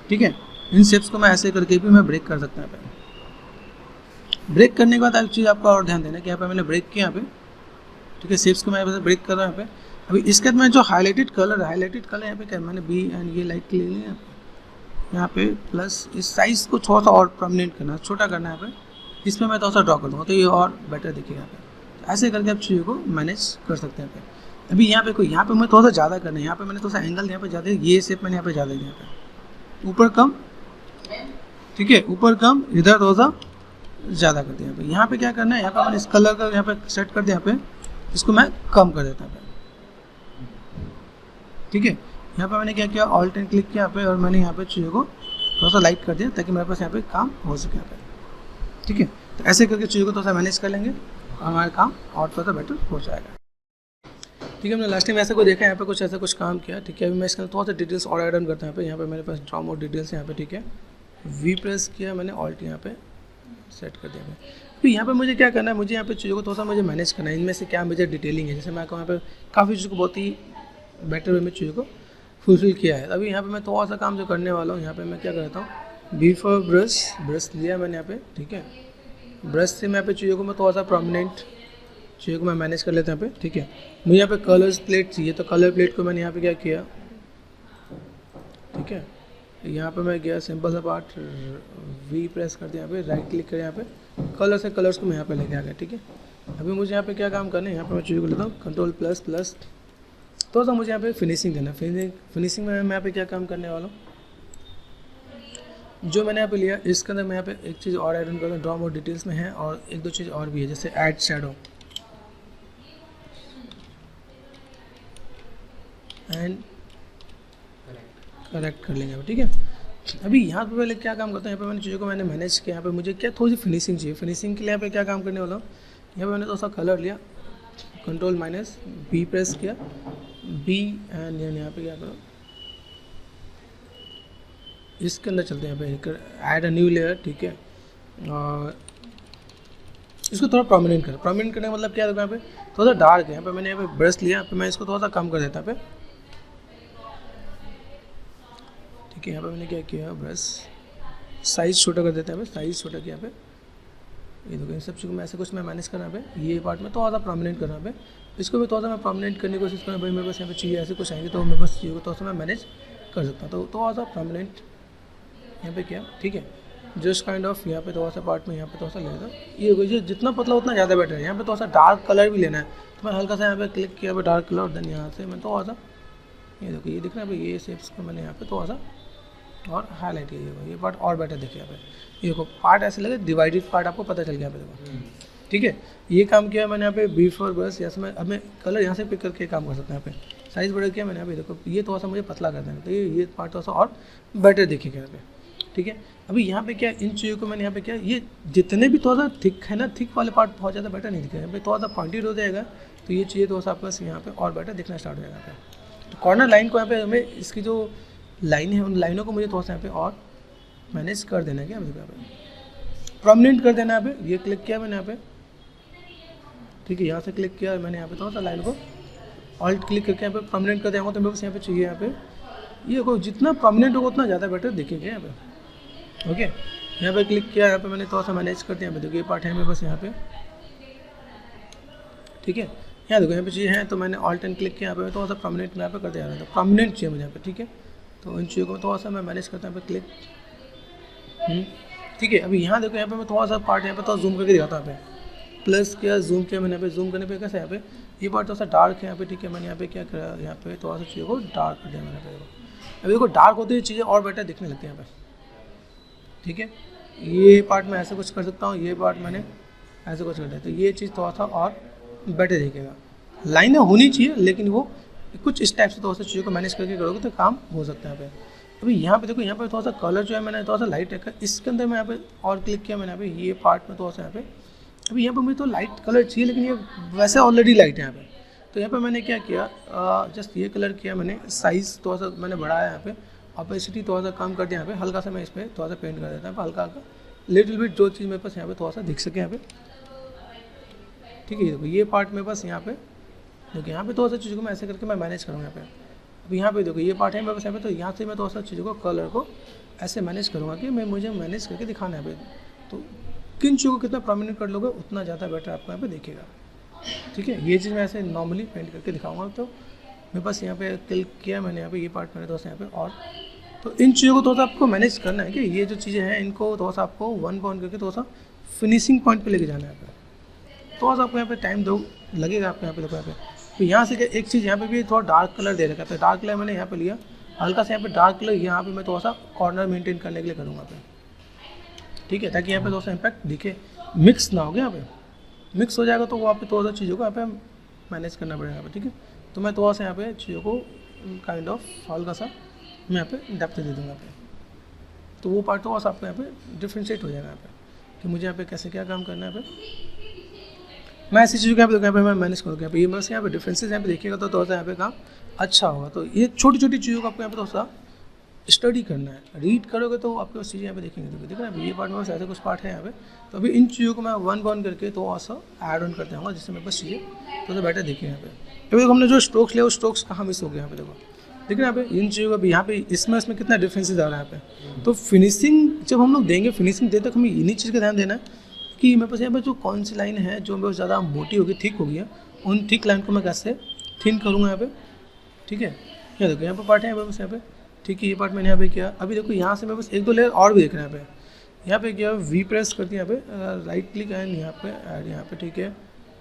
ठीक है। इन शेप्स को मैं ऐसे करके भी मैं ब्रेक कर सकता हूँ यहाँ पे। ब्रेक करने के बाद एक चीज़ आपको और ध्यान देना है कि यहाँ पे मैंने ब्रेक किया यहाँ पे, ठीक है। शेप्स को मैं यहाँ पे ब्रेक कर रहा हूँ यहाँ पे। अभी इसके बाद मैं जो हाईलाइटेड कलर यहाँ पे क्या मैंने बी एंड ये लाइट ले लिया यहाँ पे, प्लस इस साइज़ को थोड़ा सा और प्रोमिनेंट करना, छोटा करना है यहाँ पे। इसमें मैं थोड़ा सा ड्रॉ कर दूँगा तो ये और बेटर दिखेगा यहाँ पे। तो ऐसे करके आप चीज़ों को मैनेज कर सकते हैं यहाँ पे। अभी यहाँ पे कोई, यहाँ पे मैं थोड़ा सा ज़्यादा करना है, यहाँ पे मैंने थोड़ा सा एंगल यहाँ पे ज़्यादा, ये शेप मैंने यहाँ पे ज़्यादा दिया, यहाँ पे ऊपर कम, ठीक है, ऊपर कम, इधर थोड़ा सा ज़्यादा कर दिया यहाँ पे। यहाँ पे क्या करना है, यहाँ पे मैंने इस कलर का यहाँ पे सेट कर दिया, यहाँ पे इसको मैं कम कर देता हूँ, ठीक है। यहाँ पे मैंने क्या किया, ऑल्ट एंड क्लिक किया यहाँ पे और मैंने यहाँ पे चीज़ों को थोड़ा सा लाइट कर दिया ताकि मेरे पास यहाँ पे काम हो सके यहाँ पे, ठीक है। तो ऐसे करके चीज़ों को थोड़ा सा मैनेज कर लेंगे और हमारा काम और थोड़ा सा बेटर हो जाएगा, ठीक है। हमने लास्ट टाइम ऐसा कोई देखा, यहाँ पे कुछ ऐसा कुछ काम किया, ठीक है। अभी मैं इसका थोड़ा सा डिटेल्स और ऐड ऑन करता हूँ यहाँ पे मेरे पास ड्रॉ मोड डिटेल्स यहाँ पे, ठीक है। वी प्रेस किया मैंने, ऑल्ट यहाँ पे सेट कर दिया मैं। तो यहाँ पे मुझे क्या करना है, मुझे यहाँ पे चीज़ों को थोड़ा सा मुझे मैनेज करना है, इनमें से क्या मुझे डिटेलिंग है। जैसे मैं यहाँ पे काफ़ी चीज़ों को बहुत ही बेटर वे में चीज़ों को फुलफिल किया है। अभी यहाँ पे मैं थोड़ा सा काम जो करने वाला हूँ, यहाँ पे मैं क्या करता हूँ, बिफोर ब्रश लिया मैंने यहाँ पे, ठीक है। ब्रश से मैं यहाँ पे चीज़ों को मैं थोड़ा सा प्रोमिनेंट चीज़ों को मैं मैनेज कर लेता हूँ यहाँ पे, ठीक है। मुझे यहाँ पे कलर्स प्लेट चाहिए तो कलर प्लेट को मैंने यहाँ पे क्या किया, ठीक है। यहाँ पे मैं गया सिंपल सा पार्ट, वी प्रेस कर दिया यहाँ पे, राइट क्लिक कर यहाँ पे, कलर से कलर्स को मैं यहाँ पे लेके आ गया, ठीक है। अभी मुझे यहाँ पे क्या काम करना है, यहाँ पे मैं चीज़ों को लेता हूँ कंट्रोल प्लस प्लस, थोड़ा सा मुझे यहाँ पे फिनिशिंग देना। फिनिशिंग में मैं यहाँ पे क्या काम करने वाला हूँ, जो मैंने यहाँ पे लिया इसके अंदर मैं यहाँ पे एक चीज़ और ऐड ऑन कर रहा हूँ, ड्रॉ मोड डिटेल्स में है और एक दो चीज़ और भी है, जैसे ऐड शैडो एंड करेक्ट कर लेंगे, ठीक है। अभी यहाँ पे पहले क्या काम करता हूँ, यहाँ पे मैंने चीज़ों को मैंने मैनेज किया, यहाँ पे मुझे क्या थोड़ी सी फिनिशिंग चाहिए। फिनिशिंग के लिए यहाँ पे क्या काम करने वाला हूँ, यहाँ पे मैंने थोड़ा सा कलर लिया, कंट्रोल माइनस बी प्रेस किया, बी एंड यहाँ पे क्या करो, इसके अंदर चलते हैं यहाँ पे ऐड अ न्यू लेयर, ठीक है। और इसको थोड़ा प्रोमिनेंट करने का मतलब क्या है, यहाँ पे थोड़ा सा डार्क है, यहाँ पे मैंने यहाँ पे ब्रश लिया, यहाँ पे मैं इसको थोड़ा सा कम कर देता यहाँ पे, ठीक है। यहाँ पे मैंने क्या किया, ब्रश साइज़ छोटा कर देता है, साइज़ छोटा किया यहाँ पे। ये देखो इन सब चीज़ों में ऐसा कुछ मैं मैनेज करना पे, ये पार्ट में थोड़ा सा प्रोमिनेंट करना पे, इसको भी थोड़ा सा मैं प्रोमिनेंट करने की कोशिश करूँ भाई, मेरे पास यहाँ पे चाहिए ऐसे कुछ आएंगे तो मेरे पास चीज़ों को थोड़ा सा मैं मैनेज कर सकता हूँ। तो थोड़ा सा प्रोमिनेंट यहाँ पे किया, ठीक है। जस्ट काइंड ऑफ यहाँ पे थोड़ा सा पार्ट में यहाँ पे थोड़ा सा लेना, ये जितना पतला उतना ज़्यादा बेटर है। यहाँ पे थोड़ा सा डार्क कलर भी लेना है तो मैं हल्का सा यहाँ पे क्लिक किया डार्क कलर, देन यहाँ से मैं थोड़ा सा, ये देखो ये दिख रहा है भाई, ये शेप्स को मैंने यहाँ पे थोड़ा सा और हाईलाइट किया, ये पार्ट और बेटर दिखे यहाँ पे। ये देखो पार्ट ऐसे लगे डिवाइडेड पार्ट आपको पता चल गया यहाँ पे, देखो ठीक है। ये काम किया मैंने यहाँ पे बिफोर बस, यहाँ से मैं अब मैं कलर यहाँ से पिक करके काम कर सकता हूँ। यहाँ पे साइज़ बड़ा किया मैंने, यहाँ पे देखो ये थोड़ा सा मुझे पतला करना है तो ये पार्ट थोड़ा सा और बेटर दिखेगा यहाँ पे, ठीक है। अभी यहाँ पे क्या इन चीज़ों को मैंने यहाँ पे क्या, ये जितने भी थोड़ा सा थिक है ना, थिक वाले पार्ट बहुत ज़्यादा बेटर नहीं दिखेगा, यहाँ पे थोड़ा सा पॉइंटेड हो जाएगा तो ये चीज़ें थोड़ा सा आपका यहाँ पे और बेटर दिखना स्टार्ट हो जाएगा यहाँ पे। तो कॉर्नर लाइन को यहाँ पे हमें इसकी जो लाइन है उन लाइनों को मुझे थोड़ा सा यहाँ पे और मैनेज कर देना है, क्या मुझे यहाँ पे प्रोमिनेंट कर देना है। यहाँ पे ये क्लिक किया मैंने यहाँ पे, ठीक है, यहाँ से क्लिक किया मैंने यहाँ पे थोड़ा सा लाइन को ऑल्ट क्लिक करके यहाँ पे प्रोमिनेंट कर देंगे तो मेरे पास यहाँ पे चाहिए यहाँ पे, ये को जितना प्रोमिनेंट होगा उतना ज़्यादा बेटर दिखेगा यहाँ पे, ओके। यहाँ पे क्लिक किया, यहाँ पे मैंने थोड़ा सा मैनेज कर दिया, यहाँ पे देखो ये पार्ट है मेरे पास यहाँ पे, ठीक है। यहाँ देखो यहाँ पे चीज़ें हैं तो मैंने ऑल्ट एंड क्लिक किया, यहाँ पे थोड़ा सा प्रोमिनेंट यहाँ पे कर दिया, तो प्रोमिनेंट चाहिए मुझे यहाँ पे, ठीक है। तो इन चीज़ों को थोड़ा सा मैं मैनेज करता हूँ यहाँ पे क्लिक, ठीक है। अभी यहाँ देखो यहाँ पे मैं थोड़ा सा पार्ट यहाँ पे थोड़ा जूम करके दिखाता हूँ यहाँ पे, प्लस किया जूम किया मैंने यहाँ पे, जूम करने पे कैसे यहाँ पे ये पार्ट थोड़ा सा डार्क है यहाँ पे, ठीक है। मैंने यहाँ पे क्या करा, यहाँ पे थोड़ा सा चीज़ों को डार्क कर दिया मैंने पे। अभी देखो डार्क होते हुए चीज़ें और बेटर दिखने लगती हैं यहाँ पे, ठीक है। ये पार्ट मैं ऐसे कुछ कर सकता हूँ, ये पार्ट मैंने ऐसे कुछ कर दिया, तो ये चीज़ थोड़ा सा और बेटर दिखेगा। लाइनें होनी चाहिए लेकिन वो कुछ इस टाइप से थोड़ा सा चीज़ों को मैनेज करके करोगे तो काम हो सकता है यहाँ पे। अभी यहाँ पे देखो, यहाँ पे थोड़ा सा कलर जो है मैंने थोड़ा सा लाइट रखा, इसके अंदर मैं यहाँ पे और क्लिक किया मैंने यहाँ पे, ये पार्ट में थोड़ा सा यहाँ पे, अभी यहाँ पे मुझे तो लाइट कलर चाहिए लेकिन ये वैसे ऑलरेडी लाइट है यहाँ पे। तो यहाँ पे मैंने क्या किया, जस्ट ये कलर किया मैंने, साइज़ थोड़ा सा मैंने बढ़ाया यहाँ पे, ऑपेसिटी थोड़ा सा कम कर दिया यहाँ पे, हल्का सा मैं इस पर थोड़ा सा पेंट कर देता हूँ हल्का हल्का, लिटिल बिट जो चीज़ मेरे पास यहाँ पे थोड़ा सा दिख सके यहाँ पे, ठीक है। देखो ये पार्ट मेरे पास यहाँ पे, देखो यहाँ पे थोड़ा सा चीज़ों को मैं ऐसे करके मैं मैनेज करूँगा यहाँ पे। अब यहाँ पे देखो ये पार्ट है मेरे पास यहाँ पे, तो यहाँ से मैं थोड़ा सा चीज़ों को कलर को ऐसे मैनेज करूँगा कि मुझे मैनेज करके दिखाना है यहाँ पे। तो किन चीज़ों को कितना प्रोमिनेंट कर लोगे उतना ज़्यादा बेटर आपको यहाँ पे दिखेगा, ठीक है। ये चीज़ मैं ऐसे नॉर्मली पेंट करके दिखाऊंगा। तो मेरे पास यहाँ पे क्लिक किया मैंने, यहाँ पे ये पार्ट मैंने थोड़ा सा यहाँ पे, और तो इन चीज़ों को थोड़ा सा आपको मैनेज करना है कि ये जो चीज़ें हैं इनको थोड़ा सा आपको वन पॉइंट करके थोड़ा सा फिनिशिंग पॉइंट पे लेके जाना है यहाँ पे। थोड़ा सा आपको यहाँ पे टाइम दो लगेगा आपको यहाँ पे। देखो यहाँ पे तो यहाँ से एक चीज़ यहाँ पे भी थोड़ा डार्क कलर दे रखा है, तो डार्क कलर मैंने यहाँ पे लिया हल्का सा, यहाँ पे डार्क कलर यहाँ पे मैं थोड़ा सा कॉर्नर मेंटेन करने के लिए करूँगा पे, ठीक है, ताकि यहाँ पे थोड़ा सा इम्पैक्ट दिखे, मिक्स ना हो गया। यहाँ पे मिक्स हो जाएगा तो वहाँ पे थोड़ा सा चीज़ों को यहाँ पे मैनेज करना पड़ेगा यहाँ पे, ठीक है। तो मैं थोड़ा सा यहाँ पे चीज़ों को काइंड ऑफ हल्का सा मैं यहाँ पे डेप्थ दे दूँगा यहाँ पे, तो वो पार्ट थोड़ा सा आपको यहाँ पे डिफ्रेंशिएट हो जाएगा यहाँ पे कि मुझे यहाँ पे कैसे क्या काम करना है यहाँ पे। मैं ऐसी चीज़ों को यहाँ पे मैं मैनेज करूँगा यहाँ पे, ये बस यहाँ पे डिफरेंसेस यहाँ पे देखिएगा तो थोड़ा सा यहाँ पे काम अच्छा होगा। तो ये छोटी छोटी चीज़ों को आपको यहाँ पे थोड़ा सा स्टडी करना है, रीड करोगे तो आपके पास चीज़ें यहाँ पे देखेंगे। तो देख रहे हैं ये पार्ट में बस ऐसे कुछ पार्ट है यहाँ पे, तो अभी इन चीज़ों को मैं वन करके तो ऐसा ऐड ऑन करते जाऊँगा जिससे मेरे पास चीज़ें तो बेटर दिखे यहाँ पे। अभी देखो हमने जो स्ट्रोक्स लिया वो स्ट्रोक्स कहाँ मिस हो गया यहाँ पे, देखो ठीक है यहाँ पे इन चीज़ों का भी यहाँ पे इसमें कितना डिफरेंसेस आ रहा है यहाँ पे। तो फिनिशिंग जब हम लोग देंगे, फिनिशिंग देते तक हमें इन्हीं चीज़ का ध्यान देना है कि मेरे पास यहाँ पे जो कौन सी लाइन है जो मेरे पास ज़्यादा मोटी होगी, ठीक होगी है, उन ठीक लाइन को मैं कैसे थिन करूँगा यहाँ पे, ठीक है। यहाँ देखो यहाँ पे पार्ट है मेरे पास यहाँ पे, ठीक है, ये पार्ट मैंने यहाँ पे किया। अभी देखो यहाँ से मेरे पास एक दो लेयर और भी दिख रहे हैं यहाँ पे किया, वी प्रेस करती है यहाँ पे, राइट क्लिक एंड यहाँ पे ऐड यहाँ पे, ठीक है।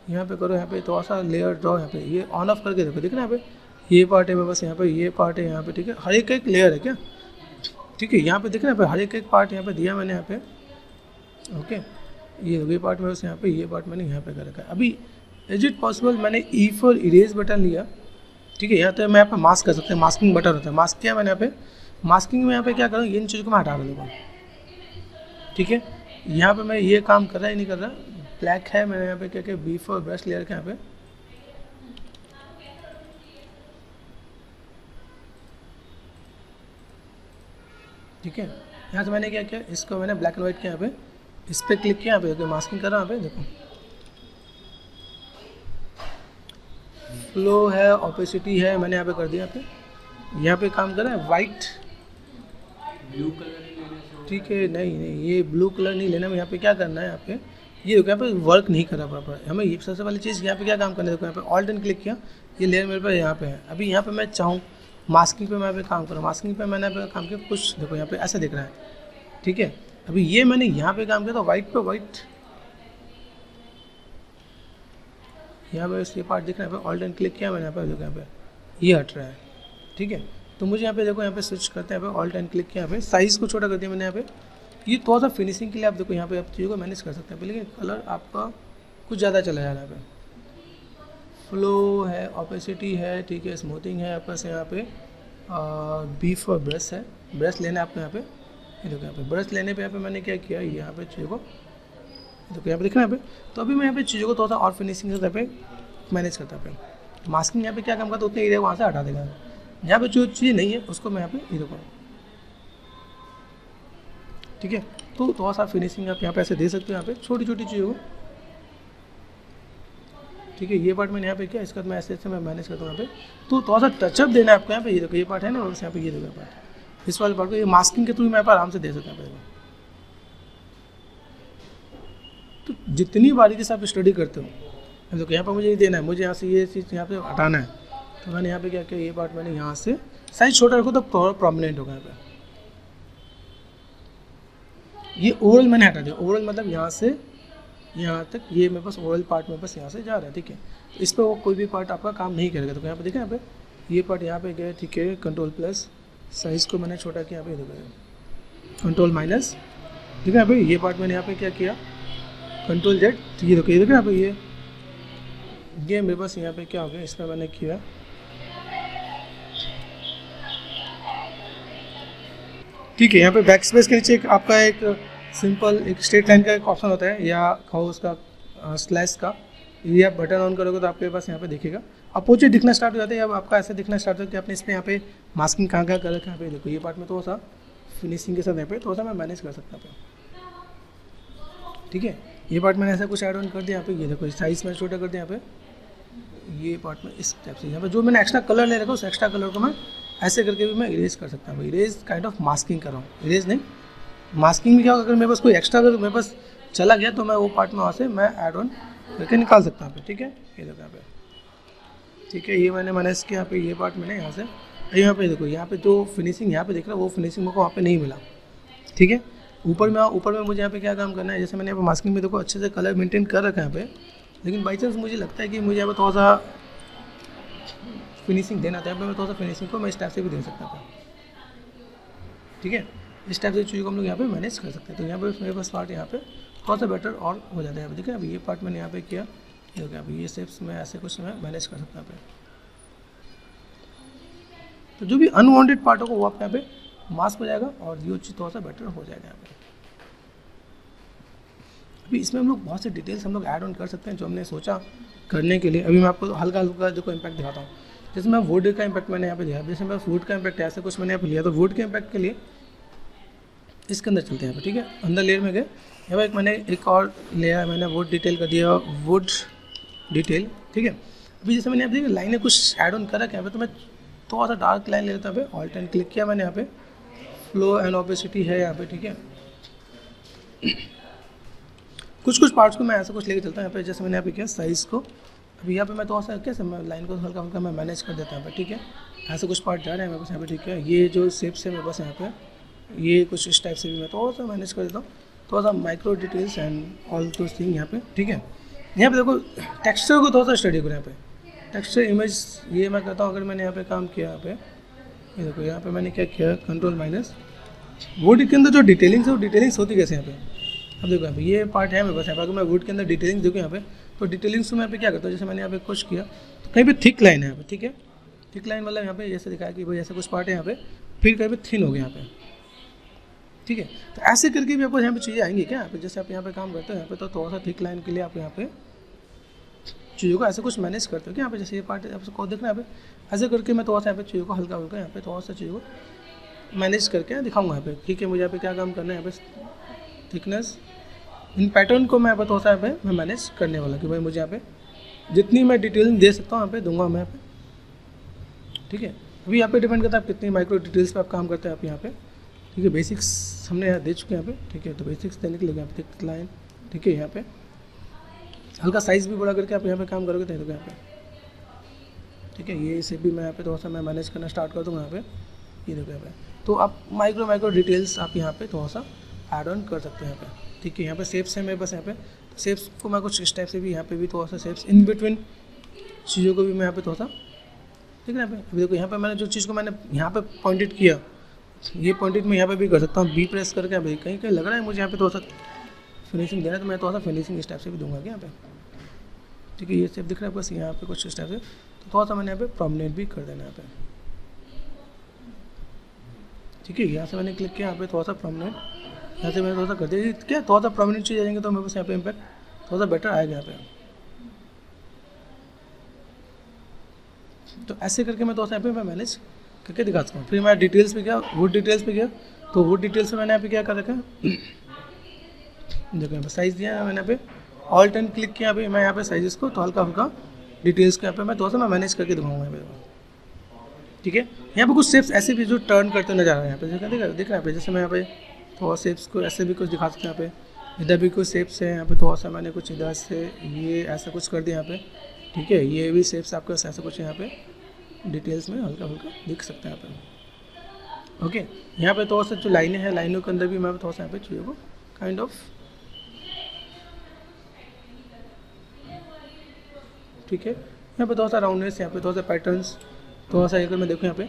यहाँ पे करो, यहाँ पे थोड़ा सा लेयर ड्रॉ, यहाँ पे ये ऑन ऑफ करके देखो, दिख रहा है यहाँ पे ये पार्ट है मेरे पास यहाँ पे, ये पार्ट है यहाँ पे, ठीक है। हर एक लेयर है क्या, ठीक है। यहाँ पे दिख रहा है यहाँ पे हर एक पार्ट यहाँ पे दिया मैंने यहाँ पे, ओके। ये पार्ट मेरे पास यहाँ पे, ये पार्ट मैंने यहाँ पे कर रखा है। अभी इज इट पॉसिबल मैंने ई फॉर इरेज बटन लिया, ठीक है। यहाँ तो मैं यहाँ पे मास्क कर सकता हूँ, मास्किंग बटन होता है, मास्क किया मैंने यहाँ पे। मास्किंग में यहाँ पे क्या करूँ, इन चीज़ों को मैं हटा दूँगा, ठीक है। यहाँ पे मैं ये काम कर रहा ही नहीं कर रहा, ब्लैक है मैंने यहाँ पे क्या क्या बी फॉर ब्रश लेयर के यहाँ पे, ठीक है। यहाँ से मैंने क्या किया, इसको मैंने ब्लैक एंड व्हाइट किया यहाँ पे, इस पर क्लिक किया यहाँ पे, देखो मास्किंग कर रहा हूँ यहाँ पे, देखो फ्लो है, ऑपेसिटी है, मैंने यहाँ पे कर दिया यहाँ पे काम कर रहा है वाइट, ब्लू कलर नहीं लेने से, ठीक है। नहीं ये ब्लू कलर नहीं लेना, मैं यहाँ पे क्या करना है, यहाँ पे ये देखो यहाँ पे वर्क नहीं कर रहा प्रॉपर, हमें ये सबसे पहली चीज़ यहाँ पे क्या काम करना है, देखो यहाँ पे ऑल्ट एंड क्लिक किया, ये लेयर मेरे पास यहाँ पे है। अभी यहाँ पे मैं चाहूँ मास्किंग पे मैं यहाँ पे काम करूँ, मास्किंग पे मैंने यहाँ पे काम किया, कुछ देखो यहाँ पे ऐसा दिख रहा है, ठीक है। अभी ये मैंने यहाँ पे काम किया तो वाइट पे वाइट, यहाँ पे ये पार्ट दिख रहा है, ऑल्ट एंड क्लिक किया मैंने यहाँ पे, देखो यहाँ पे ये हट रहा है, ठीक है। तो मुझे यहाँ पे देखो यहाँ पे स्विच करते हैं, यहाँ पे ऑल्ट एंड क्लिक किया, यहाँ पे साइज़ को छोटा कर दिया मैंने यहाँ पे। ये थोड़ा सा फिनिशिंग के लिए आप देखो यहाँ पे आप चीज़ों को मैनेज कर सकते हैं, लेकिन कलर आपका कुछ ज़्यादा चला जा रहा है। यहाँ पे फ्लो है, ऑपेसिटी है, ठीक है, स्मूथिंग है, आपके पास यहाँ पे बी फॉर ब्रश है, ब्रश लेना है आपको यहाँ पे, ये देखो यहाँ पे ब्रश लेने पे यहाँ पे मैंने क्या किया, यहाँ पे चीज़ों को देखो यहाँ पे दिख रहा है यहाँ पे। तो अभी मैं यहाँ पे चीज़ों को थोड़ा सा और फिनिशिंग से यहाँ पे मैनेज करता है। मास्किंग यहाँ पे क्या काम करता है, उतने एरिया वहाँ से हटा देगा, यहाँ पे जो चीज़ नहीं है उसको मैं यहाँ पे ये देखो, ठीक है। तो थोड़ा सा फिनिशिंग आप यहाँ पे ऐसे दे सकते हो, यहाँ पे छोटी छोटी चीज़ों को, ठीक है। ये पार्ट मैंने यहाँ पे किया, इसका मैं ऐसे मैं मैनेज करता हूँ यहाँ पे। तो थोड़ा सा टचअप देना है आपको यहाँ पे, ये देखो ये पार्ट है ना, और यहाँ पे ये देखो पार्ट, इस वाले पार्ट को ये मास्किंग के थ्रू मैं यहाँ पर आराम से दे सकता हूँ। तो जितनी बारीकी से आप स्टडी करते हो, देखो यहाँ पर मुझे ये देना है, मुझे यहाँ से ये चीज़ यहाँ पे हटाना है, तो मैंने यहाँ पे क्या किया, ये पार्ट मैंने यहाँ से साइज छोटा रखो तो प्रोमिनेंट होगा यहाँ पे। ये ओवरऑल मैंने हटा दिया, ओवरऑल मतलब यहाँ से यहाँ तक ये मेरे पास ओवरऑल पार्ट मेरे पास यहाँ से जा रहा है, ठीक है। तो इस पर वो कोई भी पार्ट आपका काम नहीं करेगा। तो यहाँ पे देखा, यहाँ पे ये पार्ट यहाँ पे गया, ठीक है। कंट्रोल प्लस साइज़ को मैंने छोटा किया, यहाँ पे देखो कंट्रोल माइनस, ठीक है। यहाँ पे ये पार्ट मैंने यहाँ पे क्या किया, कंट्रोल जेड, तो ये देखो, ये देखो यहाँ पे ये मेरे पास यहाँ पे क्या हो गया, इसमें मैंने किया ठीक है। यहाँ पे बैक स्पेस के नीचे आपका एक सिंपल एक स्ट्रेट लाइन का एक ऑप्शन होता है, या खाओ उसका स्लैश का, ये आप बटन ऑन करोगे तो आपके पास यहाँ पे दिखेगा, अब पोर्ट्रेट दिखना स्टार्ट हो जाता है। अब आपका ऐसा दिखना स्टार्ट होता है कि आपने इस पर यहाँ पे मास्किंग कहाँ कर रखा है। यहाँ पे देखो ये पार्ट में थोड़ा सा फिनिशिंग के साथ यहाँ पे थोड़ा सा मैं मैनेज कर सकता हूँ, ठीक है। ये पार्ट मैंने ऐसा कुछ ऐड ऑन कर दिया। यहाँ पे ये देखो साइज़ में छोटा कर दिया यहाँ पे, ये पार्ट में इस टाइप से। यहाँ पे जो मैंने एक्स्ट्रा कलर ले रखा उस एक्स्ट्रा कलर को मैं ऐसे करके भी मैं इरेज कर सकता हूँ। इरेज काइंड ऑफ मास्किंग कर रहा हूँ, इरेज नहीं, मास्किंग में क्या होगा, अगर मेरे पास कोई एक्स्ट्रा अगर मेरे पास चला गया तो मैं वो पार्ट में वहाँ से मैं ऐड ऑन करके निकाल सकता हूँ, ठीक है। ये देखो यहाँ पे, ठीक है, ये मैंने मैनेज किया। यहाँ पे ये पार्ट मैंने यहाँ से, यहाँ पे देखो, यहाँ पे जो फिनिशिंग यहाँ पे दिख रहा है वो फिनिशिंग मेरे को वहाँ पे नहीं मिला, ठीक है। ऊपर में मुझे यहाँ पे क्या काम करना है, जैसे मैंने यहाँ पे मास्किंग में देखो अच्छे से कलर मेंटेन कर रखा है यहाँ पे, लेकिन बाई चांस मुझे लगता है कि मुझे यहाँ पे थोड़ा सा फिनिशिंग देना था। यहाँ पे मैं थोड़ा सा फिनिशिंग को मैं इस टाइप से भी दे सकता था, ठीक है। इस टाइप से चीज़ों को हम लोग यहाँ पे मैनेज कर सकते हैं। तो यहाँ पे मेरे पास पार्ट यहाँ पे थोड़ा सा बेटर और हो जाता है। यहाँ पे ठीक है, अभी ये पार्ट मैंने यहाँ पे किया, देखिए अभी ये शेप्स में ऐसे कुछ मैं मैनेज कर सकता हूँ। तो जो भी अनवांटेड पार्ट होगा वो आप यहाँ पे मास्क हो जाएगा और ये चीज़ थोड़ा सा बेटर हो जाएगा यहाँ पे। अभी इसमें हम लोग बहुत से डिटेल्स हम लोग ऐड ऑन कर सकते हैं जो हमने सोचा करने के लिए। अभी मैं आपको हल्का हल्का देखो इम्पैक्ट दिखाता हूँ। जैसे मैं वुड का इम्पैक्ट मैंने यहाँ पे दिया, जैसे मैं वुड का इम्पैक्ट ऐसे कुछ मैंने यहाँ पे लिया, तो वुड के इम्पैक्ट के लिए इसके अंदर चलते हैं यहाँ पे, ठीक है। अंदर लेयर में गए, यहाँ पर मैंने एक और लेयर मैंने वुड डिटेल कर दिया, वुड डिटेल, ठीक है। अभी जैसे मैंने यहाँ पे लाइनें कुछ ऐड ऑन कर रखा है यहाँ पे, तो मैं थोड़ा सा डार्क लाइन ले लेता हूँ। ऑल्ट एंड क्लिक किया मैंने यहाँ पे, फ्लो एंड ऑपेसिटी है यहाँ पे, ठीक है। कुछ पार्ट्स को मैं ऐसा कुछ लेके चलता हूँ यहाँ पे। जैसे मैंने यहाँ पे किया साइज़ को, अभी यहाँ पे मैं थोड़ा सा कैसे मैं लाइन को हल्का हल्का मैं मैनेज कर देता हूँ यहाँ पे, ठीक है। ऐसे कुछ पार्ट जा रहे हैं मेरे पास यहाँ पे, ठीक है। ये जो शेप्स है मेरे पास यहाँ पे, ये कुछ इस टाइप से भी मैं थोड़ा सा मैनेज कर देता हूँ, थोड़ा सा माइक्रो डिटेल्स एंड ऑल दो थिंग यहाँ पे, ठीक है। यहाँ पे देखो टेक्सचर को थोड़ा सा स्टडी करो यहाँ पे, टेक्सचर इमेज ये मैं करता हूँ। अगर मैंने यहाँ पे काम किया यहाँ पे, ये देखो यहाँ पे मैंने क्या किया, कंट्रोल माइनस, वुड के अंदर जो डिटेलिंग्स है वो डिटेलिंग्स होती कैसे यहाँ पे। अब देखो यहाँ पे ये पार्ट है मेरे पास यहाँ पे, अगर मैं वुड के अंदर डिटेलिंग्स देखूँ यहाँ पे, तो डिटेलिंग्स को मैं यहाँ पे क्या करता हूँ, जैसे मैंने यहाँ पे कुछ किया तो कहीं पे थिक लाइन है यहाँ पे, ठीक है। थिक लाइन मतलब यहाँ पे जैसे दिखाया कि भाई ऐसा कुछ पार्ट है यहाँ पे, फिर कहीं पे थिन हो गया यहाँ पे, ठीक है। तो ऐसे करके भी आपको यहाँ पे चीज़ें आएंगी क्या यहाँ पे, जैसे आप यहाँ पे काम करते हो यहाँ पे, तो थोड़ा सा थिक लाइन के लिए आप यहाँ पे चीज़ों को ऐसे कुछ मैनेज करते हो क्या यहाँ पे। जैसे ये पार्ट आपको देखना है यहाँ पे, ऐसे करके मैं थोड़ा सा यहाँ पे चीज़ों को हल्का हल्का यहाँ पे थोड़ा सा चीज़ों को मैनेज करके दिखाऊंगा यहाँ पे, ठीक है। मुझे यहाँ पे क्या काम करना है यहाँ पे, थिकनेस, इन पैटर्न को मैं यहाँ पे थोड़ा सा यहाँ पे मैं मैनेज करने वाला कि भाई मुझे यहाँ पे जितनी मैं डिटेलिंग दे सकता हूँ यहाँ पे दूंगा मैं यहाँ पे, ठीक है। अभी यहाँ पे डिपेंड करता है आप कितनी माइक्रो डिटेल्स पे आप काम करते हैं आप यहाँ पे, ठीक है। बेसिक्स हमने यहाँ दे चुके हैं यहाँ पे, ठीक है। तो बेसिक्स देने के लिए यहाँ पे थिक लाइन, ठीक है। यहाँ पे हल्का साइज़ भी बड़ा करके आप यहाँ पे काम करोगे तो यहाँ पे, ठीक है। ये इसे भी मैं यहाँ पे थोड़ा सा मैं मैनेज करना स्टार्ट कर दूँगा यहाँ पे, ये देखो यहाँ पे। तो आप माइक्रो डिटेल्स आप यहाँ पे थोड़ा सा ऐड ऑन कर सकते हैं यहाँ पे, ठीक है। यहाँ पे शेप्स है मेरे पास यहाँ पे, तो शेप्स को मैं कुछ इस टाइप से भी यहाँ पे भी थोड़ा सा शेप्स इन बिटवीन चीज़ों को भी मैं यहाँ पे थोड़ा सा, ठीक है। यहाँ पे अभी देखो यहाँ पे मैंने जो चीज़ को मैंने यहाँ पे पॉइंटेड किया, ये पॉइंटेड मैं यहाँ पे भी कर सकता हूँ, बी प्रेस करके अभी कहीं कहीं लग रहा है मुझे यहाँ पे थोड़ा सा फिनिशिंग देना है, तो मैं थोड़ा सा फिनिशिंग इस टाइप से भी दूंगा क्या यहाँ पे, ठीक है। ये शेप दिख रहा है बस यहाँ पे कुछ इस टाइप से, तो थोड़ा सा मैंने यहाँ पे प्रोमिनेंट भी कर देना यहाँ पे, ठीक है। यहाँ से मैंने क्लिक किया यहाँ पे थोड़ा सा प्रोमिनेंट, यहाँ से मैंने थोड़ा सा कर दिया क्या, थोड़ा सा प्रोमिनेंट चीज़ आ जाएंगे तो मेरे पास यहाँ पे इम्पैक्ट थोड़ा सा बेटर आएगा यहाँ पे। तो ऐसे करके मैं थोड़ा सा यहाँ पे मैं मैनेज करके दिखा सकता हूँ। फिर मैं डिटेल्स पे गया, वुड डिटेल्स पे गया, तो वुड डिटेल्स में मैंने यहाँ पे क्या कर रखा है, देखो यहाँ पे साइज़ दिया है मैंने यहाँ पे, ऑल्ट एंड क्लिक किया अभी मैं यहाँ पे साइज़ को तो हल्का हल्का डिटेल्स को यहाँ पे मैं थोड़ा सा मैं मैनेज करके दिखाऊंगा यहाँ पे, ठीक है। यहाँ पे कुछ शेप्स ऐसे भी जो टर्न करते नजर आ रहे हैं यहाँ पे, दिख रहा है यहाँ पे। जैसे मैं यहाँ पे थोड़ा शेप्स को ऐसे भी कुछ दिखा सकते हैं यहाँ पे, इधर भी कुछ शेप्स है यहाँ पे, थोड़ा सा मैंने कुछ इधर से ये ऐसा कुछ कर दिया यहाँ पे, ठीक है। ये भी शेप्स आपको ऐसा कुछ यहाँ पे डिटेल्स में हल्का हल्का दिख सकता है यहाँ पे, ओके। यहाँ पे थोड़ा सा जो लाइनें हैं, लाइनों के अंदर भी मैं थोड़ा सा यहाँ पे चीज़ों को काइंड ऑफ ठीक है। यहाँ पे थोड़ा सा राउंडनेस, यहाँ पे थोड़ा सा पैटर्न्स, थोड़ा सा अगर मैं देखूँ यहाँ पे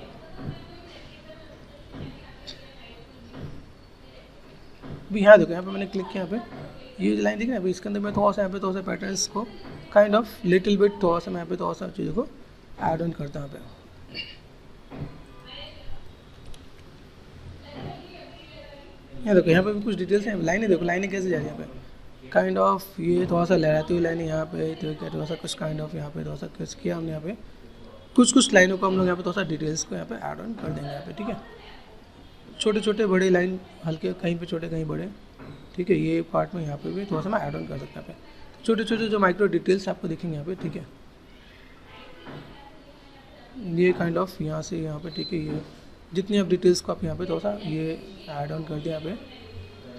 अभी यहाँ देखो, यहाँ पे मैंने क्लिक किया, यहाँ पे ये लाइन दिख रहा है, अभी इसके अंदर मैं थोड़ा सा यहाँ पे थोड़ा सा पैटर्न्स को काइंड ऑफ लिटिल बिट थोड़ा सा मैं यहाँ पे थोड़ा सा चीज़ों को ऐड ऑन करता हूँ यहाँ पे। यहाँ देखो, यहाँ पे भी कुछ डिटेल्स हैं, लाइनें देखो, लाइनें कैसे जा रही है यहाँ पे, काइंड ऑफ ये थोड़ा सा लहराती हुई लाइनें यहाँ पे, तो क्या थोड़ा सा कुछ काइंड ऑफ यहाँ पे थोड़ा सा कुछ किया हमने यहाँ पे, कुछ लाइनों को हम लोग यहाँ पे थोड़ा सा डिटेल्स को यहाँ पे ऐड ऑन कर देंगे यहाँ पे, ठीक है। छोटे छोटे बड़े लाइन, हल्के कहीं पे छोटे कहीं बड़े, ठीक है। ये पार्ट में यहाँ पे भी थोड़ा सा मैं ऐड ऑन कर सकता हूँ यहाँ पे, छोटे छोटे जो माइक्रो डिटेल्स आपको दिखेंगे यहाँ पे, ठीक है। ये काइंड ऑफ यहाँ से यहाँ पे, ठीक है, ये जितनी आप डिटेल्स को आप यहाँ पे थोड़ा सा ये ऐड ऑन कर दिया यहाँ पे,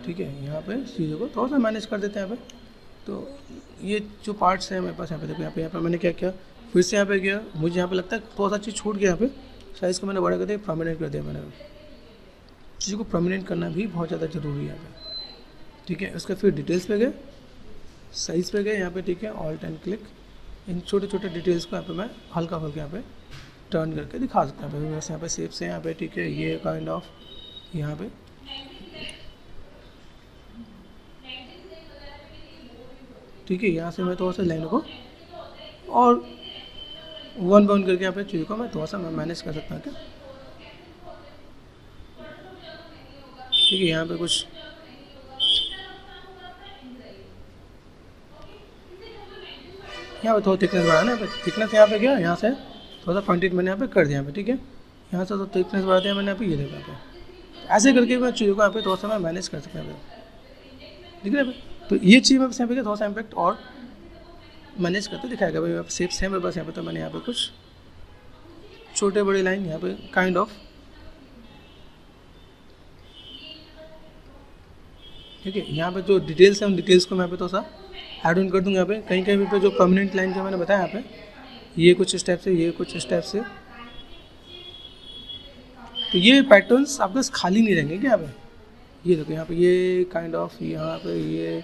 ठीक है। यहाँ पे चीज़ों को थोड़ा सा मैनेज कर देते हैं यहाँ पे। तो ये जो पार्ट्स हैं मेरे पास यहाँ पे देखो, यहाँ पे मैंने क्या किया, फिर से यहाँ पे गया, मुझे यहाँ पे लगता है थोड़ा सा चीज़ छूट गया यहाँ पे, साइज़ को मैंने बड़ा कर दिया, प्रोमिनेंट कर दिया मैंने। चीज़ों को प्रोमिनेंट करना भी बहुत ज़्यादा ज़रूरी है यहाँ पे, ठीक है। उसके फिर डिटेल्स पे गए, साइज़ पे गए यहाँ पे, ठीक है, ऑल्ट एंड क्लिक, इन छोटे छोटे डिटेल्स को यहाँ पे मैं हल्का फुल्का यहाँ पे टर्न करके दिखा सकता हूँ। वैसे यहाँ पे शेप से यहाँ पे, ठीक है, ये काइंड ऑफ यहाँ पे, ठीक है। यहाँ से मैं थोड़ा सा लाइनों को और वन बाउंड करके यहाँ पे चीज़ों को मैं थोड़ा सा मैनेज कर सकता हूँ क्या, ठीक है। यहाँ पे कुछ यहाँ पे थोड़ा थिकनेस बढ़ाना है, थिकनेस यहाँ पे गया, यहाँ से थोड़ा सा पॉइंटेड मैंने यहाँ पे कर दिया यहाँ पे, ठीक है। यहाँ से तो थिकनेस बढ़ा दिया मैंने यहाँ पे, ये देखो यहाँ पे, ऐसे करके मैं चीज़ों को यहाँ पे थोड़ा सा मैं मैनेज कर सकता हूँ, ठीक है। तो ये चीज़ मैं यहाँ पे थोड़ा सा इम्पैक्ट और मैनेज करते दिखाएगा भाई। आप शेप्स हैं मेरे पास यहाँ पे, तो मैंने यहाँ पे कुछ छोटे बड़े लाइन यहाँ पे काइंड ऑफ, ठीक है। यहाँ पे जो डिटेल्स हैं उन डिटेल्स को मैं यहाँ पे थोड़ा सा ऐड ऑन कर दूँगा यहाँ पे। कहीं कहीं पे जो परमानेंट लाइन जो मैंने बताया यहाँ पे, ये कुछ स्टेप से, ये कुछ स्टेप से, तो ये पैटर्न्स आपके पास खाली नहीं रहेंगे क्या यहाँ पे। ये देखो यहाँ पे ये काइंड ऑफ, यहाँ पे ये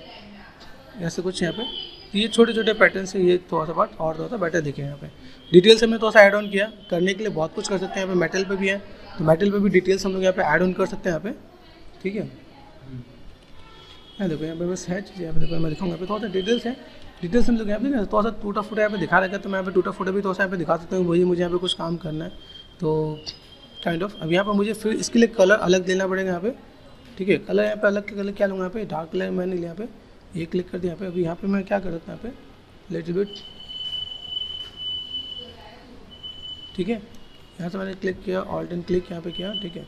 ऐसे कुछ यहाँ पे ये छोटे छोटे पैटर्न से ये थोड़ा सा पार्ट और थोड़ा सा बेटर दिखे यहाँ पे। डिटेल्स हमने थोड़ा सा ऐड ऑन किया, करने के लिए बहुत कुछ कर सकते हैं यहाँ पे। मेटल पे भी है, तो मेटल पे भी डिटेल्स हम लोग यहाँ पे ऐड ऑन कर सकते हैं यहाँ पे, ठीक है। यहाँ देखो यहाँ पे बस है चीज़, यहाँ पे देखो मैं दिखाऊंगा यहाँ पे थोड़ा सा डिटेल्स है। डिटेल्स हम लोग यहाँ पे थोड़ा सा टूटा फूटा यहाँ पे दिखा रखा है, तो मैं यहाँ पे टूटा फूटा भी थोड़ा सा यहाँ पे दिखा सकता हूँ। वही मुझे यहाँ पे कुछ काम करना है, तो काइंड ऑफ अब यहाँ पर मुझे फिर इसके लिए कलर अलग देना पड़ेगा यहाँ पे, ठीक है। कलर यहाँ पे अलग के कलर क्या लूँगा यहाँ पे, डार्क कलर मैंने लिया यहाँ पे, ये क्लिक कर दिया यहाँ पे। अभी यहाँ पे मैं क्या कर सकता हूँ यहाँ पे, लिटिल बिट, ठीक है। यहाँ से मैंने क्लिक किया, ऑल्ट एंड क्लिक यहाँ पे किया, ठीक है।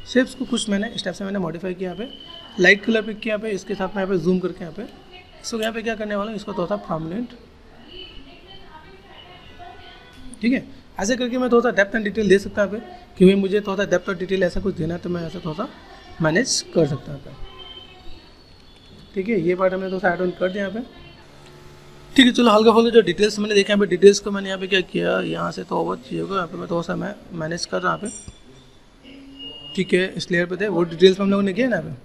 शेप्स को कुछ मैंने स्टेप से मैंने मॉडिफाई किया यहाँ पे, लाइट कलर पिक किया यहाँ पे, इसके साथ मैं यहाँ पे जूम करके यहाँ पे इसको यहाँ पे क्या करने वाला हूँ, इसको थोड़ा सा प्रोमिनेंट, ठीक है। ऐसे करके मैं थोड़ा सा डेप्थ एंड डिटेल दे सकता हूँ यहाँ पे, कि भाई मुझे थोड़ा सा डेप्थ और डिटेल ऐसा कुछ देना है, तो मैं ऐसा थोड़ा सा मैनेज कर सकता हूँ यहाँ पे, ठीक है। ये पार्ट हमने थोड़ा सा ऐड ऑन कर दिया यहाँ पे, ठीक है। चलो हल्का फुल्का जो डिटेल्स मैंने देखा यहाँ पे, डिटेल्स को मैंने यहाँ पे क्या किया, यहाँ से तो बहुत चीज़ों को यहाँ पे मैं थोड़ा सा मैं मैनेज कर रहा हूँ यहाँ पे, ठीक है। इस लेयर पे थे वो डिटेल्स हम लोगों ने किया ना यहाँ पे,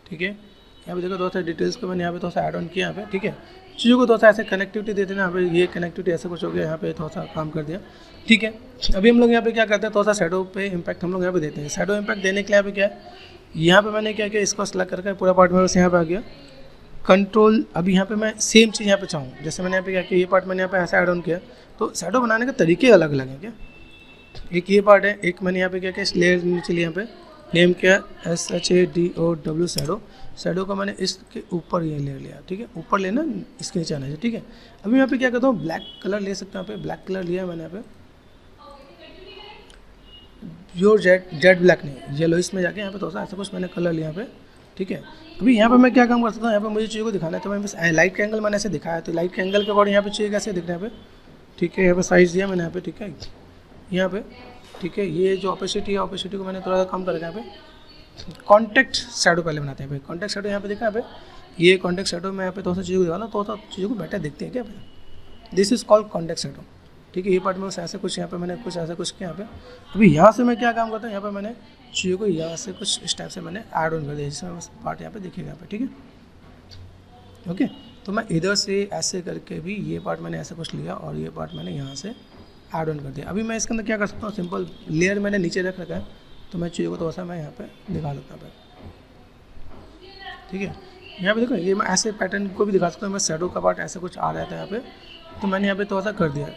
ठीक है। यहाँ पे देखो थोड़ा सा डिटेल्स को मैंने यहाँ पे थोड़ा सा ऐड ऑन किया यहाँ पे, ठीक है। चीज़ों को थोड़ा सा ऐसे कनेक्टिविटी देते ना यहाँ पे, ये कनेक्टिविटी ऐसा कुछ हो गया यहाँ पे, थोड़ा सा काम कर दिया, ठीक है। अभी हम लोग यहाँ पे क्या करते हैं, थोड़ा सा शैडो पे इम्पैक्ट हम लोग यहाँ पे देते हैं। शैडो इम्पैक्ट देने के लिए यहाँ पे क्या है, यहाँ पे मैंने क्या किया, इसको सेलेक्ट करके पूरा पार्ट मेरे पास यहाँ पे आ गया, कंट्रोल। अभी यहाँ पे मैं सेम चीज़ यहाँ पे चाहूँ, जैसे मैंने यहाँ पे क्या किया, ये पार्ट मैंने यहाँ पे ऐसा ऐड ऑन किया, तो शैडो बनाने के तरीके अलग अलग हैं क्या। एक ये पार्ट है, एक मैंने यहाँ पे क्या किया, इस लेयर नीचे लिया, यहाँ पे नेम क्या, SHADOW शैडो। शैडो को मैंने इसके ऊपर ये ले लिया, ठीक है। ऊपर लेना, इसके नीचे आना है, ठीक है। अभी यहाँ पे क्या करता हूँ, ब्लैक कलर ले सकता हूँ यहाँ पे, ब्लैक कलर लिया है मैंने यहाँ पे, प्योर जेड ब्लैक नहीं, येलो, इसमें जाके यहाँ पे थोड़ा सा ऐसा कुछ मैंने कलर लिया यहाँ पे, ठीक है। अभी यहाँ पे मैं क्या काम कर सकता हूँ, यहाँ पे मुझे चीज़ों को दिखाना है, तो मैं बस लाइट का एंगल मैंने ऐसे दिखाया, तो लाइट के एंगल के अकॉर्डिंग यहाँ पे चाहिए कैसे दिख रहा है यहाँ पे, ठीक है। यहाँ पे साइज़ दिया मैंने यहाँ पे, ठीक है, यहाँ पे, ठीक है। ये जो ऑपोसिटी है, ऑपोसिटी को मैंने थोड़ा सा कम कर रखा है यहाँ पे। कॉन्टेक्ट शैडो पहले बनाते हैं भाई, कॉन्टेक्ट शैडो यहाँ पे देखा यहाँ पे, ये कॉन्टेक्ट शैडो में यहाँ पे थोड़ा सा चीज़ों को दिखाना, थोड़ा सा चीज़ों को बेटर दिखते हैं क्या पे, this is called contact shadow, ठीक है। ये पार्ट में ऐसे कुछ यहाँ पे मैंने कुछ ऐसा कुछ किया यहाँ पे। अभी यहाँ से मैं क्या काम करता हूँ, यहाँ पे मैंने चीज़ों को यहाँ से कुछ इस टाइप से मैंने ऐड ऑन कर दिया, जिसमें पार्ट यहाँ पे दिखेगा यहाँ पे, ठीक है। ओके, तो मैं इधर से ऐसे करके भी ये पार्ट मैंने ऐसा कुछ लिया और ये पार्ट मैंने यहाँ से ऐड ऑन कर दिया। अभी मैं इसके अंदर क्या कर सकता हूँ, सिंपल लेयर मैंने नीचे रख रखा है, तो मैं चीज़ों को थोड़ा सा मैं यहाँ पे दिखा सकता हूँ, ठीक है। यहाँ पे देखो ये मैं ऐसे पैटर्न को भी दिखा सकता हूँ। मैं शैडो का पार्ट ऐसा कुछ आ रहा था यहाँ पे, तो मैंने यहाँ पे थोड़ा सा कर दिया,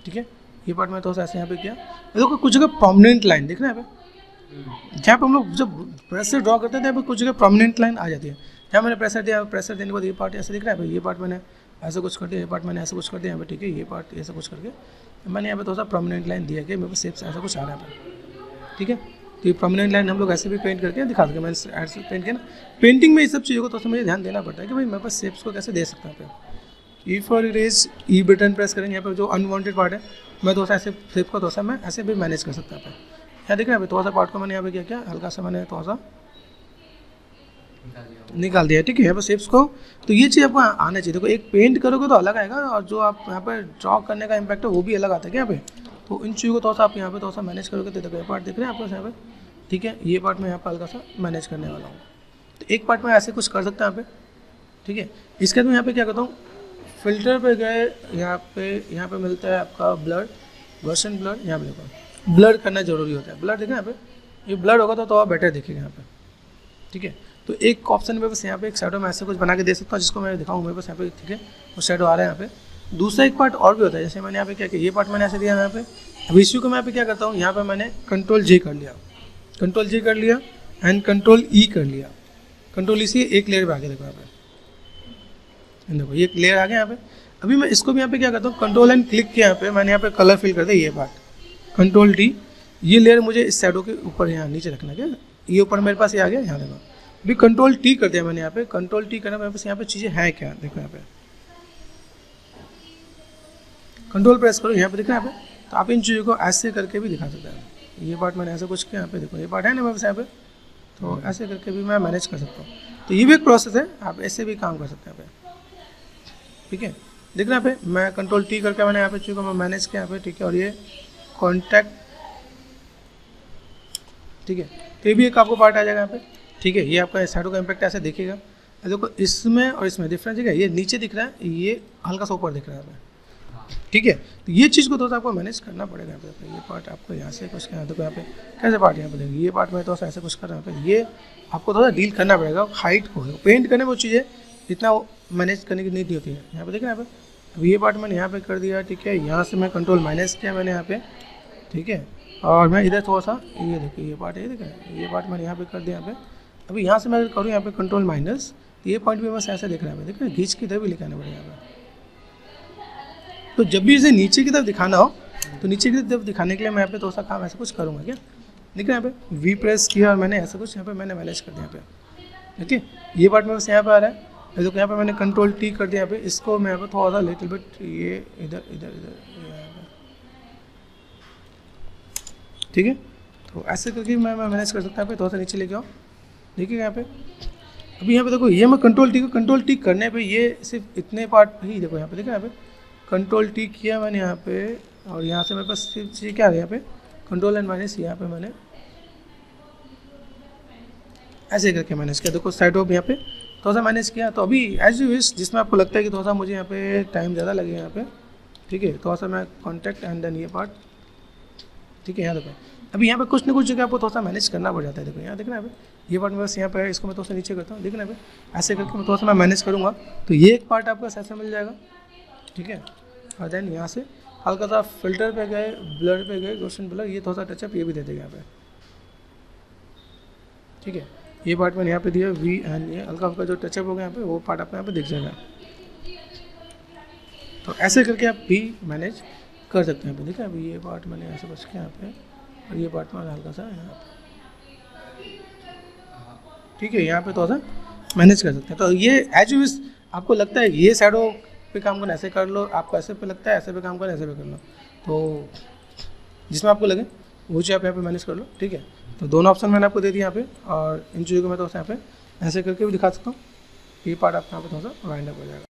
ठीक है। ये पार्ट मैं थोड़ा सा ऐसे यहाँ पे किया। देखो कुछ जगह प्रोमिनेंट लाइन देख रहे हैं यहाँ पे, जहाँ पे हम लोग जब ब्रश से ड्रॉ करते थे यहाँ पे कुछ जगह प्रोमिनेंट लाइन आ जाती है। जहाँ मैंने प्रेशर दिया, प्रेशर देने के बाद ये पार्ट ऐसे दिख रहा है भाई, ये पार्ट मैंने ऐसा कुछ कर दिया, ये पार्ट मैंने ऐसा कुछ कर दिया यहाँ पे, ठीक है। ये पार्ट ऐसा कुछ करके मैंने यहाँ पे थोड़ा सा प्रोमिनेंट लाइन दिया कि मेरे पास शेप्स ऐसा कुछ आ रहा है, ठीक है। तो ये प्रोमिनेंट लाइन हम लोग ऐसे भी पेंट करके दिखा सके। मैंने ऐसे पेंट किया ना, पेंटिंग में ये सब चीज़ों को थोड़ा सा मुझे ध्यान देना पड़ता है कि भाई मेरे पास शेप्स को कैसे दे सकता है। E for erase, E button press करेंगे, यहाँ पर जो अनवांटेड पार्ट है मैं थोड़ा सा ऐसे शेप को थोड़ा सा मैं ऐसे भी मैनेज कर सकता है। यहाँ देख रहे हैं, थोड़ा सा पार्ट को मैंने यहाँ पे क्या हल्का सा मैंने थोड़ा सा निकाल दिया, ठीक है। यहाँ पर शेप्स को, तो ये चीज़ आपको आना चाहिए। देखो एक पेंट करोगे तो अलग आएगा, और जो आप यहाँ पर ड्रॉ करने का इम्पैक्ट है वो भी अलग आता है क्या यहाँ पे। तो इन चीज़ों को थोड़ा सा आप यहाँ पे थोड़ा सा मैनेज करोगे तो देखो ये पार्ट दिख रहे हैं आपको यहाँ पे, ठीक है। ये पार्ट मैं यहाँ पर हल्का सा मैनेज करने वाला हूँ। तो एक पार्ट में ऐसे कुछ कर सकता हूँ यहाँ पे, ठीक है। इसके बाद मैं यहाँ पे क्या करता हूँ, फिल्टर पे गए, यहाँ पे मिलता है आपका ब्लर, वर्सन ब्लर। यहाँ पे देखो ब्लर करना जरूरी होता है। ब्लर देखा यहाँ पे, ये ब्लर होगा तो और बेटर दिखेगा यहाँ पे, ठीक है। तो एक ऑप्शन में बस यहाँ पे एक शैडो में ऐसे कुछ बना के दे सकता हूँ, जिसको मैं दिखाऊँ मेरे पास यहाँ पे, ठीक है। वो शैडो आ रहा है यहाँ पे। दूसरा एक पार्ट और भी होता है, जैसे मैंने यहाँ पे क्या किया, ये पार्ट मैंने ऐसे दिया यहाँ पे। अब इश्यू को मैं यहाँ पे क्या करता हूँ, यहाँ पे मैंने कंट्रोल J कर लिया, कंट्रोल J कर लिया एंड कंट्रोल E कर लिया। कंट्रोल E से एक लेयर पे आ गया, देखो यहाँ पे, देखो ये एक लेयर आ गया यहाँ पे। अभी मैं इसको भी यहाँ पे क्या करता हूँ, कंट्रोल एंड क्लिक किया यहाँ पे, मैंने यहाँ पे कलर फिल कर दिया ये पार्ट, कंट्रोल D। ये लेयर मुझे इस शैडो के ऊपर यहाँ नीचे रखना है, क्या ये ऊपर मेरे पास ये आ गया, यहाँ देखो। अभी कंट्रोल T कर दिया मैंने यहाँ पे, कंट्रोल T करना मेरे पास यहाँ पे चीज़ें हैं क्या, देखो यहाँ पे कंट्रोल प्रेस करो, यहाँ पे दिख रहा है यहाँ पे। तो आप इन चीज़ों को ऐसे करके भी दिखा सकते हैं। ये पार्ट मैंने ऐसा कुछ किया यहाँ पे, देखो ये पार्ट है ना मेरे पास यहाँ पे, तो ऐसे करके भी मैं मैनेज कर सकता हूँ। तो ये भी एक प्रोसेस है, आप ऐसे भी काम कर सकते हैं यहाँ पे, ठीक है। देख रहे हैं यहाँ पे मैं कंट्रोल T करके मैंने यहाँ पे चीज़ों को मैं मैनेज किया यहाँ पे, ठीक है। और ये कॉन्टैक्ट, ठीक है। तो ये भी एक आपको पार्ट आ जाएगा यहाँ पे, ठीक है। ये आपका शैडो का इम्पैक्ट ऐसे दिखेगा। देखो इसमें और इसमें डिफरेंस है, ये नीचे दिख रहा है, ये हल्का सा ऊपर दिख रहा है, ठीक है। तो ये चीज़ को थोड़ा आपको मैनेज करना पड़ेगा यहाँ पे। ये पार्ट आपको यहाँ से कुछ करना, देखो यहाँ पे कैसे पार्ट यहाँ पे देखिए, ये पार्ट में थोड़ा सा ऐसे कुछ कर रहा है, ये आपको थोड़ा डील करना पड़ेगा। हाइट को पेंट करने वो चीज़ें इतना मैनेज करने की नहीं होती है। यहाँ पे देखें यहाँ पे, अब ये पार्ट मैंने यहाँ पे कर दिया, ठीक है। यहाँ से मैं कंट्रोल माइनस किया मैंने यहाँ पे, ठीक है। और मैं इधर थोड़ा सा ये देखिए, ये पार्ट ये देखा, ये पार्ट मैंने यहाँ पे कर दिया यहाँ पे। अभी यहाँ से मैं अगर करूँ यहाँ पे कंट्रोल माइनस, तो ये पॉइंट भी बस ऐसे दिख रहा है, देख रहे हैं, घींच की तरफ भी लिखाना पड़ेगा यहाँ पे। तो जब भी इसे नीचे की तरफ दिखाना हो, तो नीचे की तरफ दिखाने के लिए मैं यहाँ पे थोड़ा सा काम ऐसा कुछ करूँगा, क्या देख रहे हैं यहाँ पे वी प्रेस किया और मैंने ऐसा कुछ यहाँ पे मैंने मैनेज कर दिया यहाँ पे, ठीक है। ये पार्ट में बस यहाँ पे आ रहा है, देखो यहाँ पे मैंने कंट्रोल T कर दिया यहाँ पे। इसको मैं यहाँ पे थोड़ा सा लिटिल बिट ये इधर इधर इधर, ठीक है। तो ऐसे करके मैं मैनेज कर सकता हूँ। थोड़ा सा नीचे लेके आओ, देखिए यहाँ पे। अभी यहाँ पे देखो ये मैं कंट्रोल T करने पे ये सिर्फ इतने पार्ट ही, देखो यहाँ पे देखो यहाँ पे कंट्रोल T किया मैंने यहाँ पे, और यहाँ से मेरे पास सिर्फ चीज़ क्या आ रही है यहाँ पे, कंट्रोल एंड माइनस, यहाँ पे मैंने ऐसे करके मैनेज किया। देखो साइड ऑफ यहाँ पे थोड़ा सा मैनेज किया। तो अभी एज यू विश, जिसमें आपको लगता है कि थोड़ा सा मुझे यहाँ पे टाइम ज़्यादा लगेगा यहाँ पे, ठीक है, थोड़ा सा मैं कॉन्टैक्ट एंड देन ये पार्ट, ठीक है। यहाँ देखो अभी यहाँ पे कुछ ना कुछ जगह आपको थोड़ा सा मैनेज करना पड़ जाता है। देखो यहाँ देखना है, ये पार्ट में बस यहाँ पे है, इसको मैं थोड़ा सा नीचे करता हूँ, देखना है ऐसे करके मैं थोड़ा सा मैं मैनेज करूँगा। तो ये एक पार्ट आपका ऐसे मिल जाएगा, ठीक है। और देन यहाँ से हल्का सा फिल्टर पे गए, ब्लर पे गए, गॉसियन ब्लर, ये थोड़ा सा टचअप ये भी दे देगा यहाँ पे, ठीक है। ये पार्ट मैंने यहाँ पे दिया वी एंड ये हल्का हल्का जो टचअप हो गया यहाँ पे, वो पार्ट आपको यहाँ पे दिख जाएगा। तो ऐसे करके आप भी मैनेज कर सकते हैं। देखिए अभी ये पार्ट मैंने ऐसे बच के यहाँ पे, और ये पार्ट मैंने हल्का सा यहाँ पे, ठीक है, यहाँ पे थोड़ा सा मैनेज कर सकते हैं। तो ये एज यू विश, आपको लगता है ये शैडो पे काम करना ऐसे कर लो, आपको ऐसे पे लगता है ऐसे पे काम करना ऐसे पे कर लो, तो जिसमें आपको लगे वो चीज़ आप यहाँ पे मैनेज कर लो, ठीक है। तो दोनों ऑप्शन मैंने आपको दे दिया यहाँ पे, और इन चीज़ों को मैं तो यहाँ पे ऐसे करके भी दिखा सकता हूँ। ये पार्ट आपका यहाँ पे थोड़ा सा वाइंड अप हो जाएगा।